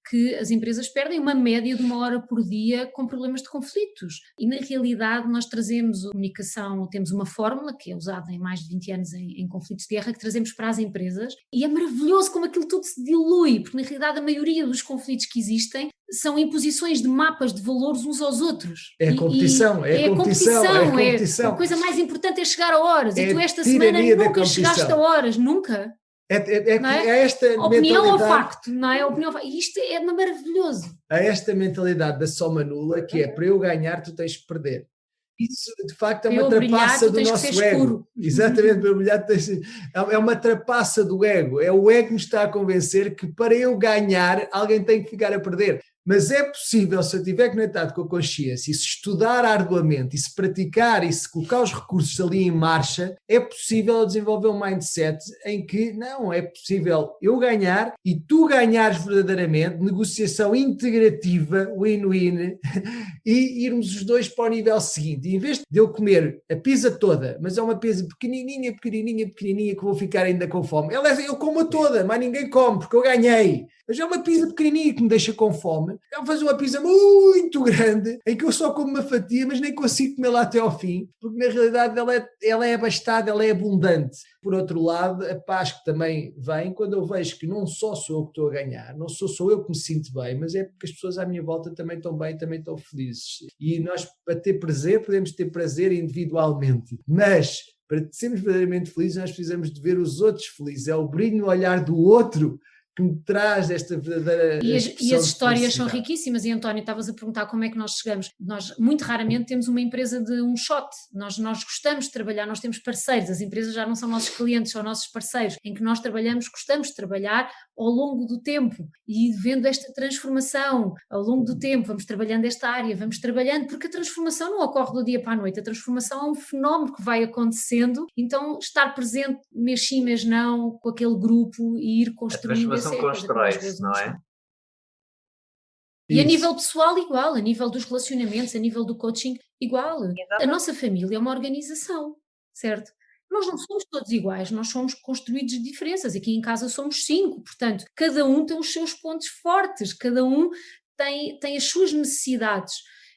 que as empresas perdem uma média de 1 hora por dia com problemas de conflitos. E na realidade nós trazemos a comunicação, temos uma fórmula que é usada em mais de 20 anos em conflitos de guerra, que trazemos para as empresas, e é maravilhoso como aquilo tudo se dilui, porque na realidade a maioria dos conflitos que existem são imposições de mapas de valores uns aos outros. É a competição, é a competição. A coisa mais importante é chegar a horas, e tu esta semana nunca chegaste a horas, nunca. É esta opinião ou facto, não é? E isto é maravilhoso. Há esta mentalidade da soma nula, que é para eu ganhar tu tens que perder. Isso de facto é uma trapaça do nosso ego. Exatamente, para brilhar é uma trapaça do ego. É o ego que me está a convencer que para eu ganhar alguém tem que ficar a perder. Mas é possível, se eu estiver conectado com a consciência, e se estudar arduamente, e se praticar, e se colocar os recursos ali em marcha, é possível desenvolver um mindset em que, não, é possível eu ganhar e tu ganhares verdadeiramente, negociação integrativa, win-win, e irmos os dois para o nível seguinte. E em vez de eu comer a pizza toda, mas é uma pizza pequenininha, que vou ficar ainda com fome, eu como-a toda, mas ninguém come, porque eu ganhei. Mas é uma pizza pequenininha que me deixa com fome. Eu vou fazer uma pizza muito grande, em que eu só como uma fatia, mas nem consigo comê-la até ao fim, porque na realidade ela é abastada, ela é abundante. Por outro lado, a paz que também vem quando eu vejo que não só sou eu que estou a ganhar, não sou eu que me sinto bem, mas é porque as pessoas à minha volta também estão bem, também estão felizes. E nós, para ter prazer, podemos ter prazer individualmente, mas para sermos verdadeiramente felizes, nós precisamos de ver os outros felizes. É o brilho no olhar do outro que me traz esta verdadeira e as histórias são riquíssimas. E António, estavas a perguntar como é que nós chegamos. Nós muito raramente temos uma empresa de um shot, nós gostamos de trabalhar, nós temos parceiros, as empresas já não são nossos clientes, são nossos parceiros, em que nós trabalhamos, gostamos de trabalhar ao longo do tempo e vendo esta transformação ao longo do tempo, vamos trabalhando esta área, vamos trabalhando, porque a transformação não ocorre do dia para a noite, a transformação é um fenómeno que vai acontecendo, então estar presente mês sim, mês não, com aquele grupo e ir construindo essa constrói-se, não é? E a nível pessoal igual, a nível dos relacionamentos, a nível do coaching igual. Exatamente. A nossa família é uma organização, certo? Nós não somos todos iguais, nós somos construídos de diferenças. Aqui em casa somos 5, portanto, cada um tem os seus pontos fortes, cada um tem as suas necessidades.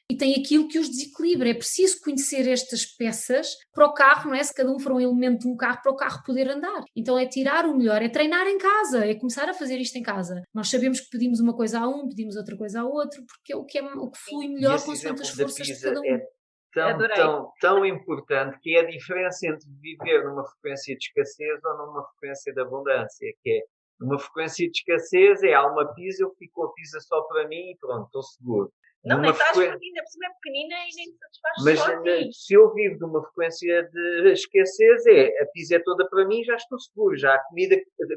E tem aquilo que os desequilibra. É preciso conhecer estas peças para o carro, não é? Se cada um for um elemento de um carro, para o carro poder andar. Então é tirar o melhor, é treinar em casa, é começar a fazer isto em casa. Nós sabemos que pedimos uma coisa a um, pedimos outra coisa a outro, porque é o que flui melhor consoante as forças de cada um. Tão importante, que é a diferença entre viver numa frequência de escassez ou numa frequência de abundância, que é numa frequência de escassez há uma pizza, eu fico com a pizza só para mim e pronto, estou seguro. Não, nem estás pequenina, por cima é pequenina e nem te satisfaz só a ti. Se eu vivo de uma frequência de escassez, a pizza é toda para mim, já estou seguro, já a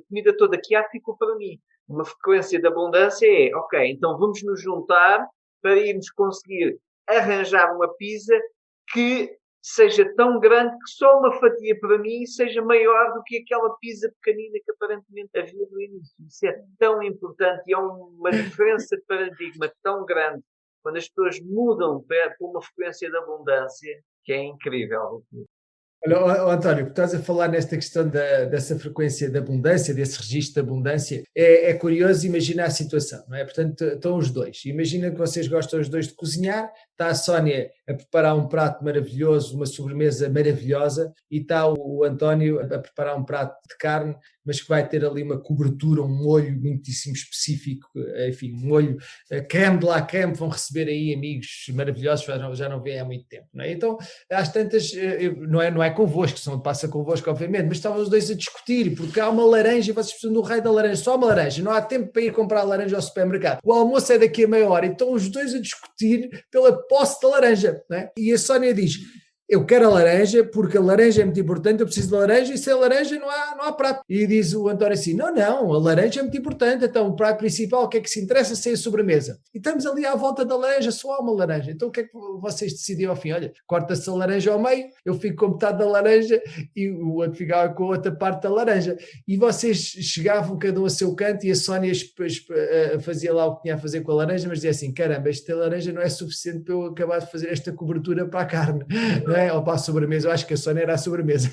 comida toda que há ficou para mim. Uma frequência de abundância ok, então vamos nos juntar para irmos conseguir arranjar uma pizza que seja tão grande que só uma fatia para mim seja maior do que aquela pizza pequenina que aparentemente havia no início. Isso é tão importante e é uma diferença de paradigma tão grande quando as pessoas mudam para uma frequência de abundância, que é incrível. Olha, António, estás a falar nesta questão dessa frequência de abundância, desse registro de abundância, é curioso imaginar a situação, não é? Portanto, estão os dois. Imagina que vocês gostam os dois de cozinhar, está a Sónia a preparar um prato maravilhoso, uma sobremesa maravilhosa, e está o António a preparar um prato de carne, mas que vai ter ali uma cobertura, um molho muitíssimo específico, enfim, um molho creme de la creme, vão receber aí amigos maravilhosos, já não vêem há muito tempo, não é? Então, às tantas, não é convosco, se não passa convosco, obviamente, mas estavam os dois a discutir, porque há uma laranja e vocês precisam do raio da laranja, só uma laranja, não há tempo para ir comprar a laranja ao supermercado. O almoço é daqui a meia hora, então os dois a discutir pela posse da laranja, não é? E a Sónia diz: eu quero a laranja porque a laranja é muito importante, eu preciso de laranja e sem a laranja não há prato. E diz o António assim: não, a laranja é muito importante, então o prato principal, o que é que se interessa sem a sobremesa? E estamos ali à volta da laranja, só há uma laranja. Então o que é que vocês decidiram ao fim? Olha, corta-se a laranja ao meio, eu fico com metade da laranja e o outro ficava com a outra parte da laranja. E vocês chegavam cada um a seu canto e a Sónia fazia lá o que tinha a fazer com a laranja, mas dizia assim: caramba, esta laranja não é suficiente para eu acabar de fazer esta cobertura para a carne. Ou para a sobremesa, eu acho que a Sónia era a sobremesa,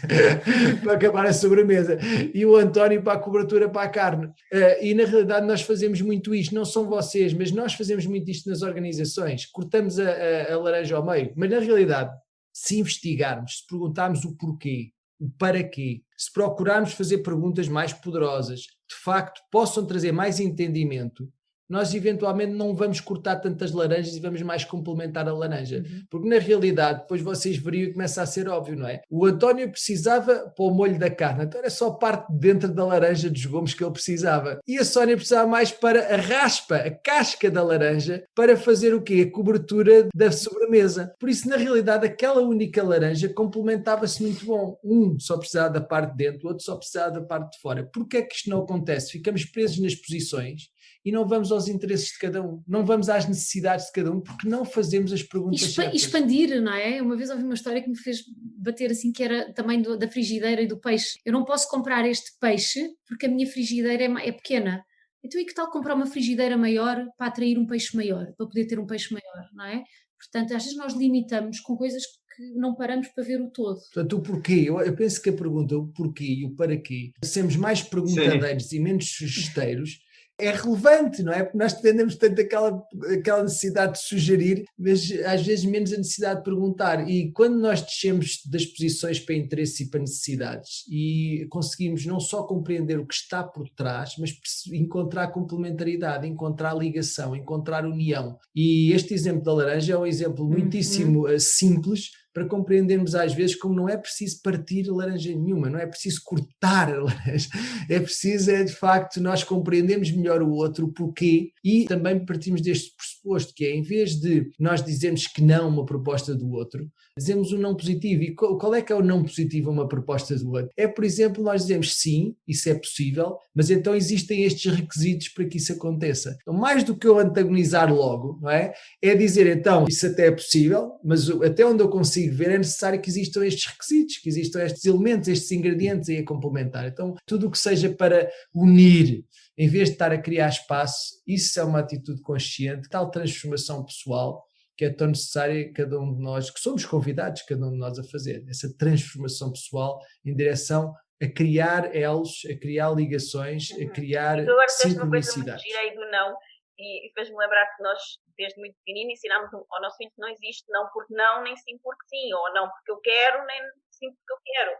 para acabar a sobremesa, e o António para a cobertura para a carne. E na realidade nós fazemos muito isto, não são vocês, mas nós fazemos muito isto nas organizações, cortamos a laranja ao meio, mas na realidade, se investigarmos, se perguntarmos o porquê, o para quê, se procurarmos fazer perguntas mais poderosas, de facto possam trazer mais entendimento, nós eventualmente não vamos cortar tantas laranjas e vamos mais complementar a laranja. Porque na realidade, depois vocês veriam e começa a ser óbvio, não é? O António precisava para o molho da carne, então era só parte dentro da laranja dos gomos que ele precisava. E a Sónia precisava mais para a raspa, a casca da laranja, para fazer o quê? A cobertura da sobremesa. Por isso, na realidade, aquela única laranja complementava-se muito bom. Um só precisava da parte de dentro, o outro só precisava da parte de fora. Porquê é que isto não acontece? Ficamos presos nas posições e não vamos ao aos interesses de cada um, não vamos às necessidades de cada um, porque não fazemos as perguntas certas. Expandir, não é? Uma vez ouvi uma história que me fez bater assim, que era também da frigideira e do peixe. Eu não posso comprar este peixe porque a minha frigideira é pequena. Então e que tal comprar uma frigideira maior para atrair um peixe maior, para poder ter um peixe maior, não é? Portanto, às vezes nós limitamos com coisas que não paramos para ver o todo. Portanto, o porquê, eu penso que a pergunta, o porquê e o para quê, sermos mais perguntadeiros e menos sugesteiros, é relevante, não é? Porque nós tendemos tanto aquela necessidade de sugerir, mas às vezes menos a necessidade de perguntar. E quando nós descemos das posições para interesses e para necessidades e conseguimos não só compreender o que está por trás, mas encontrar complementaridade, encontrar ligação, encontrar união. E este exemplo da laranja é um exemplo muitíssimo simples para compreendermos às vezes como não é preciso partir laranja nenhuma, não é preciso cortar a laranja, é preciso de facto nós compreendermos melhor o outro, o porquê, e também partimos deste pressuposto que é, em vez de nós dizermos que não a uma proposta do outro, dizemos um não positivo. E qual é que é o não positivo a uma proposta do outro? É, por exemplo, nós dizemos sim, isso é possível, mas então existem estes requisitos para que isso aconteça. Então, mais do que eu antagonizar logo, não é? É dizer então, isso até é possível, mas até onde eu consigo ver é necessário que existam estes requisitos, que existam estes elementos, estes ingredientes aí a complementar. Então, tudo o que seja para unir, em vez de estar a criar espaço, isso é uma atitude consciente, tal transformação pessoal que é tão necessária cada um de nós, que somos convidados, cada um de nós a fazer, essa transformação pessoal em direção a criar elos, a criar ligações, a criar sincronicidades. Agora do não, e fez-me lembrar que nós, desde muito pequenino, ensinámos ao nosso filho que não existe não porque não, nem sim porque sim, ou não porque eu quero, nem sim porque eu quero.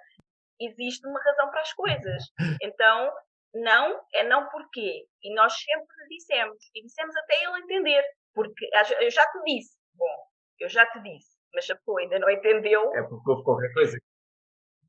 Existe uma razão para as coisas. Então, não é não porquê. E nós sempre lhe dissemos, e dissemos até ele entender, porque eu já te disse, eu já te disse, mas a pessoa ainda não entendeu. É porque houve qualquer coisa.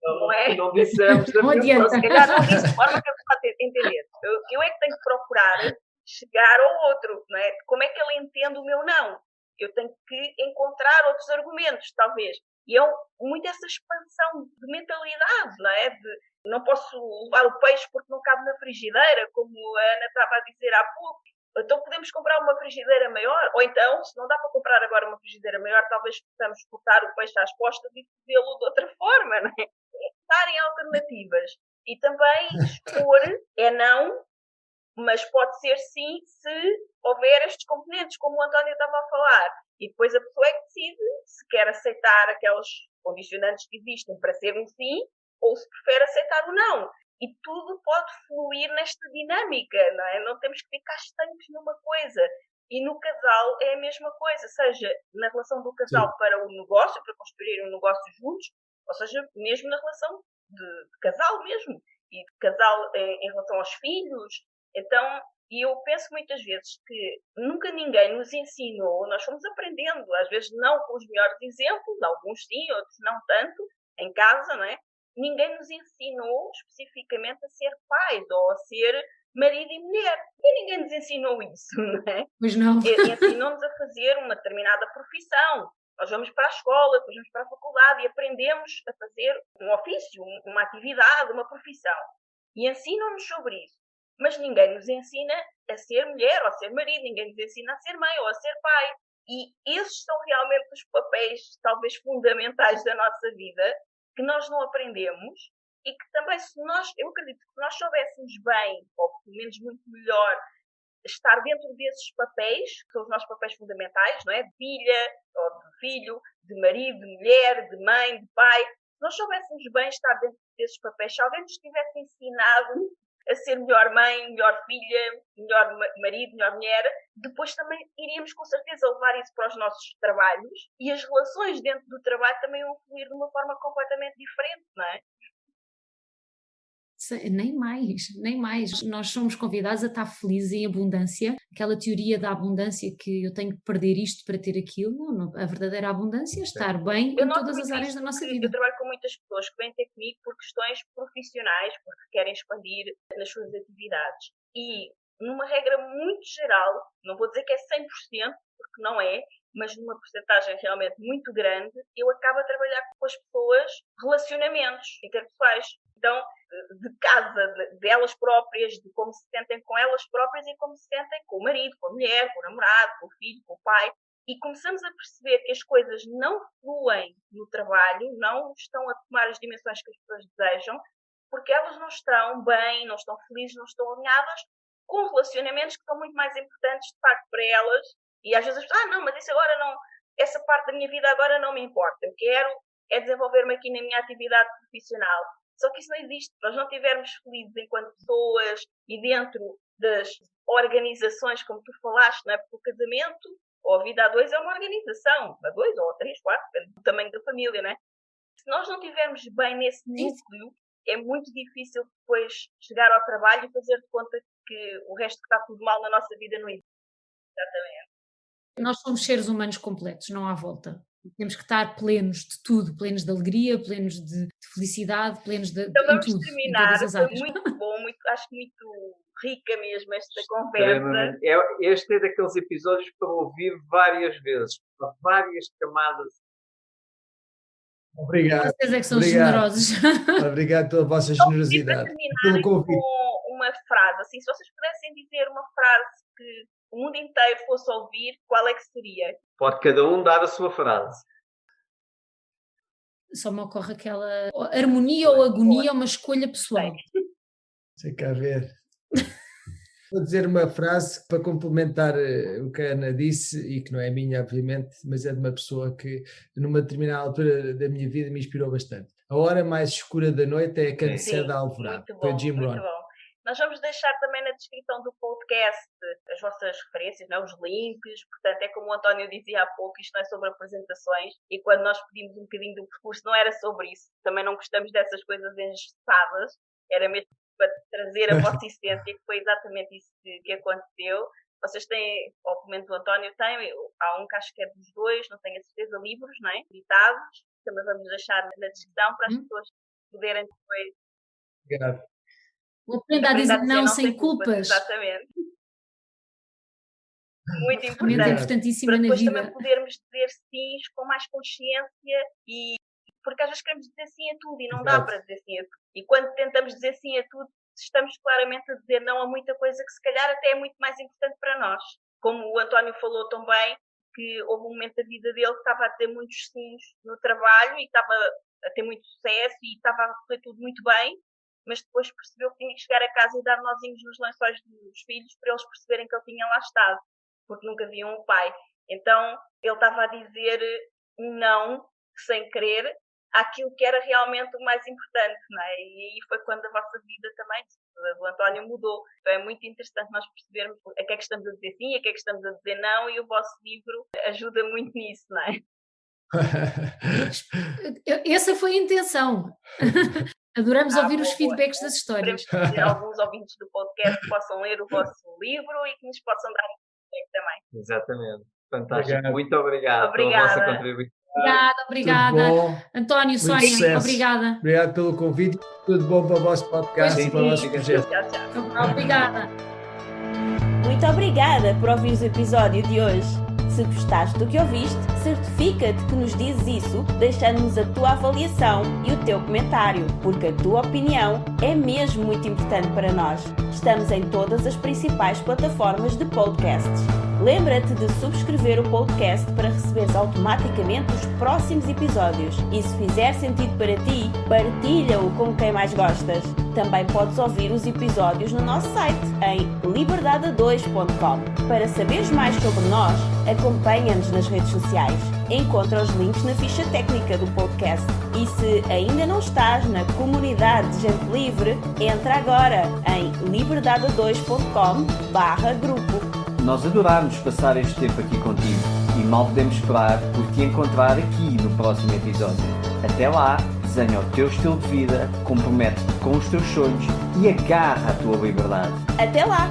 Não é? Não dissemos. Se calhar não disse de forma que a pessoa tem que entender. Eu é que tenho que procurar chegar ao outro, não é? Como é que ele entende o meu não? Eu tenho que encontrar outros argumentos, talvez. E é muito essa expansão de mentalidade, não é? Não posso levar o peixe porque não cabe na frigideira, como a Ana estava a dizer há pouco. Então podemos comprar uma frigideira maior, ou então, se não dá para comprar agora uma frigideira maior, talvez possamos cortar o peixe às costas e fazê-lo de outra forma, não é? Darem alternativas. E também expor é não, mas pode ser sim se houver estes componentes, como o António estava a falar. E depois a pessoa é que decide se quer aceitar aqueles condicionantes que existem para ser um sim, ou se prefere aceitar o não. E tudo pode fluir nesta dinâmica, não é? Não temos que ficar estanques numa coisa. E no casal é a mesma coisa, seja na relação do casal Sim. para o negócio, para construir um negócio juntos, ou seja, mesmo na relação de casal mesmo. E de casal em relação aos filhos. Então, e eu penso muitas vezes que nunca ninguém nos ensinou, nós fomos aprendendo, às vezes não com os melhores exemplos, alguns sim, outros não tanto, em casa, não é? Ninguém nos ensinou especificamente a ser pais ou a ser marido e mulher. E ninguém nos ensinou isso, não é? Pois não. Ensinou-nos a fazer uma determinada profissão. Nós vamos para a escola, depois vamos para a faculdade e aprendemos a fazer um ofício, uma atividade, uma profissão. E ensinam-nos sobre isso. Mas ninguém nos ensina a ser mulher ou a ser marido, ninguém nos ensina a ser mãe ou a ser pai. E esses são realmente os papéis, talvez, fundamentais da nossa vida, que nós não aprendemos e que também, eu acredito que nós soubéssemos bem, ou pelo menos muito melhor, estar dentro desses papéis, que são os nossos papéis fundamentais, não é? De filha, ou de filho, de marido, de mulher, de mãe, de pai. Se nós soubéssemos bem estar dentro desses papéis, se alguém nos tivesse ensinado a ser melhor mãe, melhor filha, melhor marido, melhor mulher, depois também iríamos com certeza levar isso para os nossos trabalhos e as relações dentro do trabalho também vão fluir de uma forma completamente diferente, não é? Nem mais. Nós somos convidados a estar felizes em abundância. Aquela teoria da abundância que eu tenho que perder isto para ter aquilo, não, a verdadeira abundância é estar bem em todas as áreas da nossa vida. Eu trabalho com muitas pessoas que vêm ter comigo por questões profissionais, porque querem expandir nas suas atividades. E numa regra muito geral, não vou dizer que é 100%, porque não é, mas numa porcentagem realmente muito grande, eu acabo a trabalhar com as pessoas relacionamentos interpessoais. Então, de casa, delas próprias, de como se sentem com elas próprias e como se sentem com o marido, com a mulher, com o namorado, com o filho, com o pai. E começamos a perceber que as coisas não fluem no trabalho, não estão a tomar as dimensões que as pessoas desejam, porque elas não estão bem, não estão felizes, não estão alinhadas com relacionamentos que são muito mais importantes, de facto, para elas. E às vezes as pessoas, não, mas isso agora não, essa parte da minha vida agora não me importa. Eu quero é desenvolver-me aqui na minha atividade profissional. Só que isso não existe. Se nós não estivermos felizes enquanto pessoas e dentro das organizações, como tu falaste, não é? Porque o casamento ou a vida a dois é uma organização, a dois ou a três, quatro, depende do tamanho da família, não é? Se nós não estivermos bem nesse núcleo, é muito difícil depois chegar ao trabalho e fazer de conta que o resto que está tudo mal na nossa vida não existe. Exatamente. Nós somos seres humanos completos, não há volta. Temos que estar plenos de tudo, plenos de alegria, plenos de felicidade, plenos de então vamos tudo, terminar, foi muito bom, acho muito rica mesmo esta conversa. Este é daqueles episódios para ouvir várias vezes, para várias camadas. Obrigado. Vocês é que são generosos. Obrigado pela vossa generosidade. Pelo convite. Com uma frase, assim, se vocês pudessem dizer uma frase que o mundo inteiro fosse ouvir, qual é que seria? Pode cada um dar a sua frase. Só me ocorre aquela harmonia ou agonia é uma escolha pessoal. Deixa cá ver. Vou dizer uma frase para complementar o que a Ana disse, e que não é minha, obviamente, mas é de uma pessoa que, numa determinada altura da minha vida, me inspirou bastante. A hora mais escura da noite é a quando cede a alvorada. Foi Jim Rohn. Nós vamos deixar também na descrição do podcast as vossas referências, não é? Os links, portanto é como o António dizia há pouco, isto não é sobre apresentações, e quando nós pedimos um bocadinho do percurso não era sobre isso, também não gostamos dessas coisas engessadas, era mesmo para trazer a vossa essência, que foi exatamente isso que aconteceu. Vocês têm, ou pelo menos o António tem, há um que acho que é dos dois, não tenho a certeza, livros, não é? Editados, também vamos deixar na descrição para as pessoas poderem depois... Obrigado. Aprenda a dizer não sem culpas. Exatamente. Muito importante. Muito importantíssima para depois na vida. Também podermos dizer sims com mais consciência, e porque às vezes queremos dizer sim a tudo e não dá para dizer sim a tudo. E quando tentamos dizer sim a tudo, estamos claramente a dizer não a muita coisa que se calhar até é muito mais importante para nós. Como o António falou também, que houve um momento da vida dele que estava a ter muitos sims no trabalho e estava a ter muito sucesso e estava a correr tudo muito bem, mas depois percebeu que tinha que chegar a casa e dar nozinhos nos lençóis dos filhos para eles perceberem que ele tinha lá estado, porque nunca viam o pai. Então, ele estava a dizer um não, sem querer, àquilo que era realmente o mais importante, não é? E aí foi quando a vossa vida também, do António, mudou. Então é muito interessante nós percebermos a que é que estamos a dizer sim, a que é que estamos a dizer não, e o vosso livro ajuda muito nisso, não é? Essa foi a intenção. Adoramos ouvir os feedbacks das histórias. Esperemos que alguns ouvintes do podcast possam ler o vosso livro e que nos possam dar um feedback também. Exatamente. Fantástico. Obrigado. Muito obrigado pela vossa contribuição. Obrigada. António, Sónia, sucesso. obrigada. Obrigado pelo convite. Tudo bom para o vosso podcast e para o vosso projeto. Tchau. Obrigada. Muito obrigada por ouvires o episódio de hoje. Se gostaste do que ouviste, certifica-te que nos dizes isso deixando-nos a tua avaliação e o teu comentário, porque a tua opinião é mesmo muito importante para nós. Estamos em todas as principais plataformas de podcasts. Lembra-te de subscrever o podcast para receberes automaticamente os próximos episódios. E se fizer sentido para ti, partilha-o com quem mais gostas. Também podes ouvir os episódios no nosso site em liberdade2.com. Para saberes mais sobre nós, acompanha-nos nas redes sociais. Encontra os links na ficha técnica do podcast. E se ainda não estás na comunidade de gente livre, entra agora em liberdade2.com/grupo. Nós adorámos passar este tempo aqui contigo e mal podemos esperar por te encontrar aqui no próximo episódio. Até lá, desenha o teu estilo de vida, compromete-te com os teus sonhos e agarra a tua liberdade. Até lá!